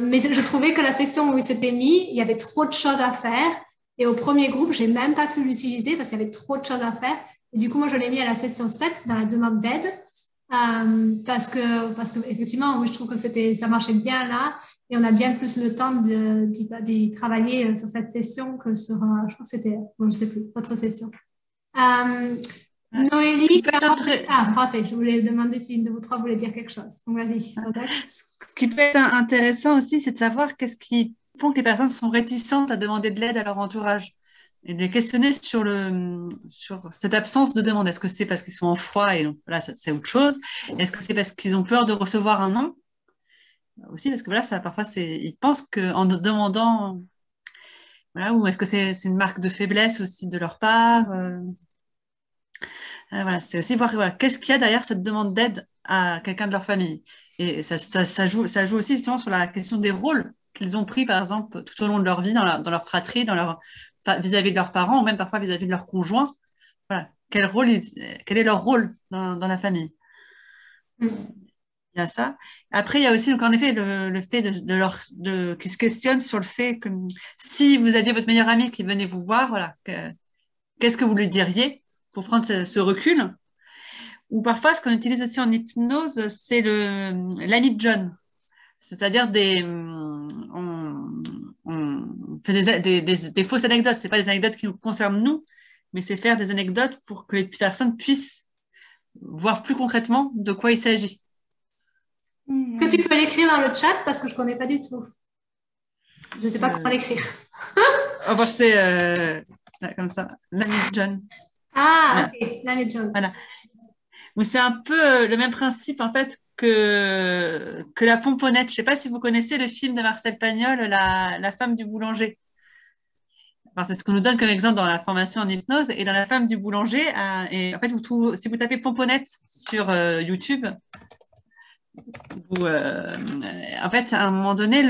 Mais je trouvais que la session où il s'était mis, il y avait trop de choses à faire. Et au premier groupe, je n'ai même pas pu l'utiliser parce qu'il y avait trop de choses à faire. Et du coup, moi, je l'ai mis à la session 7, dans la demande d'aide. Parce que effectivement, oui, je trouve que ça marchait bien là. Et on a bien plus le temps d'y travailler sur cette session que sur, je crois que c'était, bon, je ne sais plus, votre session. Noélie, parfait. Je voulais demander si une de vous trois voulait dire quelque chose. Donc, vas-y. Ce qui peut être intéressant aussi, c'est de savoir qu'est-ce qui font que les personnes sont réticentes à demander de l'aide à leur entourage. Et de les questionner sur cette absence de demande. Est-ce que c'est parce qu'ils sont en froid et donc là, c'est autre chose? Est-ce que c'est parce qu'ils ont peur de recevoir un non? Aussi, parce que voilà, parfois, ils pensent qu'en demandant, voilà, ou est-ce que c'est une marque de faiblesse aussi de leur part? Voilà, c'est aussi voir voilà, qu'est-ce qu'il y a derrière cette demande d'aide à quelqu'un de leur famille. Et ça joue aussi justement sur la question des rôles qu'ils ont pris, par exemple, tout au long de leur vie, dans leur fratrie, vis-à-vis de leurs parents, ou même parfois vis-à-vis de leurs conjoints. Voilà. Quel est leur rôle dans la famille? Il y a ça. Après, il y a aussi, donc, en effet, le fait qu'ils se questionnent sur le fait que si vous aviez votre meilleur ami qui venait vous voir, voilà, qu'est-ce que vous lui diriez pour prendre ce recul? Ou parfois, ce qu'on utilise aussi en hypnose, c'est l'ami de John. C'est-à-dire on fait des fausses anecdotes. Ce n'est pas des anecdotes qui nous concernent nous, mais c'est faire des anecdotes pour que les personnes puissent voir plus concrètement de quoi il s'agit. Est-ce que tu peux l'écrire dans le chat parce que je ne connais pas du tout. Je ne sais pas comment l'écrire. C'est comme ça, l'ami de John. Ah, ok, l'ami de John. Voilà. C'est un peu le même principe en fait que la pomponnette. Je ne sais pas si vous connaissez le film de Marcel Pagnol, la femme du boulanger. Enfin, c'est ce qu'on nous donne comme exemple dans la formation en hypnose. Et dans la femme du boulanger, et en fait, si vous tapez pomponnette sur YouTube, en fait, à un moment donné,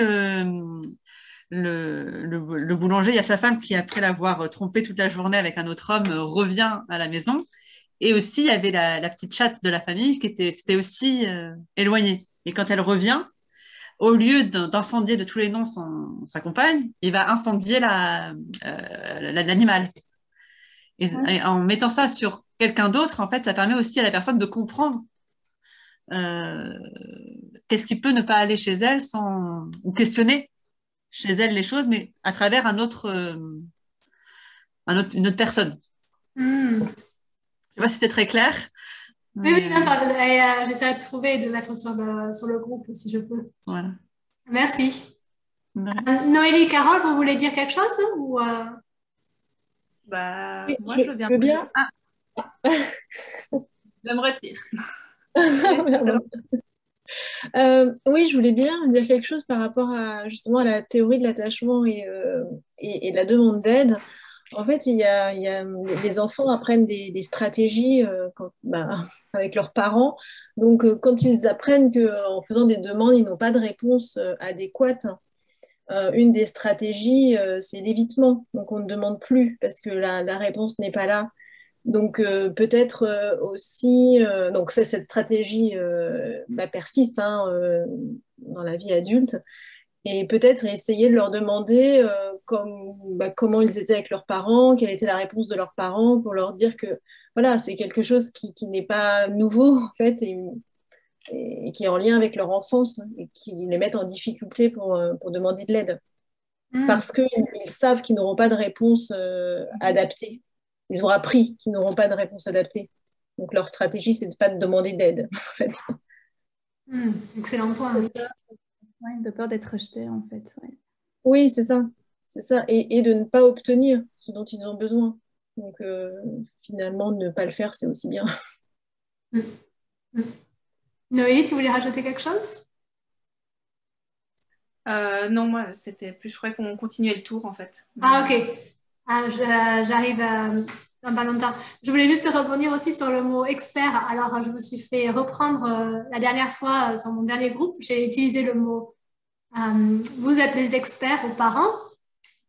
le boulanger, il y a sa femme qui, après l'avoir trompé toute la journée avec un autre homme, revient à la maison. Et aussi, il y avait la petite chatte de la famille qui s'était aussi éloignée. Et quand elle revient, au lieu d'incendier de tous les noms sa compagne, il va incendier l'animal. Et en mettant ça sur quelqu'un d'autre, en fait, ça permet aussi à la personne de comprendre qu'est-ce qui peut ne pas aller chez elle ou questionner chez elle les choses, mais à travers une autre personne. Je ne sais pas si c'était très clair. Oui, j'essaierai de trouver et de mettre sur le groupe si je peux. Voilà. Merci. Noélie, Carole, vous voulez dire quelque chose ou moi, je veux bien. Je me retire. Oui, je voulais bien dire quelque chose par rapport justement à la théorie de l'attachement et de la demande d'aide. En fait, les enfants apprennent des stratégies avec leurs parents. Donc, quand ils apprennent qu'en faisant des demandes, ils n'ont pas de réponse adéquate, une des stratégies, c'est l'évitement. Donc, on ne demande plus parce que la réponse n'est pas là. Donc, peut-être aussi, donc cette stratégie persiste dans la vie adulte. Et peut-être essayer de leur demander comment ils étaient avec leurs parents, quelle était la réponse de leurs parents, pour leur dire que voilà, c'est quelque chose qui n'est pas nouveau en fait et qui est en lien avec leur enfance et qui les met en difficulté pour demander de l'aide. Parce qu'ils savent qu'ils n'auront pas de réponse adaptée. Ils ont appris qu'ils n'auront pas de réponse adaptée. Donc leur stratégie, c'est de ne pas demander d'aide en fait. Excellent point, oui. Ouais, de peur d'être rejeté, en fait. Ouais. Oui, c'est ça. c'est ça, et de ne pas obtenir ce dont ils ont besoin. Donc finalement, ne pas le faire, c'est aussi bien. Mm. Mm. Noélie, tu voulais rajouter quelque chose? Non, moi, c'était plus, je croyais qu'on continuait le tour en fait. Ah, ok. Ah, j'arrive dans pas longtemps. Je voulais juste rebondir aussi sur le mot expert. Alors, je me suis fait reprendre la dernière fois sur mon dernier groupe. J'ai utilisé le mot vous êtes les experts aux parents.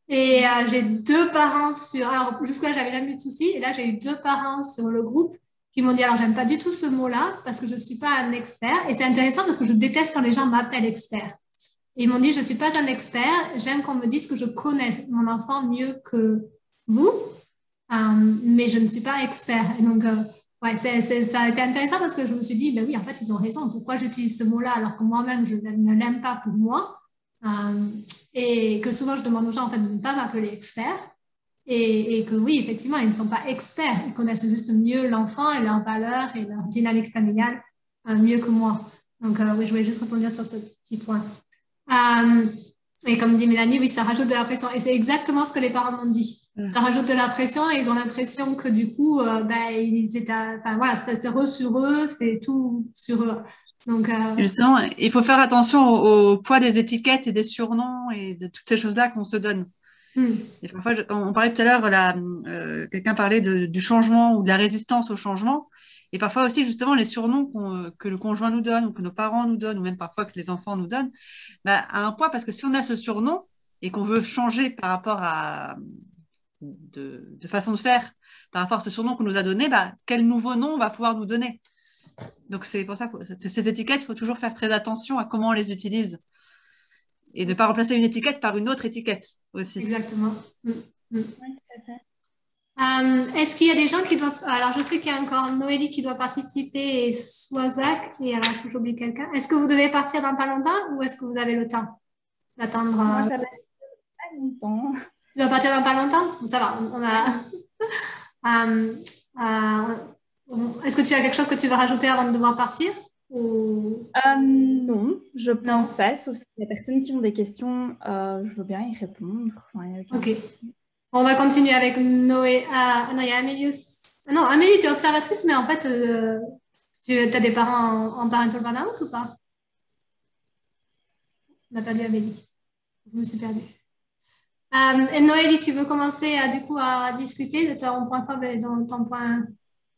Et j'ai 2 parents sur. Alors, jusque-là, j'avais jamais eu de soucis. Et là, j'ai eu 2 parents sur le groupe qui m'ont dit alors, j'aime pas du tout ce mot-là parce que je suis pas un expert. Et c'est intéressant parce que je déteste quand les gens m'appellent expert. Ils m'ont dit, je ne suis pas un expert, j'aime qu'on me dise que je connais mon enfant mieux que vous, mais je ne suis pas expert. Et donc, ouais, ça a été intéressant parce que je me suis dit, ben oui, en fait, ils ont raison. Pourquoi j'utilise ce mot-là alors que moi-même, je ne l'aime pas pour moi et que souvent, je demande aux gens en fait, de ne pas m'appeler expert. Et que oui, effectivement, ils ne sont pas experts. Ils connaissent juste mieux l'enfant et leurs valeurs et leur dynamique familiale mieux que moi. Donc, oui, je voulais juste répondre sur ce petit point. Et comme dit Mélanie, oui, ça rajoute de la pression. Et c'est exactement ce que les parents m'ont dit. Ça rajoute de la pression et ils ont l'impression que du coup, ils étaient, enfin, voilà, c'est sur eux, c'est tout sur eux. Donc, justement, il faut faire attention au poids des étiquettes et des surnoms et de toutes ces choses-là qu'on se donne. Et parfois, on parlait tout à l'heure, quelqu'un parlait du changement ou de la résistance au changement. Et parfois aussi, justement, les surnoms que le conjoint nous donne ou que nos parents nous donnent ou même parfois que les enfants nous donnent, a un poids parce que si on a ce surnom et qu'on veut changer par rapport à de façon de faire, par rapport à ce surnom qu'on nous a donné, quel nouveau nom on va pouvoir nous donner. Donc, c'est pour ça que ces étiquettes, il faut toujours faire très attention à comment on les utilise et ne pas remplacer une étiquette par une autre étiquette aussi. Exactement. Oui, tout à fait. Est-ce qu'il y a des gens qui doivent... Alors, je sais qu'il y a encore Noélie qui doit participer et Swazak. Et alors, est-ce que j'oublie quelqu'un? Est-ce que vous devez partir dans pas longtemps ou est-ce que vous avez le temps d'attendre? Moi, j'avais pas longtemps. Tu dois partir dans pas longtemps? Ça va, on a... est-ce que tu as quelque chose que tu veux rajouter avant de devoir partir ou... Non, je pense pas, sauf si les personnes qui ont des questions, je veux bien y répondre. Enfin, il y a aucun souci. On va continuer avec Noé. Non, il y a Amélie. Non, Amélie, tu es observatrice, mais en fait, tu as des parents en parental burnout ou pas? On n'a pas dit Amélie. Je me suis perdue. Et Noélie, tu veux commencer du coup à discuter de ton point faible et de ton point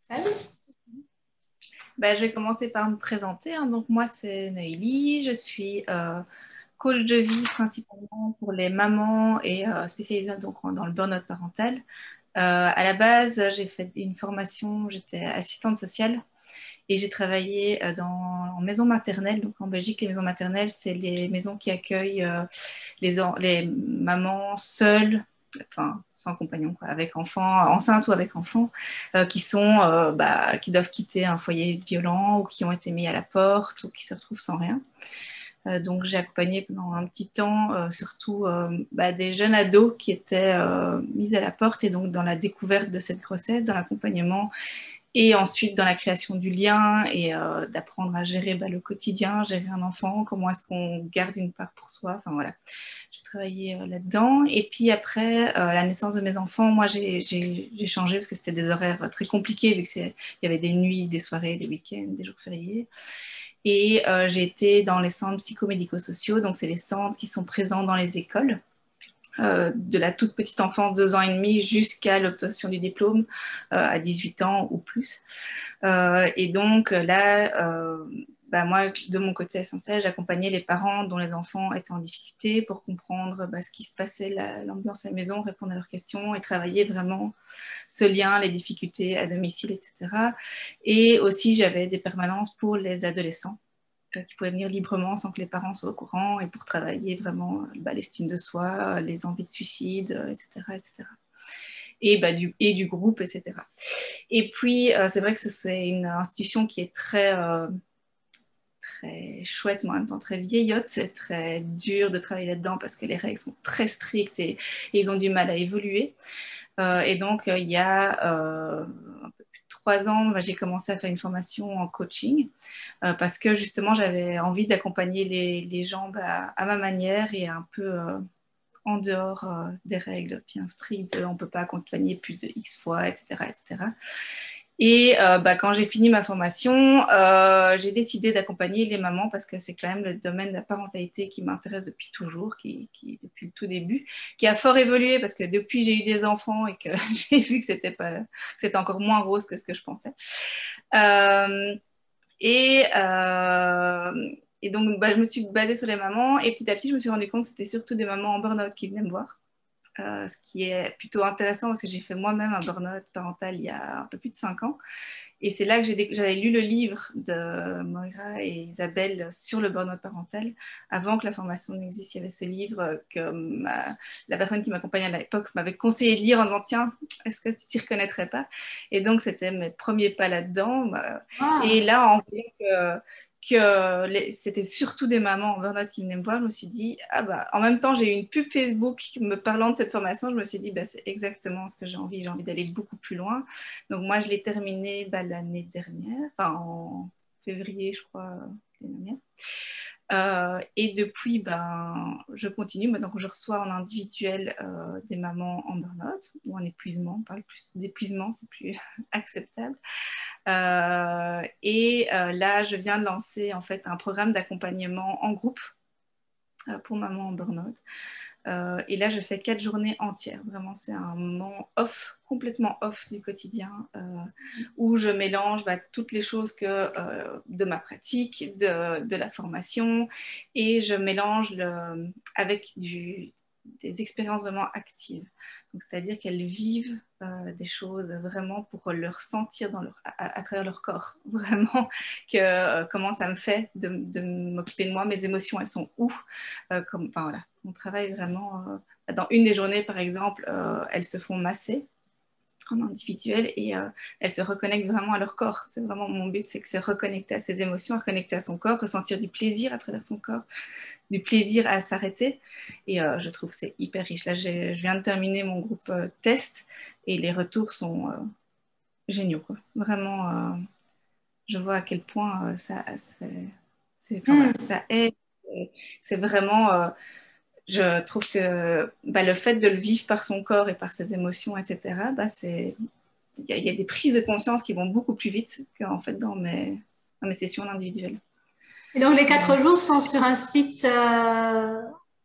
faible? Je vais commencer par me présenter. Donc, moi, c'est Noélie. Je suis coach de vie principalement pour les mamans et spécialisée donc, dans le burn-out parental. À la base, j'ai fait une formation, j'étais assistante sociale et j'ai travaillé en maison maternelle. Donc en Belgique, les maisons maternelles, c'est les maisons qui accueillent les mamans seules, enfin sans compagnon, quoi, avec enfants, enceintes ou avec enfants, qui doivent quitter un foyer violent ou qui ont été mis à la porte ou qui se retrouvent sans rien. Donc j'ai accompagné pendant un petit temps surtout des jeunes ados qui étaient mis à la porte et donc dans la découverte de cette grossesse, dans l'accompagnement et ensuite dans la création du lien et d'apprendre à gérer le quotidien, gérer un enfant, comment est-ce qu'on garde une part pour soi, enfin voilà. J'ai travaillé là-dedans et puis après la naissance de mes enfants, moi j'ai changé parce que c'était des horaires très compliqués vu qu'il y avait des nuits, des soirées, des week-ends, des jours fériés. Et j'ai été dans les centres psychomédico-sociaux, donc c'est les centres qui sont présents dans les écoles, de la toute petite enfance, 2 ans et demi, jusqu'à l'obtention du diplôme à 18 ans ou plus. Et donc là, moi, de mon côté essentiel, j'accompagnais les parents dont les enfants étaient en difficulté pour comprendre ce qui se passait, l'ambiance à la maison, répondre à leurs questions et travailler vraiment ce lien, les difficultés à domicile, etc. Et aussi, j'avais des permanences pour les adolescents qui pouvaient venir librement sans que les parents soient au courant et pour travailler vraiment l'estime de soi, les envies de suicide, etc. etc. Et du groupe, etc. Et puis, c'est vrai que c'est une institution qui est très chouette, mais en même temps très vieillotte. C'est très dur de travailler là-dedans parce que les règles sont très strictes et ils ont du mal à évoluer. Et donc, il y a un peu plus de 3 ans, j'ai commencé à faire une formation en coaching parce que justement, j'avais envie d'accompagner les gens à ma manière et un peu en dehors des règles bien strictes, on ne peut pas accompagner plus de X fois, etc. etc. Et quand j'ai fini ma formation, j'ai décidé d'accompagner les mamans parce que c'est quand même le domaine de la parentalité qui m'intéresse depuis toujours, qui depuis le tout début, qui a fort évolué parce que depuis j'ai eu des enfants et que j'ai vu que c'était encore moins rose que ce que je pensais. Et donc, je me suis basée sur les mamans et petit à petit, je me suis rendu compte que c'était surtout des mamans en burn-out qui venaient me voir. Ce qui est plutôt intéressant parce que j'ai fait moi-même un burn-out parental il y a un peu plus de 5 ans. Et c'est là que j'avais lu le livre de Moira et Isabelle sur le burn-out parental. Avant que la formation n'existe, il y avait ce livre que la personne qui m'accompagnait à l'époque m'avait conseillé de lire en disant « Tiens, est-ce que tu t'y reconnaîtrais pas ?» Et donc, c'était mes premiers pas là-dedans. Et là, en voyant que c'était surtout des mamans en burn-out qui venaient me voir, je me suis dit, en même temps, j'ai eu une pub Facebook me parlant de cette formation, je me suis dit, c'est exactement ce que j'ai envie d'aller beaucoup plus loin. Donc moi, je l'ai terminée l'année dernière, en février, je crois, l'année dernière. Et depuis, je continue. Donc, je reçois en individuel des mamans en burn-out ou en épuisement. On parle plus d'épuisement, c'est plus acceptable. Là, je viens de lancer en fait un programme d'accompagnement en groupe pour mamans en burn-out. Et là, je fais 4 journées entières. Vraiment, c'est un moment off, complètement off du quotidien, où je mélange toutes les choses de ma pratique, de la formation, et je mélange avec des expériences vraiment actives. C'est-à-dire qu'elles vivent des choses vraiment pour le ressentir à travers leur corps. Vraiment, comment ça me fait de m'occuper de moi, mes émotions, elles sont où voilà. On travaille vraiment, dans une des journées par exemple, elles se font masser en individuel et elles se reconnectent vraiment à leur corps. C'est vraiment mon but, c'est que se reconnecter à ses émotions, reconnecter à son corps, ressentir du plaisir à travers son corps, du plaisir à s'arrêter. Et je trouve que c'est hyper riche. Là, je viens de terminer mon groupe test et les retours sont géniaux, quoi. Vraiment, je vois à quel point ça aide. C'est vraiment... je trouve que le fait de le vivre par son corps et par ses émotions, etc., il y a des prises de conscience qui vont beaucoup plus vite qu'en fait dans mes sessions individuelles. Et donc, les 4 jours sont sur un site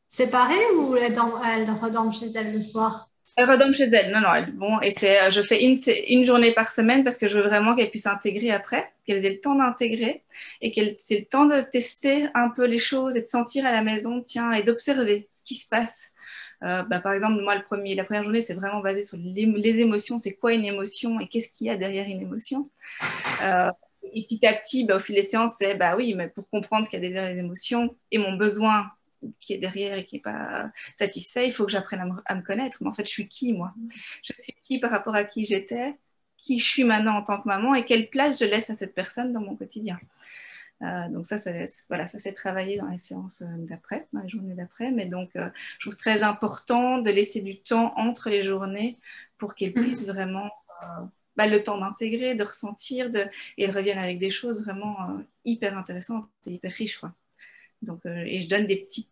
séparé ou elles redorment chez elles le soir? Elles redorment chez elles. Non. Et je fais une journée par semaine parce que je veux vraiment qu'elles puissent intégrer après, qu'elles aient le temps d'intégrer et qu'elles aient le temps de tester un peu les choses et de sentir à la maison, et d'observer ce qui se passe. Par exemple, moi, la première journée, c'est vraiment basé sur les émotions. C'est quoi une émotion et qu'est-ce qu'il y a derrière une émotion? Et petit à petit, au fil des séances, c'est oui, mais pour comprendre ce qu'il y a derrière les émotions et mon besoin qui est derrière et qui n'est pas satisfait, il faut que j'apprenne à me connaître. Mais en fait, je suis qui, moi? Je suis qui par rapport à qui j'étais, qui je suis maintenant en tant que maman et quelle place je laisse à cette personne dans mon quotidien. Donc ça s'est travaillé dans les séances d'après, dans les journées d'après. Mais donc, je trouve très important de laisser du temps entre les journées pour qu'elles puissent vraiment... le temps d'intégrer, de ressentir, et elles reviennent avec des choses vraiment hyper intéressantes et hyper riches, quoi. Donc, et je donne des petites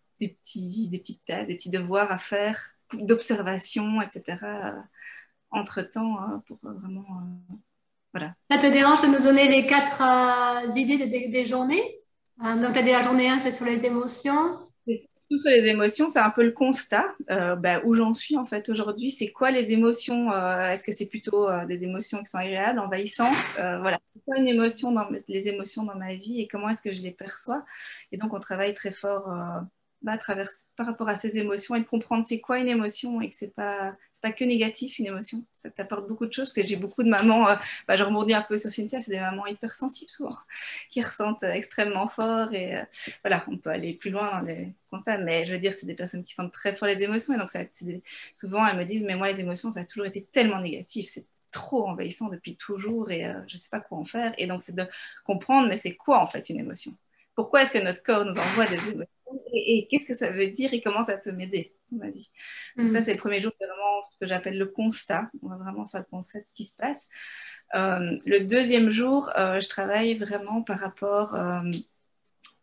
tâches, des petits devoirs à faire, d'observation, etc. Entre-temps, pour vraiment... voilà. Ça te dérange de nous donner les 4 idées des journées? Donc, tu as dit la journée 1, c'est sur les émotions. Tout sur les émotions, c'est un peu le constat où j'en suis en fait aujourd'hui. C'est quoi les émotions? Est-ce que c'est plutôt des émotions qui sont agréables, envahissantes? Voilà, c'est quoi une émotion les émotions dans ma vie et comment est-ce que je les perçois? Et donc on travaille très fort par rapport à ces émotions et de comprendre c'est quoi une émotion et que c'est pas que négatif une émotion. Ça t'apporte beaucoup de choses parce que j'ai beaucoup de mamans, je rebondis un peu sur Cynthia, c'est des mamans hypersensibles souvent, qui ressentent extrêmement fort et voilà, on peut aller plus loin dans les constats, mais je veux dire, c'est des personnes qui sentent très fort les émotions et donc souvent elles me disent, mais moi les émotions ça a toujours été tellement négatif, c'est trop envahissant depuis toujours et je sais pas quoi en faire. Et donc c'est de comprendre, mais c'est quoi en fait une émotion? Pourquoi est-ce que notre corps nous envoie des émotions et qu'est-ce que ça veut dire et comment ça peut m'aider dans ma vie? Donc ça, c'est le premier jour, c'est vraiment ce que j'appelle le constat. On va vraiment faire le constat de ce qui se passe. Le deuxième jour, je travaille vraiment par rapport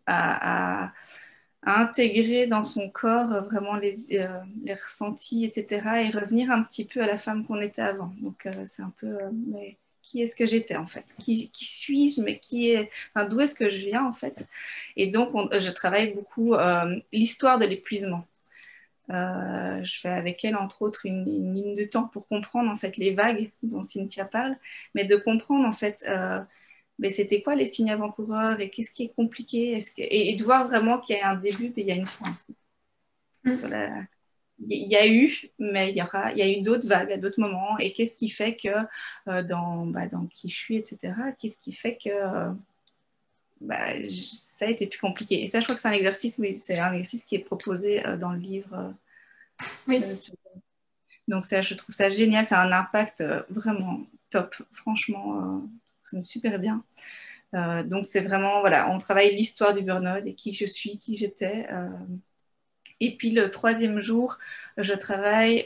à à intégrer dans son corps vraiment les ressentis, etc. et revenir un petit peu à la femme qu'on était avant. Donc, c'est un peu... mais qui est-ce que j'étais, en fait? Qui suis-je? Mais enfin, d'où est-ce que je viens, en fait? Et donc, je travaille beaucoup l'histoire de l'épuisement. Je fais avec elle, entre autres, une ligne de temps pour comprendre, en fait, les vagues dont Cynthia parle, mais de comprendre, en fait... mais c'était quoi les signes avant-coureurs et qu'est-ce qui est compliqué et de voir vraiment qu'il y a un début et il y a une fin aussi. Il y a eu, mais il y a eu d'autres vagues à d'autres moments. Et qu'est-ce qui fait que dans qui je suis, etc., qu'est-ce qui fait que ça a été plus compliqué. Et ça, je crois que c'est un exercice, mais c'est un exercice qui est proposé dans le livre. Oui. Donc ça, je trouve ça génial. Ça a un impact vraiment top. Franchement, c'est super bien. Donc c'est vraiment, voilà, on travaille l'histoire du burn-out et qui je suis, qui j'étais. Et puis le troisième jour, je travaille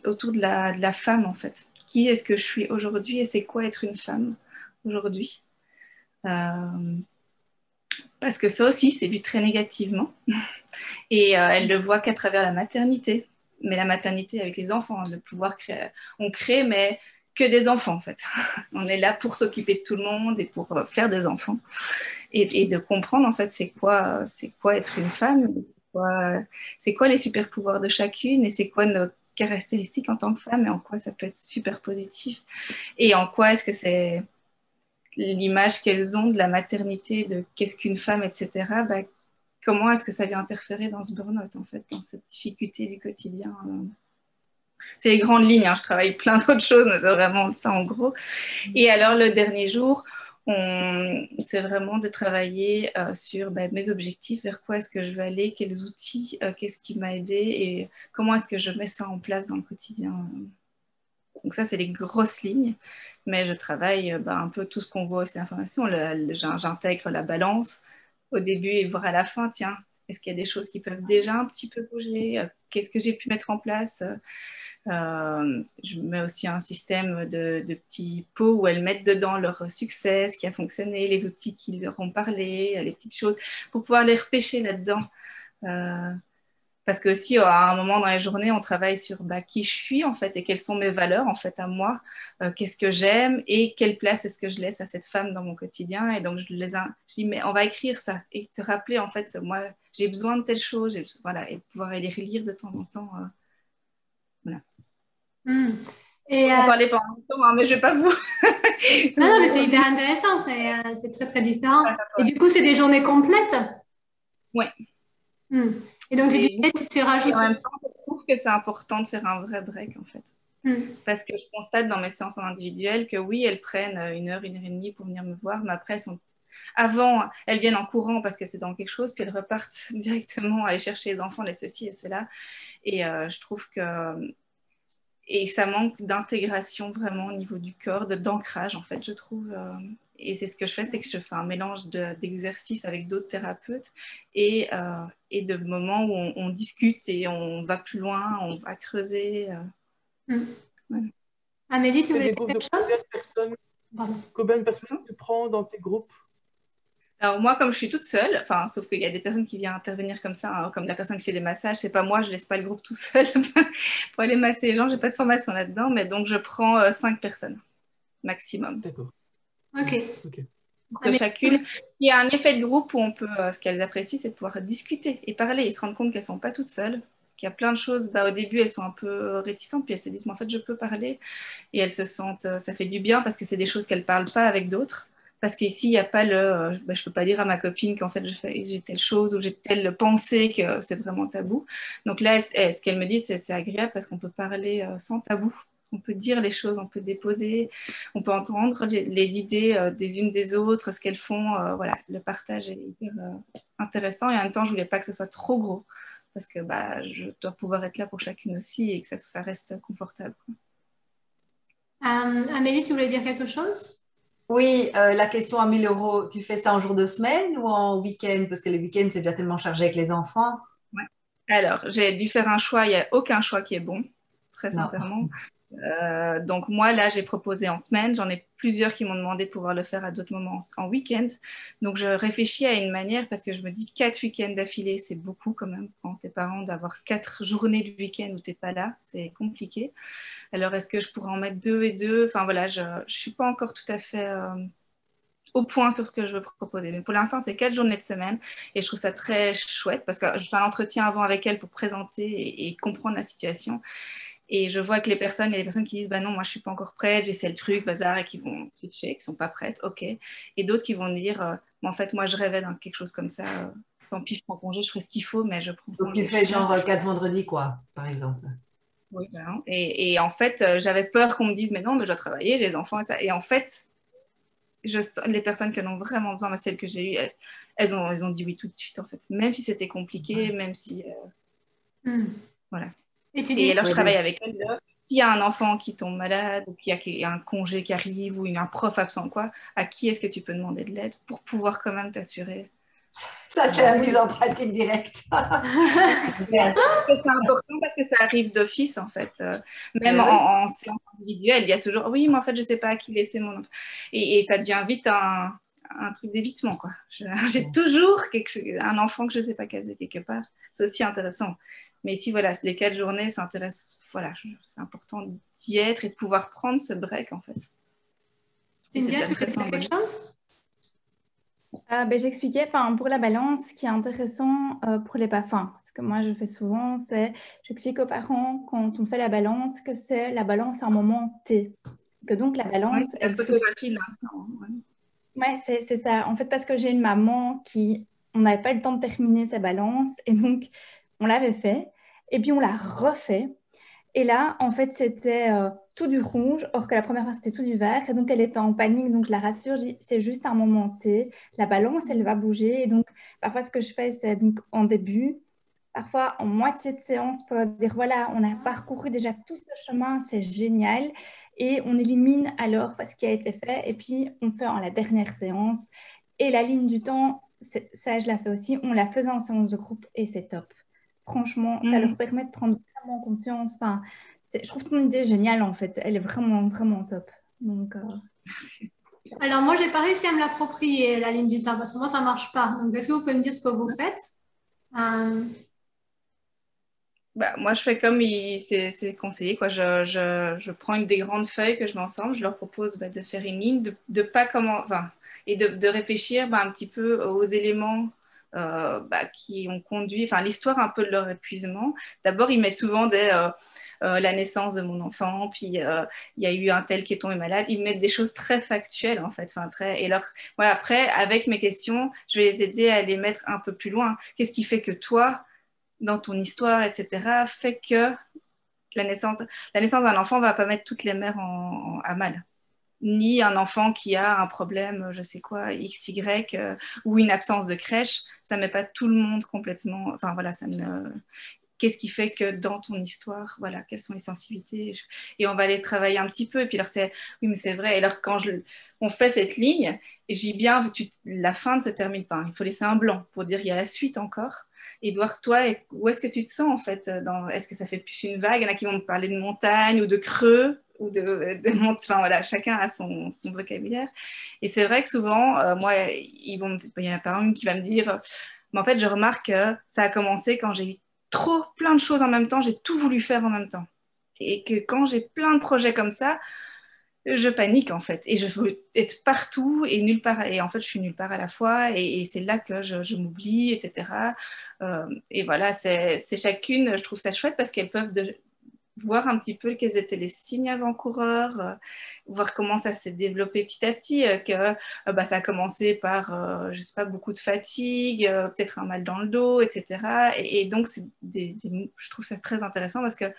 autour de la femme, en fait. Qui est-ce que je suis aujourd'hui et c'est quoi être une femme aujourd'hui? Parce que ça aussi, c'est vu très négativement. Et elle le voit qu'à travers la maternité. Mais la maternité avec les enfants, de pouvoir créer. On crée, mais que des enfants, en fait. On est là pour s'occuper de tout le monde et pour faire des enfants. Et de comprendre, en fait, c'est quoi être une femme, c'est quoi les super pouvoirs de chacune et c'est quoi nos caractéristiques en tant que femme et en quoi ça peut être super positif. Et en quoi est-ce que c'est l'image qu'elles ont de la maternité, de qu'est-ce qu'une femme, etc. Comment est-ce que ça vient interférer dans ce burn-out, en fait, dans cette difficulté du quotidien. C'est les grandes lignes, hein. Je travaille plein d'autres choses, mais c'est vraiment ça en gros. Et alors, le dernier jour, c'est vraiment de travailler sur mes objectifs, vers quoi est-ce que je veux aller, quels outils, qu'est-ce qui m'a aidé et comment est-ce que je mets ça en place dans le quotidien. Donc ça, c'est les grosses lignes, mais je travaille un peu tout ce qu'on voit aussi l'information. J'intègre la balance au début et voir à la fin, tiens, est-ce qu'il y a des choses qui peuvent déjà un petit peu bouger? Qu'est-ce que j'ai pu mettre en place? Je mets aussi un système de petits pots où elles mettent dedans leur succès, ce qui a fonctionné, les outils qui leur ont parlé, les petites choses, pour pouvoir les repêcher là-dedans. Parce que aussi, à un moment dans la journée, on travaille sur qui je suis, en fait, et quelles sont mes valeurs, en fait, à moi, qu'est-ce que j'aime et quelle place est-ce que je laisse à cette femme dans mon quotidien. Et donc, je dis, mais on va écrire ça et te rappeler, en fait, moi, j'ai besoin de telle chose, voilà, et pouvoir les relire de temps en temps. Voilà. Et, on parlait pendant longtemps, hein, mais je ne vais pas vous... non, mais c'est hyper intéressant, c'est très, très différent. Et du coup, c'est des journées complètes? Oui. Et donc, tu rajoutes... En même temps, je trouve que c'est important de faire un vrai break, en fait. Parce que je constate dans mes séances en individuel que oui, elles prennent 1 heure, 1 heure et demie pour venir me voir, mais après, elles viennent en courant parce que c'est dans quelque chose, puis elles repartent directement aller chercher les enfants, les ceci et cela. Et je trouve que... Et ça manque d'intégration vraiment au niveau du corps, d'ancrage en fait, je trouve. Et c'est ce que je fais, c'est que je fais un mélange d'exercices avec d'autres thérapeutes et de moments où on discute et on va plus loin, on va creuser. Ouais. Amélie, tu voulais dire quelque chose? Combien de personnes tu prends dans tes groupes? Alors moi, comme je suis toute seule, sauf qu'il y a des personnes qui viennent intervenir comme ça, hein, comme la personne qui fait des massages, c'est pas moi, je laisse pas le groupe tout seul pour aller masser les gens, j'ai pas de formation là-dedans, mais donc je prends 5 personnes maximum. D'accord. Ok. Pour que chacune, il y a un effet de groupe où on peut, ce qu'elles apprécient, c'est de pouvoir discuter et parler et se rendre compte qu'elles sont pas toutes seules, qu'il y a plein de choses, au début elles sont un peu réticentes, puis elles se disent, mais en fait je peux parler, et elles se sentent, ça fait du bien parce que c'est des choses qu'elles parlent pas avec d'autres. Parce qu'ici, il n'y a pas je ne peux pas dire à ma copine qu'en fait, j'ai telle chose ou j'ai telle pensée que c'est vraiment tabou. Donc là, ce qu'elle me dit, c'est agréable parce qu'on peut parler sans tabou. On peut dire les choses, on peut déposer, on peut entendre les idées des unes des autres, ce qu'elles font. Voilà, le partage est hyper intéressant. Et en même temps, je ne voulais pas que ce soit trop gros parce que je dois pouvoir être là pour chacune aussi et que ça reste confortable. Amélie, tu voulais dire quelque chose? Oui, la question à 1 000 €, tu fais ça en jour de semaine ou en week-end? Parce que le week-end, c'est déjà tellement chargé avec les enfants. Ouais. Alors, j'ai dû faire un choix. Il n'y a aucun choix qui est bon. Non. sincèrement. Donc moi, là, j'ai proposé en semaine. J'en ai plusieurs qui m'ont demandé de pouvoir le faire à d'autres moments en week-end. Donc je réfléchis à une manière parce que je me dis 4 week-ends d'affilée, c'est beaucoup quand même quand t'es parent d'avoir 4 journées du week-end où t'es pas là. C'est compliqué. Alors est-ce que je pourrais en mettre 2 et 2? Enfin voilà, je suis pas encore tout à fait au point sur ce que je veux proposer. Mais pour l'instant, c'est 4 journées de semaine et je trouve ça très chouette parce que je fais un entretien avant avec elle pour présenter et comprendre la situation. Et je vois que il y a des personnes qui disent bah non, moi je suis pas encore prête, j'essaie le truc, bazar, et qui vont switcher, qui sont pas prêtes, ok. Et d'autres qui vont dire mais en fait, moi je rêvais dans quelque chose comme ça, tant pis, je prends congé, je ferai ce qu'il faut, mais je prends Donc, congé. tu fais genre 4 vendredis, quoi, par exemple. Oui, ben, et en fait, j'avais peur qu'on me dise mais non, mais je dois travailler, j'ai les enfants et ça. Et en fait, les personnes qui en ont vraiment besoin, celles que j'ai eues, elles ont dit oui tout de suite, en fait. Même si c'était compliqué, même si. Voilà. Et alors, je travaille avec elles. S'il y a un enfant qui tombe malade, ou qu'il y a un congé qui arrive, ou un prof absent, quoi, à qui est-ce que tu peux demander de l'aide pour pouvoir quand même t'assurer? Ça, c'est la mise en pratique directe. C'est important parce que ça arrive d'office, en fait. Même en séance individuelle, il y a toujours oui, mais en fait, je ne sais pas à qui laisser mon enfant. Et ça devient vite un truc d'évitement, quoi. J'ai toujours un enfant que je ne sais pas caser quelque part. C'est aussi intéressant. Mais ici, voilà, les 4 journées, ça intéresse. Voilà, c'est important d'y être et de pouvoir prendre ce break, en fait. Cynthia, tu veux dire quelque chose? J'expliquais pour la balance, ce qui est intéressant pour les parents, ce que moi je fais souvent, c'est j'explique aux parents quand on fait la balance que c'est la balance à un moment T. Que donc la balance. Oui, la photographie de l'instant. Ouais, c'est ça. En fait, parce que j'ai une maman on n'avait pas eu le temps de terminer sa balance et donc on l'avait fait et puis on l'a refait. Et là, en fait, c'était tout du rouge, or que la première fois, c'était tout du vert. Et donc, elle était en panique. Donc, je la rassure, je dis, c'est juste un moment T. La balance, elle va bouger. Et donc, parfois, ce que je fais, c'est donc en début, parfois en moitié de séance, pour leur dire, voilà, on a parcouru déjà tout ce chemin, c'est génial. Et on élimine alors ce qui a été fait. Et puis, on fait en la dernière séance. Et la ligne du temps, ça, je la fais aussi. On la faisait en séance de groupe et c'est top. Franchement, ça leur permet de prendre vraiment conscience. Enfin, je trouve ton idée géniale, en fait. Elle est vraiment, vraiment top. Donc, Alors, moi, j'ai pas réussi à me l'approprier, la ligne du temps, parce que moi, ça marche pas. Donc, est-ce que vous pouvez me dire ce que vous faites? Moi, je fais comme c'est conseillé, quoi. Je prends des grandes feuilles que je mets ensemble. Je leur propose de faire une ligne, de pas et de réfléchir un petit peu aux éléments qui ont conduit, l'histoire un peu de leur épuisement. D'abord, ils mettent souvent la naissance de mon enfant, puis il y a eu un tel qui est tombé malade. Ils mettent des choses très factuelles, en fait. Et voilà, après, avec mes questions, je vais les aider à les mettre un peu plus loin. Qu'est-ce qui fait que toi, dans ton histoire, etc., fait que la naissance d'un enfant ne va pas mettre toutes les mères à mal. Ni un enfant qui a un problème, je sais quoi, X, Y, ou une absence de crèche, ça ne met pas tout le monde complètement. Enfin, voilà, qu'est-ce qui fait que dans ton histoire, voilà, quelles sont les sensibilités? Et on va les travailler un petit peu. Et puis, alors, oui, mais c'est vrai. Et alors, quand on fait cette ligne, et je dis bien, la fin ne se termine pas. Il faut laisser un blanc pour dire il y a la suite encore. Et voir toi, où est-ce que tu te sens en fait est-ce que ça fait plus une vague? Il y en a qui vont me parler de montagne ou de creux ou enfin voilà, chacun a son vocabulaire. Et c'est vrai que souvent, moi, il y en a pas une qui va me dire, mais en fait, je remarque que ça a commencé quand j'ai eu plein de choses en même temps, j'ai tout voulu faire en même temps. Et que quand j'ai plein de projets comme ça, je panique en fait et je veux être partout et nulle part, et en fait je suis nulle part à la fois et c'est là que je m'oublie, etc. Et voilà, c'est chacune, je trouve ça chouette parce qu'elles peuvent voir un petit peu quels étaient les signes avant-coureurs, voir comment ça s'est développé petit à petit, que ça a commencé par, je sais pas, beaucoup de fatigue, peut-être un mal dans le dos, etc. Et donc, je trouve ça très intéressant parce que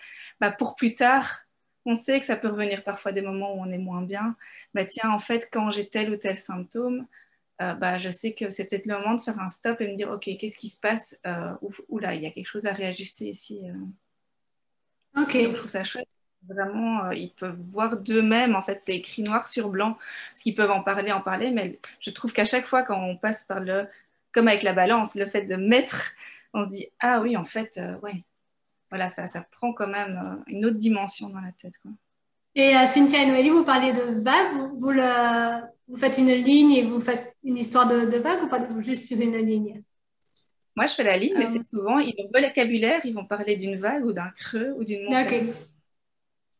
pour plus tard, on sait que ça peut revenir parfois des moments où on est moins bien. Tiens, en fait, quand j'ai tel ou tel symptôme, je sais que c'est peut-être le moment de faire un stop et me dire, OK, qu'est-ce qui se passe? Là, il y a quelque chose à réajuster ici. Ok. Donc, je trouve ça chouette. Vraiment, ils peuvent voir d'eux-mêmes. En fait, c'est écrit noir sur blanc. Parce qu'ils peuvent en parler. Mais je trouve qu'à chaque fois, quand on passe comme avec la balance, le fait de mettre, on se dit, ah oui, en fait, ouais. voilà, ça prend quand même une autre dimension dans la tête, quoi. Et Cynthia et Noélie, vous parlez de vagues, vous faites une ligne et vous faites une histoire de vagues ou pas juste sur une ligne? Moi, je fais la ligne, mais c'est souvent, ils ont le vocabulaire, ils vont parler d'une vague ou d'un creux ou d'une montagne. Ok.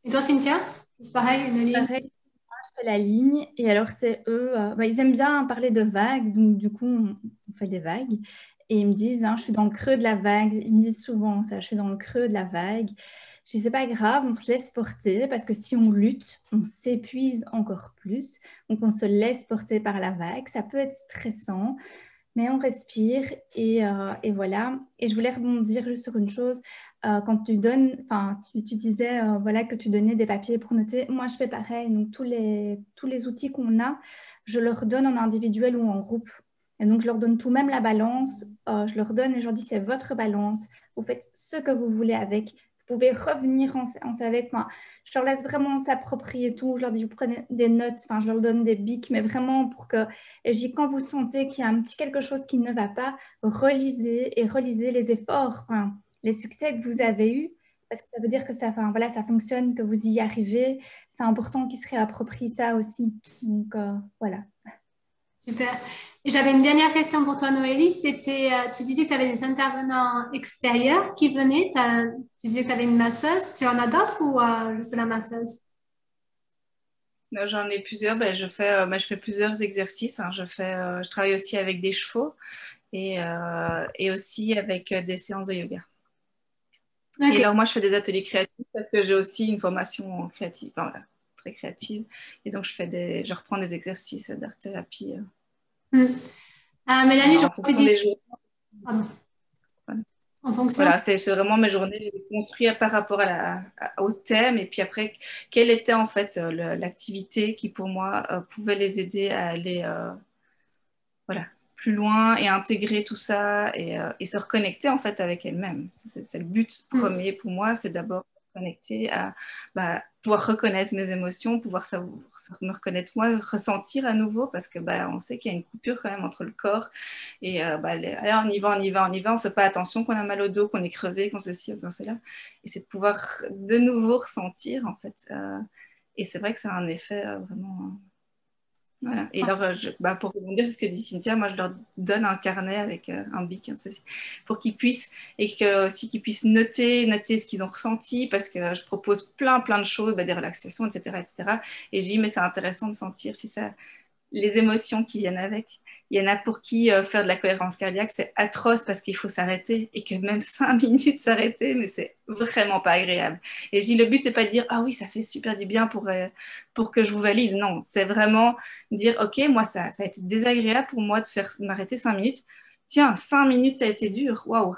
Et toi, Cynthia? C'est pareil, une ligne? Pareil, moi, je fais la ligne et alors c'est eux, ils aiment bien parler de vagues, donc du coup, on fait des vagues. Et ils me disent, hein, je suis dans le creux de la vague. Ils me disent souvent ça, je suis dans le creux de la vague. Je dis, c'est pas grave, on se laisse porter parce que si on lutte, on s'épuise encore plus. Donc, on se laisse porter par la vague. Ça peut être stressant, mais on respire et voilà. Et je voulais rebondir juste sur une chose. Quand tu donnes, enfin, tu disais voilà, que tu donnais des papiers pour noter. Moi, je fais pareil. Donc, tous les outils qu'on a, je leur donne en individuel ou en groupe. Et donc, je leur donne tout, même la balance. Je leur donne et je leur dis, c'est votre balance. Vous faites ce que vous voulez avec. Vous pouvez revenir en avec moi. Je leur laisse vraiment s'approprier tout. Je leur dis, vous prenez des notes. Enfin, je leur donne des bics, mais vraiment pour que... Et je dis, quand vous sentez qu'il y a un petit quelque chose qui ne va pas, relisez et relisez les efforts, enfin, les succès que vous avez eus. Parce que ça veut dire que ça, enfin, voilà, ça fonctionne, que vous y arrivez. C'est important qu'ils se réapproprient ça aussi. Donc, voilà. Super. Et j'avais une dernière question pour toi, Noélie. C'était, tu disais que tu avais des intervenants extérieurs qui venaient. Tu disais que tu avais une masseuse. Tu en as d'autres ou juste la masseuse? J'en ai plusieurs. Je fais plusieurs exercices, hein. Je travaille aussi avec des chevaux et aussi avec des séances de yoga. Okay. Et alors, moi, je fais des ateliers créatifs parce que j'ai aussi une formation créative, enfin, voilà, très créative. Et donc, je reprends des exercices d'art-thérapie. Mélanie, en fonction des jours. Voilà. En fonction. Voilà, c'est vraiment mes journées construites par rapport au thème. Et puis après, quelle était en fait l'activité qui, pour moi, pouvait les aider à aller voilà, plus loin et intégrer tout ça et se reconnecter en fait avec elles-mêmes. C'est le but premier pour moi, c'est d'abord se connecter à pouvoir reconnaître mes émotions, pouvoir me reconnaître moi, ressentir à nouveau parce que on sait qu'il y a une coupure quand même entre le corps et allez, on y va, on fait pas attention qu'on a mal au dos, qu'on est crevé, qu'on ceci ou qu'on cela. Et c'est de pouvoir de nouveau ressentir en fait. Et c'est vrai que ça a un effet vraiment... Voilà. Et alors, pour rebondir sur ce que dit Cynthia, moi je leur donne un carnet avec un bic, pour qu'ils puissent qu'ils puissent noter ce qu'ils ont ressenti, parce que je propose plein de choses, des relaxations, etc. Et je dis, mais c'est intéressant de sentir les émotions qui viennent avec. Il y en a pour qui faire de la cohérence cardiaque, c'est atroce parce qu'il faut s'arrêter et que même 5 minutes s'arrêter, mais c'est vraiment pas agréable. Et je dis, le but n'est pas de dire, ah oui, ça fait super du bien pour que je vous valide. Non, c'est vraiment dire, ok, moi, ça a été désagréable pour moi de m'arrêter 5 minutes. Tiens, 5 minutes, ça a été dur. Waouh!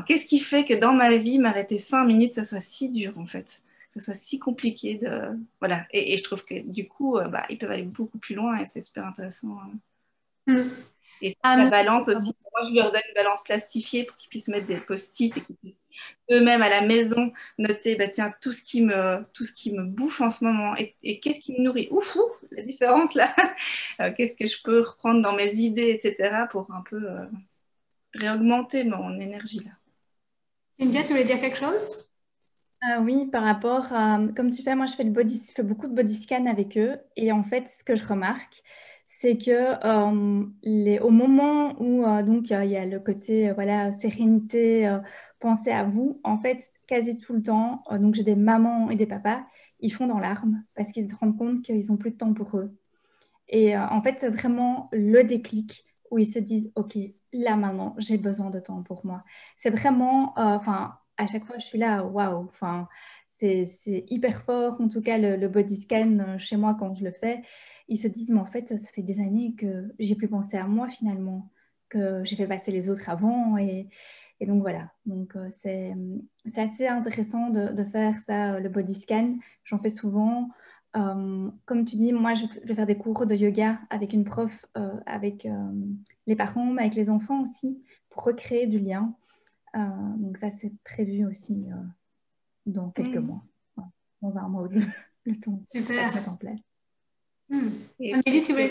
Qu'est-ce qui fait que dans ma vie, m'arrêter 5 minutes, ça soit si dur, en fait? Que ça soit si compliqué de... Voilà. Et je trouve que du coup, ils peuvent aller beaucoup plus loin et c'est super intéressant. Et la balance aussi, moi je leur donne une balance plastifiée pour qu'ils puissent mettre des post-it et qu'ils puissent eux-mêmes à la maison noter, tiens, tout ce qui me bouffe en ce moment et qu'est-ce qui me nourrit. Ouf, la différence là. Qu'est-ce que je peux reprendre dans mes idées, etc. pour un peu réaugmenter mon énergie là. Cynthia, tu voulais dire quelque chose? Oui, par rapport à, comme tu fais, moi je fais beaucoup de body scan avec eux et en fait ce que je remarque, c'est que au moment où donc il y a le côté voilà, sérénité, pensez à vous, en fait quasi tout le temps, donc j'ai des mamans et des papas, ils font dans l'arme parce qu'ils se rendent compte qu'ils n'ont plus de temps pour eux. Et en fait c'est vraiment le déclic où ils se disent ok, là maman, j'ai besoin de temps pour moi. C'est vraiment, à chaque fois je suis là, waouh, c'est hyper fort, en tout cas le body scan chez moi quand je le fais. Ils se disent, mais en fait, ça fait des années que j'ai plus pensé à moi finalement, que j'ai fait passer les autres avant. Et donc voilà, donc, c'est assez intéressant de faire ça, le body scan. J'en fais souvent. Comme tu dis, moi, je vais faire des cours de yoga avec une prof, avec les parents, mais avec les enfants aussi, pour recréer du lien. Donc ça, c'est prévu aussi dans quelques mois, dans un mois ou deux, le temps de se mettre en place. Noélie, tu voulais...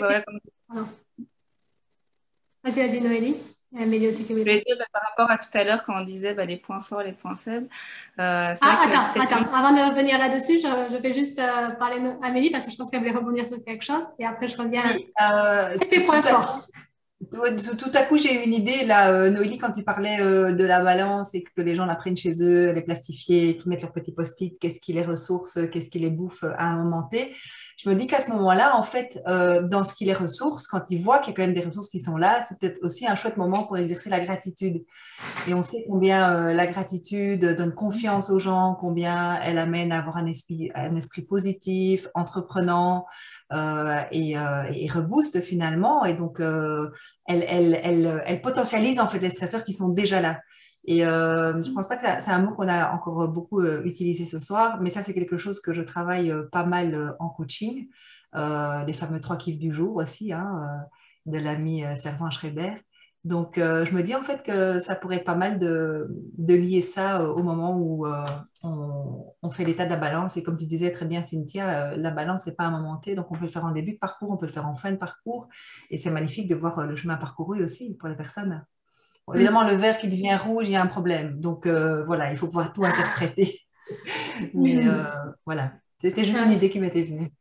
Vas-y, Noélie. Et Amélie aussi qui Je voulait voulais dire par rapport à tout à l'heure quand on disait les points forts, les points faibles. C'est vrai que peut-être attends. Avant de revenir là-dessus, je vais juste parler à Amélie parce que je pense qu'elle voulait rebondir sur quelque chose. Et après, je reviens Oui, à tes points forts. tout à coup, j'ai eu une idée, là, Noélie, quand tu parlais de la balance et que les gens la prennent chez eux, les plastifier, qu'ils mettent leurs petits post-it, qu'est-ce qui les ressource, qu'est-ce qui les bouffe à un moment T. Je me dis qu'à ce moment-là, en fait, dans ce qui les ressource, quand ils voient qu'il y a quand même des ressources qui sont là, c'est peut-être aussi un chouette moment pour exercer la gratitude. Et on sait combien la gratitude donne confiance aux gens, combien elle amène à avoir un esprit positif, entreprenant et rebooste finalement. Et donc, elle potentialise en fait les stresseurs qui sont déjà là. Et je ne pense pas que c'est un mot qu'on a encore beaucoup utilisé ce soir, mais ça, c'est quelque chose que je travaille pas mal en coaching. Les fameux 3 kiffs du jour aussi, hein, de l'ami Servan-Schreiber. Donc, je me dis en fait que ça pourrait être pas mal de lier ça au moment où on fait l'état de la balance. Et comme tu disais très bien, Cynthia, la balance, c'est pas un moment T, donc on peut le faire en début de parcours, on peut le faire en fin de parcours. Et c'est magnifique de voir le chemin parcouru aussi pour les personnes. Bon, évidemment, le vert qui devient rouge, il y a un problème. Donc, voilà, il faut pouvoir tout interpréter. Mais voilà, c'était juste une idée qui m'était venue.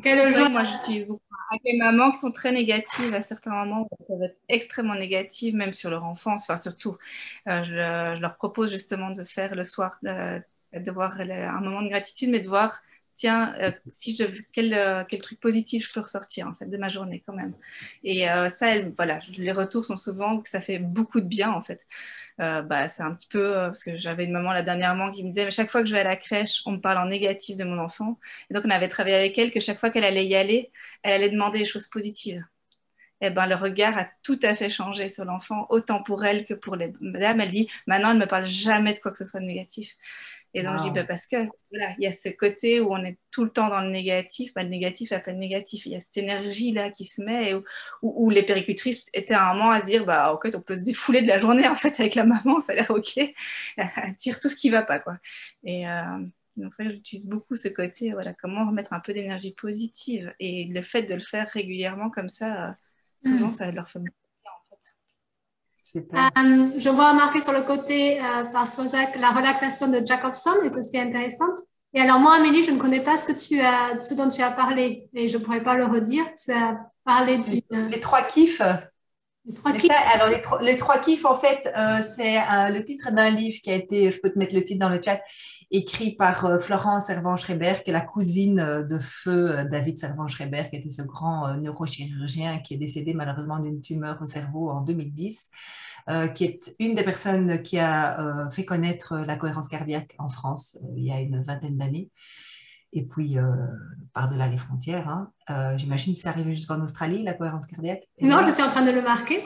Quelle joie. Moi, j'utilise beaucoup avec les mamans qui sont très négatives à certains moments, elles peuvent être extrêmement négatives, même sur leur enfance. Enfin, surtout, je leur propose justement de faire le soir, de voir un moment de gratitude, mais de voir, tiens, quel truc positif je peux ressortir en fait de ma journée quand même. Et ça, voilà, les retours sont souvent que ça fait beaucoup de bien en fait. C'est un petit peu, parce que j'avais une maman là dernièrement qui me disait, mais chaque fois que je vais à la crèche, on me parle en négatif de mon enfant. Et donc, on avait travaillé avec elle que chaque fois qu'elle allait y aller, elle allait demander des choses positives. Et ben, le regard a tout à fait changé sur l'enfant, autant pour elle que pour les madames. Elle dit, maintenant, elle ne me parle jamais de quoi que ce soit de négatif. Et donc, je dis, parce que voilà, il y a ce côté où on est tout le temps dans le négatif. Le négatif appelle négatif. Il y a cette énergie-là qui se met où les péricultrices étaient à un moment à se dire, ok, on peut se défouler de la journée en fait avec la maman, ça a l'air ok. Elle tire tout ce qui ne va pas, quoi. Et donc, c'est vrai que j'utilise beaucoup ce côté, voilà, comment remettre un peu d'énergie positive. Et le fait de le faire régulièrement comme ça, souvent, ça leur fait beaucoup. Je vois marqué sur le côté par Sosa que la relaxation de Jacobson est aussi intéressante. Et alors moi, Amélie, je ne connais pas ce dont tu as parlé et je ne pourrais pas le redire. Tu as parlé les 3 kiffs. Les 3 kiffs, en fait, c'est le titre d'un livre qui a été, je peux te mettre le titre dans le chat, écrit par Florence Servan-Schreiber, qui est la cousine de feu David Servan-Schreiber, qui était ce grand neurochirurgien qui est décédé malheureusement d'une tumeur au cerveau en 2010. Qui est une des personnes qui a fait connaître la cohérence cardiaque en France il y a une vingtaine d'années. Et puis, par-delà les frontières, hein. J'imagine que c'est arrivé jusqu'en Australie, la cohérence cardiaque. Non, je suis en train de le marquer.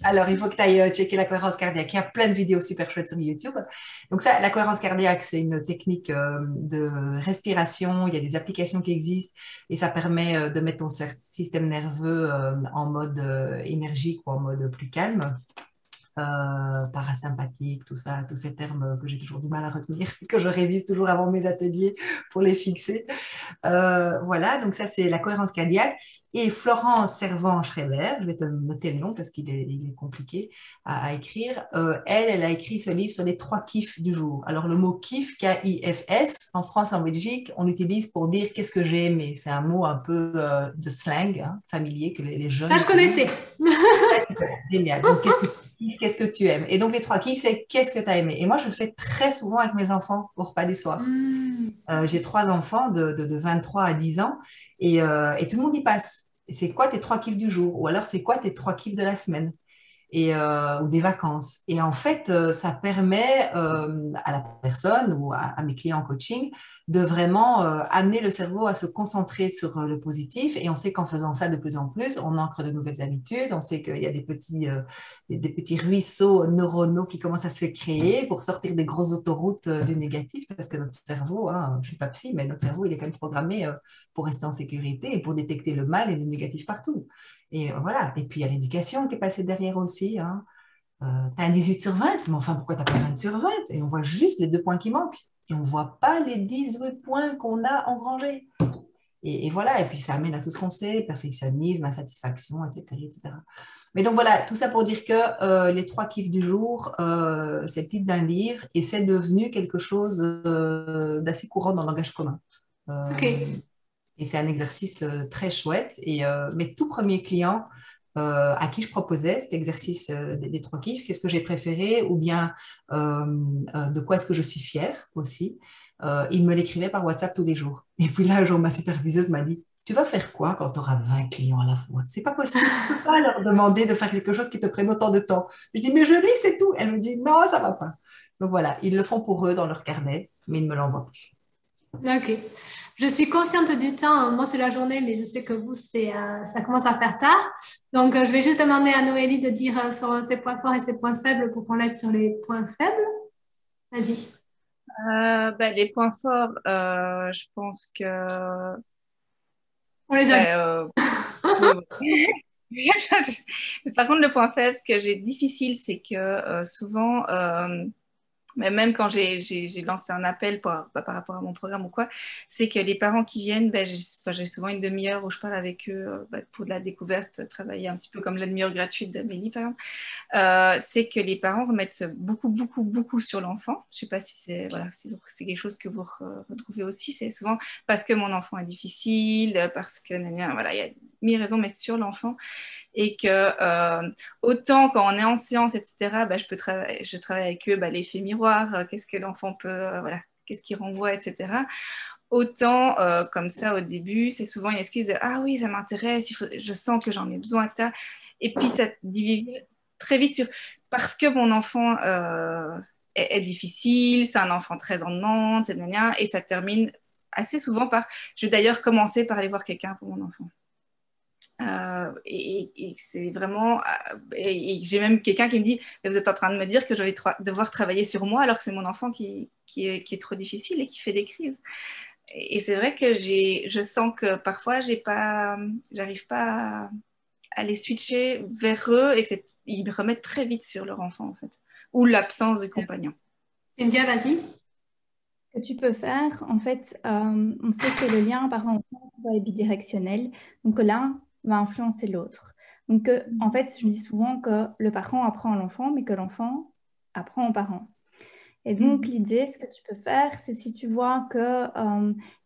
Alors, il faut que tu ailles checker la cohérence cardiaque. Il y a plein de vidéos super chouettes sur YouTube. Donc ça, la cohérence cardiaque, c'est une technique de respiration. Il y a des applications qui existent et ça permet de mettre ton système nerveux en mode énergique ou en mode plus calme. Parasympathique, tout ça, tous ces termes que j'ai toujours du mal à retenir, que je révise toujours avant mes ateliers pour les fixer. Voilà, donc ça c'est la cohérence cardiaque. Et Florence Servan-Schreiber, je vais te noter le nom parce qu'il est compliqué à écrire, elle a écrit ce livre sur les 3 kiffs du jour. Alors le mot kiff, K-I-F-S, en France et en Belgique, on l'utilise pour dire qu'est-ce que j'ai aimé. C'est un mot un peu de slang, hein, familier, que les jeunes... Ça, je connaissais. Génial. Donc, qu'est-ce que tu aimes? Et donc, les 3 kiffs, c'est qu'est-ce que tu as aimé? Et moi, je le fais très souvent avec mes enfants au repas du soir. J'ai 3 enfants de 23 à 10 ans et tout le monde y passe. Et c'est quoi tes 3 kiffs du jour? Ou alors, c'est quoi tes 3 kiffs de la semaine? Ou des vacances. Et en fait, ça permet à la personne ou à mes clients en coaching de vraiment amener le cerveau à se concentrer sur le positif. Et on sait qu'en faisant ça de plus en plus, on ancre de nouvelles habitudes. On sait qu'il y a des petits ruisseaux neuronaux qui commencent à se créer pour sortir des grosses autoroutes du négatif. Parce que notre cerveau, hein, je ne suis pas psy, mais notre cerveau, il est quand même programmé pour rester en sécurité et pour détecter le mal et le négatif partout. Et voilà. Et puis, il y a l'éducation qui est passée derrière aussi. Hein. Tu as un 18 sur 20, mais enfin, pourquoi tu n'as pas 20 sur 20? Et on voit juste les 2 points qui manquent. Et on ne voit pas les 18 points qu'on a engrangés. Et voilà, et puis ça amène à tout ce qu'on sait, perfectionnisme, insatisfaction, etc., etc. Mais donc voilà, tout ça pour dire que les 3 kiffs du jour, c'est le titre d'un livre et c'est devenu quelque chose d'assez courant dans le langage commun. Ok. Et c'est un exercice très chouette. Et mes tout premiers clients à qui je proposais cet exercice des 3 kiffs, qu'est-ce que j'ai préféré ou bien de quoi est-ce que je suis fière aussi, ils me l'écrivaient par WhatsApp tous les jours. Et puis là, un jour, ma superviseuse m'a dit, tu vas faire quoi quand tu auras 20 clients à la fois? C'est pas possible, tu peux pas leur demander de faire quelque chose qui te prenne autant de temps. Je dis, mais je lis, c'est tout. Elle me dit, non, ça va pas. Donc voilà, ils le font pour eux dans leur carnet, mais ils ne me l'envoient plus. Ok. Je suis consciente du temps. Moi, c'est la journée, mais je sais que vous, ça commence à faire tard. Donc, je vais juste demander à Noélie de dire sur ses points forts et ses points faibles pour qu'on l'aide sur les points faibles. Vas-y. Les points forts, je pense que... On les a. Oui. Par contre, le point faible, ce que j'ai difficile, c'est que souvent, mais même quand j'ai lancé un appel par rapport à mon programme ou quoi, c'est que les parents qui viennent, j'ai souvent une demi-heure où je parle avec eux pour de la découverte, travailler un petit peu comme la demi-heure gratuite d'Amélie, par exemple. C'est que les parents remettent beaucoup, beaucoup, beaucoup sur l'enfant. Je ne sais pas si c'est quelque chose que vous retrouvez aussi. C'est souvent parce que mon enfant est difficile, parce que voilà, il y a 1000 raisons, mais sur l'enfant. Et que autant quand on est en séance, etc., je travaille avec eux l'effet miroir, qu'est-ce que l'enfant peut, qu'est-ce qu'il renvoie, etc. Autant comme ça au début, c'est souvent une excuse de ah oui, ça m'intéresse, je sens que j'en ai besoin, etc. Et puis ça divise très vite sur parce que mon enfant est difficile, c'est un enfant très en demande, et ça termine assez souvent par je vais d'ailleurs commencer par aller voir quelqu'un pour mon enfant. Et c'est vraiment et j'ai même quelqu'un qui me dit vous êtes en train de me dire que je vais devoir travailler sur moi alors que c'est mon enfant qui est trop difficile et qui fait des crises et c'est vrai que je sens que parfois j'arrive pas à les switcher vers eux et ils me remettent très vite sur leur enfant en fait ou l'absence de compagnon. Cynthia, vas-y. Ce que tu peux faire, en fait, on sait que le lien parent-enfant est bidirectionnel, donc l'un va influencer l'autre. Donc, en fait, je dis souvent que le parent apprend à l'enfant, mais que l'enfant apprend au parent. Et donc, l'idée, ce que tu peux faire, c'est si tu vois que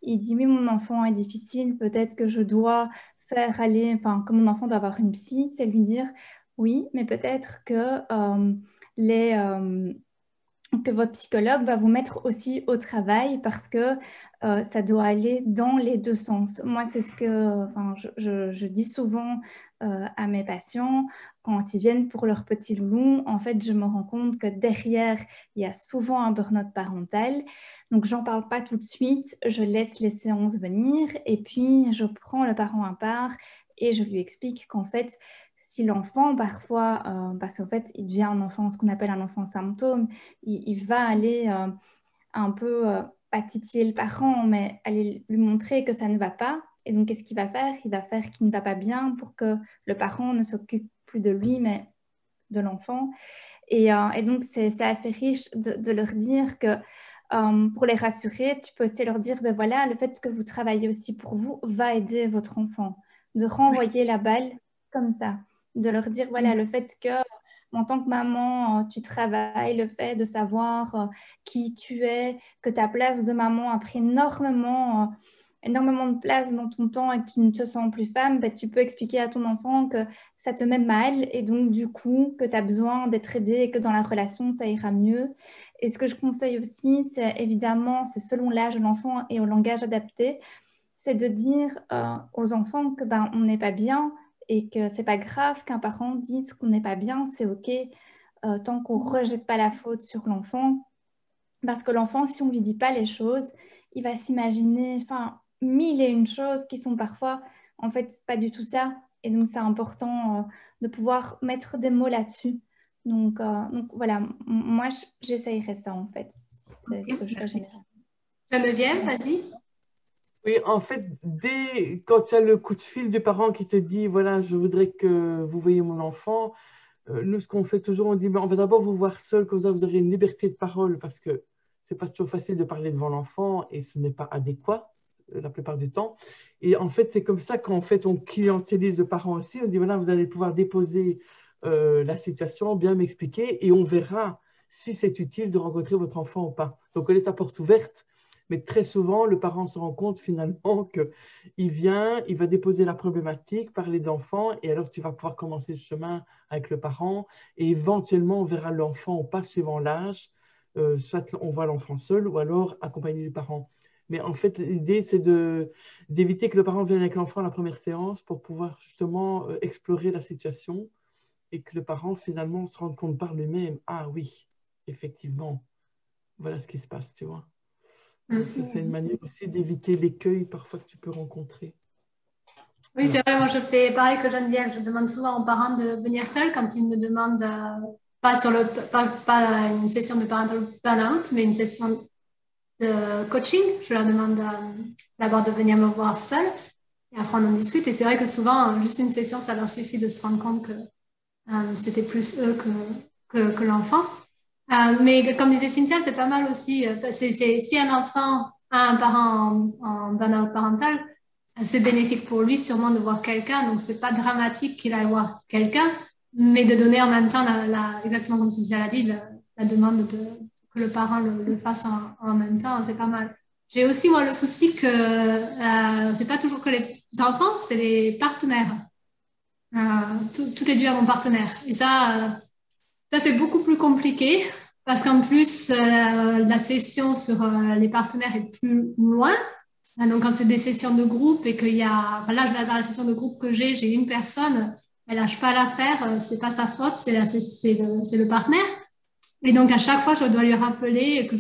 il dit, oui, mon enfant est difficile, peut-être que je dois faire aller, enfin, que mon enfant doit avoir une psy, c'est lui dire, oui, mais peut-être que que votre psychologue va vous mettre aussi au travail parce que ça doit aller dans les deux sens. Moi, c'est ce que je dis souvent à mes patients quand ils viennent pour leur petit loulou. En fait, je me rends compte que derrière, il y a souvent un burn-out parental. Donc, j'en parle pas tout de suite. Je laisse les séances venir et puis je prends le parent à part et je lui explique qu'en fait, si l'enfant, parfois, parce qu'en fait, il devient un enfant, ce qu'on appelle un enfant symptôme, il va aller un peu, pas titiller le parent, mais aller lui montrer que ça ne va pas. Et donc, qu'est-ce qu'il va faire? Il va faire qu'il ne va pas bien pour que le parent ne s'occupe plus de lui, mais de l'enfant. Et donc, c'est assez riche de leur dire que pour les rassurer, tu peux aussi leur dire, ben voilà, le fait que vous travaillez aussi pour vous va aider votre enfant, de renvoyer la balle comme ça. De leur dire, voilà, le fait que, en tant que maman, tu travailles, le fait de savoir qui tu es, que ta place de maman a pris énormément de place dans ton temps et que tu ne te sens plus femme, ben, tu peux expliquer à ton enfant que ça te met mal et donc, du coup, que tu as besoin d'être aidé et que dans la relation, ça ira mieux. Et ce que je conseille aussi, c'est évidemment, c'est selon l'âge de l'enfant et au langage adapté, c'est de dire aux enfants que on n'est pas bien, et que c'est pas grave qu'un parent dise qu'on n'est pas bien, c'est ok, tant qu'on rejette pas la faute sur l'enfant, parce que l'enfant, si on lui dit pas les choses, il va s'imaginer, mille et une choses qui sont parfois, en fait, pas du tout ça, et donc c'est important de pouvoir mettre des mots là-dessus. Donc voilà, moi j'essayerais ça en fait, c'est ce que je fais généralement. Geneviève, vas-y. Oui, en fait, quand tu as le coup de fil du parent qui te dit, voilà, je voudrais que vous voyiez mon enfant, nous, ce qu'on fait toujours, on dit, on va d'abord vous voir seul, comme ça vous aurez une liberté de parole, parce que c'est pas toujours facile de parler devant l'enfant et ce n'est pas adéquat la plupart du temps. Et en fait, c'est comme ça qu'en fait, on clientélise le parent aussi. On dit, voilà, vous allez pouvoir déposer la situation, bien m'expliquer, et on verra si c'est utile de rencontrer votre enfant ou pas. Donc, on laisse la porte ouverte, mais très souvent, le parent se rend compte finalement qu'il vient, il va déposer la problématique, parler de l'enfant, et alors tu vas pouvoir commencer le chemin avec le parent, et éventuellement, on verra l'enfant ou pas, suivant l'âge, soit on voit l'enfant seul, ou alors accompagné du parent. Mais en fait, l'idée, c'est d'éviter que le parent vienne avec l'enfant à la première séance pour pouvoir justement explorer la situation et que le parent, finalement, se rende compte par lui-même, ah oui, effectivement, voilà ce qui se passe, tu vois. Donc, c'est une manière aussi d'éviter l'écueil parfois que tu peux rencontrer. Oui, c'est vrai, moi je fais pareil que Geneviève, je demande souvent aux parents de venir seuls quand ils me demandent, pas une session de parental burn-out, mais une session de coaching. Je leur demande d'abord de venir me voir seul et après on en discute. Et c'est vrai que souvent, juste une session, ça leur suffit de se rendre compte que c'était plus eux que l'enfant. Mais comme disait Cynthia, c'est pas mal aussi. Si un enfant a un parent en burn-out parental, c'est bénéfique pour lui sûrement de voir quelqu'un. Donc, c'est pas dramatique qu'il aille voir quelqu'un, mais de donner en même temps, exactement comme Cynthia l'a dit, la demande que le parent le fasse en même temps, c'est pas mal. J'ai aussi, moi, le souci que c'est pas toujours que les enfants, c'est les partenaires. Tout est dû à mon partenaire. Et ça c'est beaucoup plus compliqué parce qu'en plus, la session sur les partenaires est plus loin. Donc, quand c'est des sessions de groupe et qu'il y a... Enfin, là, dans la session de groupe que j'ai une personne, elle lâche pas l'affaire, c'est pas sa faute, c'est le partenaire. Et donc, à chaque fois, je dois lui rappeler que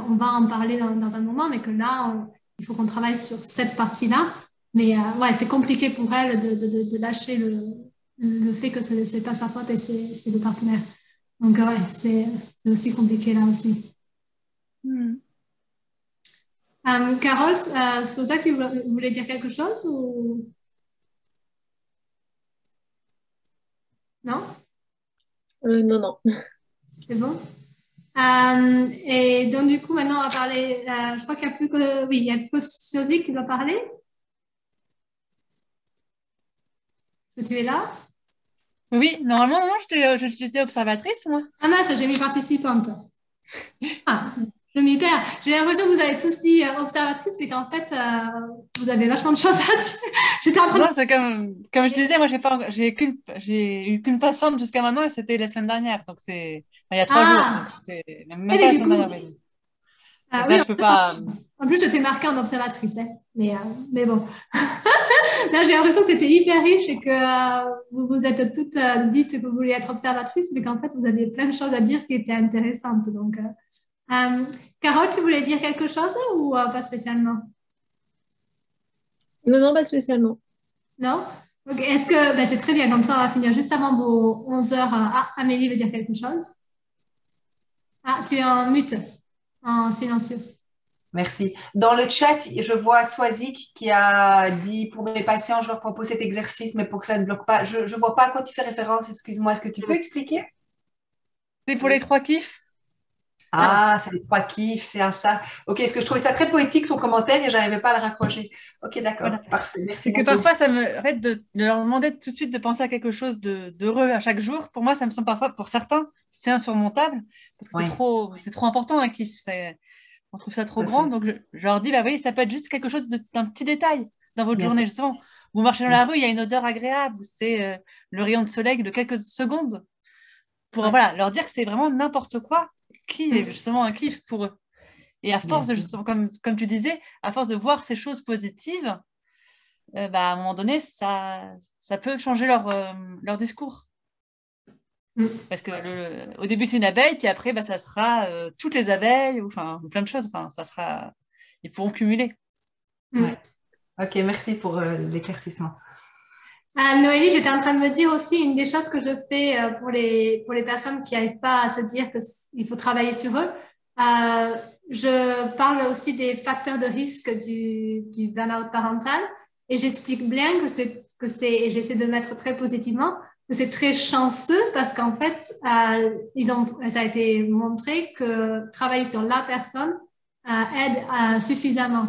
on va en parler dans un moment, mais que là, il faut qu'on travaille sur cette partie-là. Mais ouais, c'est compliqué pour elle de lâcher le fait que c'est pas sa faute et c'est le partenaire. Donc, ouais, c'est aussi compliqué là aussi. Carole, Sosa, tu voulais dire quelque chose ou... Non? Non, non. C'est bon? Et donc, du coup, maintenant, on va parler... je crois qu'il n'y a plus que... Oui, il y a plus que Sosie qui doit parler. Est-ce que tu es là? Oui, normalement, non, j'étais observatrice, moi. Ah mince, j'ai mis participante. Ah, je m'y perds. J'ai l'impression que vous avez tous dit observatrice, mais qu'en fait, vous avez vachement de choses à dire. J'étais en train Non, c'est comme je disais, moi, j'ai eu qu'une patiente jusqu'à maintenant et c'était la semaine dernière. Donc, il y a 3 jours. Donc, c'est même pas la semaine dernière. Oui, là, je peux pas... En plus, je t'ai marqué en observatrice. Hein. Mais bon. Là, j'ai l'impression que c'était hyper riche et que vous vous êtes toutes dites que vous vouliez être observatrice, mais qu'en fait, vous aviez plein de choses à dire qui étaient intéressantes. Donc, Carole, tu voulais dire quelque chose ou pas spécialement? Non, pas spécialement. Non? Okay. Est-ce que c'est très bien, comme ça on va finir juste avant vos 11 heures. Amélie veut dire quelque chose. Tu es en mute, en silencieux. Merci. Dans le chat, je vois Swazik qui a dit pour mes patients, je leur propose cet exercice, mais pour que ça ne bloque pas. Je ne vois pas à quoi tu fais référence, excuse-moi. Est-ce que tu peux expliquer? C'est pour les 3 kiffs. Ah, c'est les 3 kiffs, c'est à ça. Ok, est-ce que je trouvais ça très poétique ton commentaire et je n'arrivais pas à le raccrocher. Ok, d'accord, voilà. Parfait. Merci. C'est que parfois, en fait, de leur demander tout de suite de penser à quelque chose d'heureux à chaque jour, pour moi, ça me semble parfois, pour certains, c'est insurmontable, parce que c'est trop important un kiff. On trouve ça trop grand, donc je leur dis, oui, ça peut être juste quelque chose d'un petit détail dans votre journée. Justement, vous marchez dans la rue, il y a une odeur agréable, c'est le rayon de soleil de quelques secondes, pour leur dire que c'est vraiment n'importe quoi qui est justement un kiff pour eux. Et à force de, justement, comme tu disais, à force de voir ces choses positives, à un moment donné, ça peut changer leur discours. Parce que au début, c'est une abeille, puis après, ça sera toutes les abeilles, ou plein de choses. Ils pourront cumuler. Ouais. Ok, merci pour l'éclaircissement. Noélie, j'étais en train de me dire aussi, une des choses que je fais pour les personnes qui n'arrivent pas à se dire qu'il faut travailler sur eux, je parle aussi des facteurs de risque du burn-out parental et j'explique bien et j'essaie de le mettre très positivement, que c'est très chanceux parce qu'en fait, ça a été montré que travailler sur la personne aide suffisamment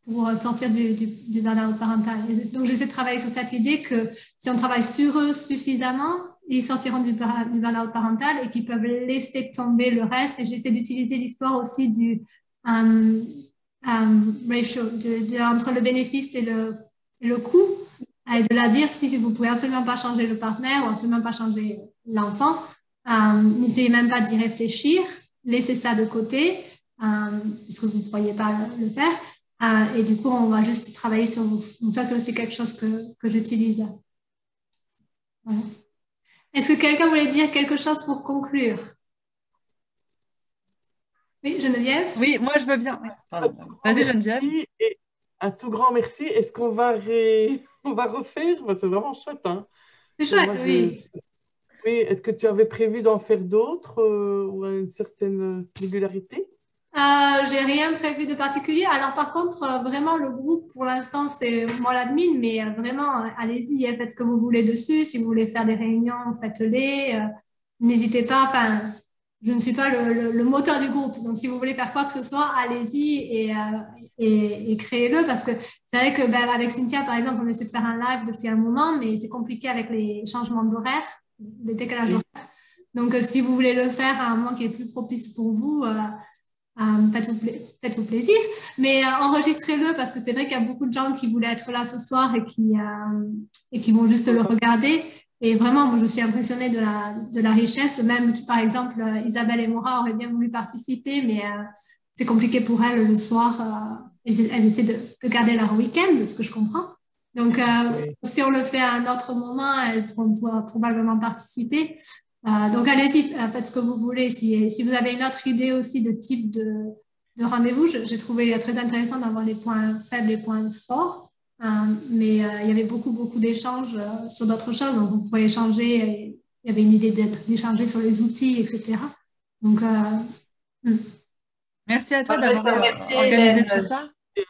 pour sortir du burn-out parental. Et donc, j'essaie de travailler sur cette idée que si on travaille sur eux suffisamment, ils sortiront du burn-out parental et qu'ils peuvent laisser tomber le reste. Et j'essaie d'utiliser l'histoire aussi du ratio, entre le bénéfice et le coût, et de la dire si vous ne pouvez absolument pas changer le partenaire ou absolument pas changer l'enfant, n'essayez même pas d'y réfléchir, laissez ça de côté, puisque vous ne pourriez pas le faire. Et du coup, on va juste travailler sur vous. Donc ça, c'est aussi quelque chose que j'utilise. Voilà. Est-ce que quelqu'un voulait dire quelque chose pour conclure? Oui, Geneviève? Oui, moi, je veux bien. Oui. Vas-y, Geneviève. Et un tout grand merci. Est-ce qu'on va, on va refaire? C'est vraiment chouette. Hein? C'est chouette, oui. Oui, est-ce que tu avais prévu d'en faire d'autres ou à une certaine régularité? J'ai rien prévu de particulier. Alors, par contre, vraiment, le groupe, pour l'instant, c'est moi l'admin, mais vraiment, allez-y, faites ce que vous voulez dessus. Si vous voulez faire des réunions, faites-les. N'hésitez pas. Enfin, je ne suis pas le moteur du groupe. Donc, si vous voulez faire quoi que ce soit, allez-y et créez-le. Parce que c'est vrai que avec Cynthia, par exemple, on essaie de faire un live depuis un moment, mais c'est compliqué avec les changements d'horaire, les décalages d'horaire. Donc, si vous voulez le faire à un moment qui est plus propice pour vous, faites-vous plaisir, mais enregistrez-le parce que c'est vrai qu'il y a beaucoup de gens qui voulaient être là ce soir et qui vont juste le regarder. Et vraiment, moi, je suis impressionnée de la richesse. Même, par exemple, Isabelle et Maura auraient bien voulu participer, mais c'est compliqué pour elles le soir. Elles essaient de garder leur week-end, de ce que je comprends. Donc, si on le fait à un autre moment, elles pourront probablement participer. Donc, allez-y, faites ce que vous voulez. Si vous avez une autre idée aussi de type de rendez-vous, j'ai trouvé très intéressant d'avoir les points faibles et les points forts. Mais il y avait beaucoup d'échanges sur d'autres choses. Donc, vous pouvez échanger. Il y avait une idée d'échanger sur les outils, etc. Donc, merci à toi d'avoir organisé tout ça.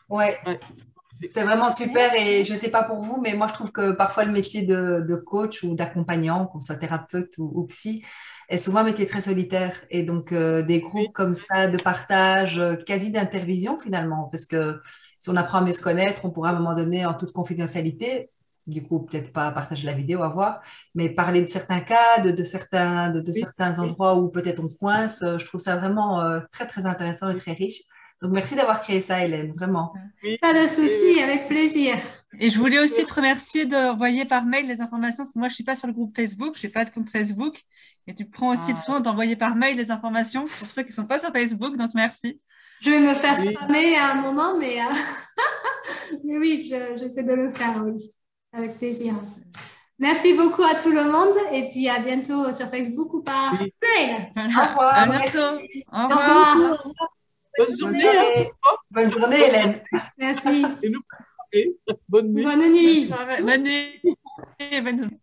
Ouais. C'était vraiment super et je ne sais pas pour vous, mais moi je trouve que parfois le métier de coach ou d'accompagnant, qu'on soit thérapeute ou psy, est souvent un métier très solitaire. Et donc des groupes comme ça de partage, quasi d'intervision finalement, parce que si on apprend à mieux se connaître, on pourra à un moment donné en toute confidentialité, du coup peut-être pas partager la vidéo à voir, mais parler de certains cas, de certains endroits où peut-être on coince. Je trouve ça vraiment très très intéressant et très riche. Donc, merci d'avoir créé ça, Hélène, vraiment. Pas de souci, avec plaisir. Et je voulais aussi te remercier d'envoyer par mail les informations, parce que moi, je ne suis pas sur le groupe Facebook, je n'ai pas de compte Facebook. Et tu prends aussi le soin d'envoyer par mail les informations pour ceux qui ne sont pas sur Facebook, donc merci. Je vais me faire spammer à un moment, mais oui, j'essaie de le faire, oui, avec plaisir. Merci beaucoup à tout le monde et puis à bientôt sur Facebook ou par mail. Voilà. Au revoir. À bientôt. Au revoir. Bonne journée. Bonne journée, Hélène. Merci. Et nous, bonne nuit. Bonne nuit. Bonne nuit. Bonne nuit.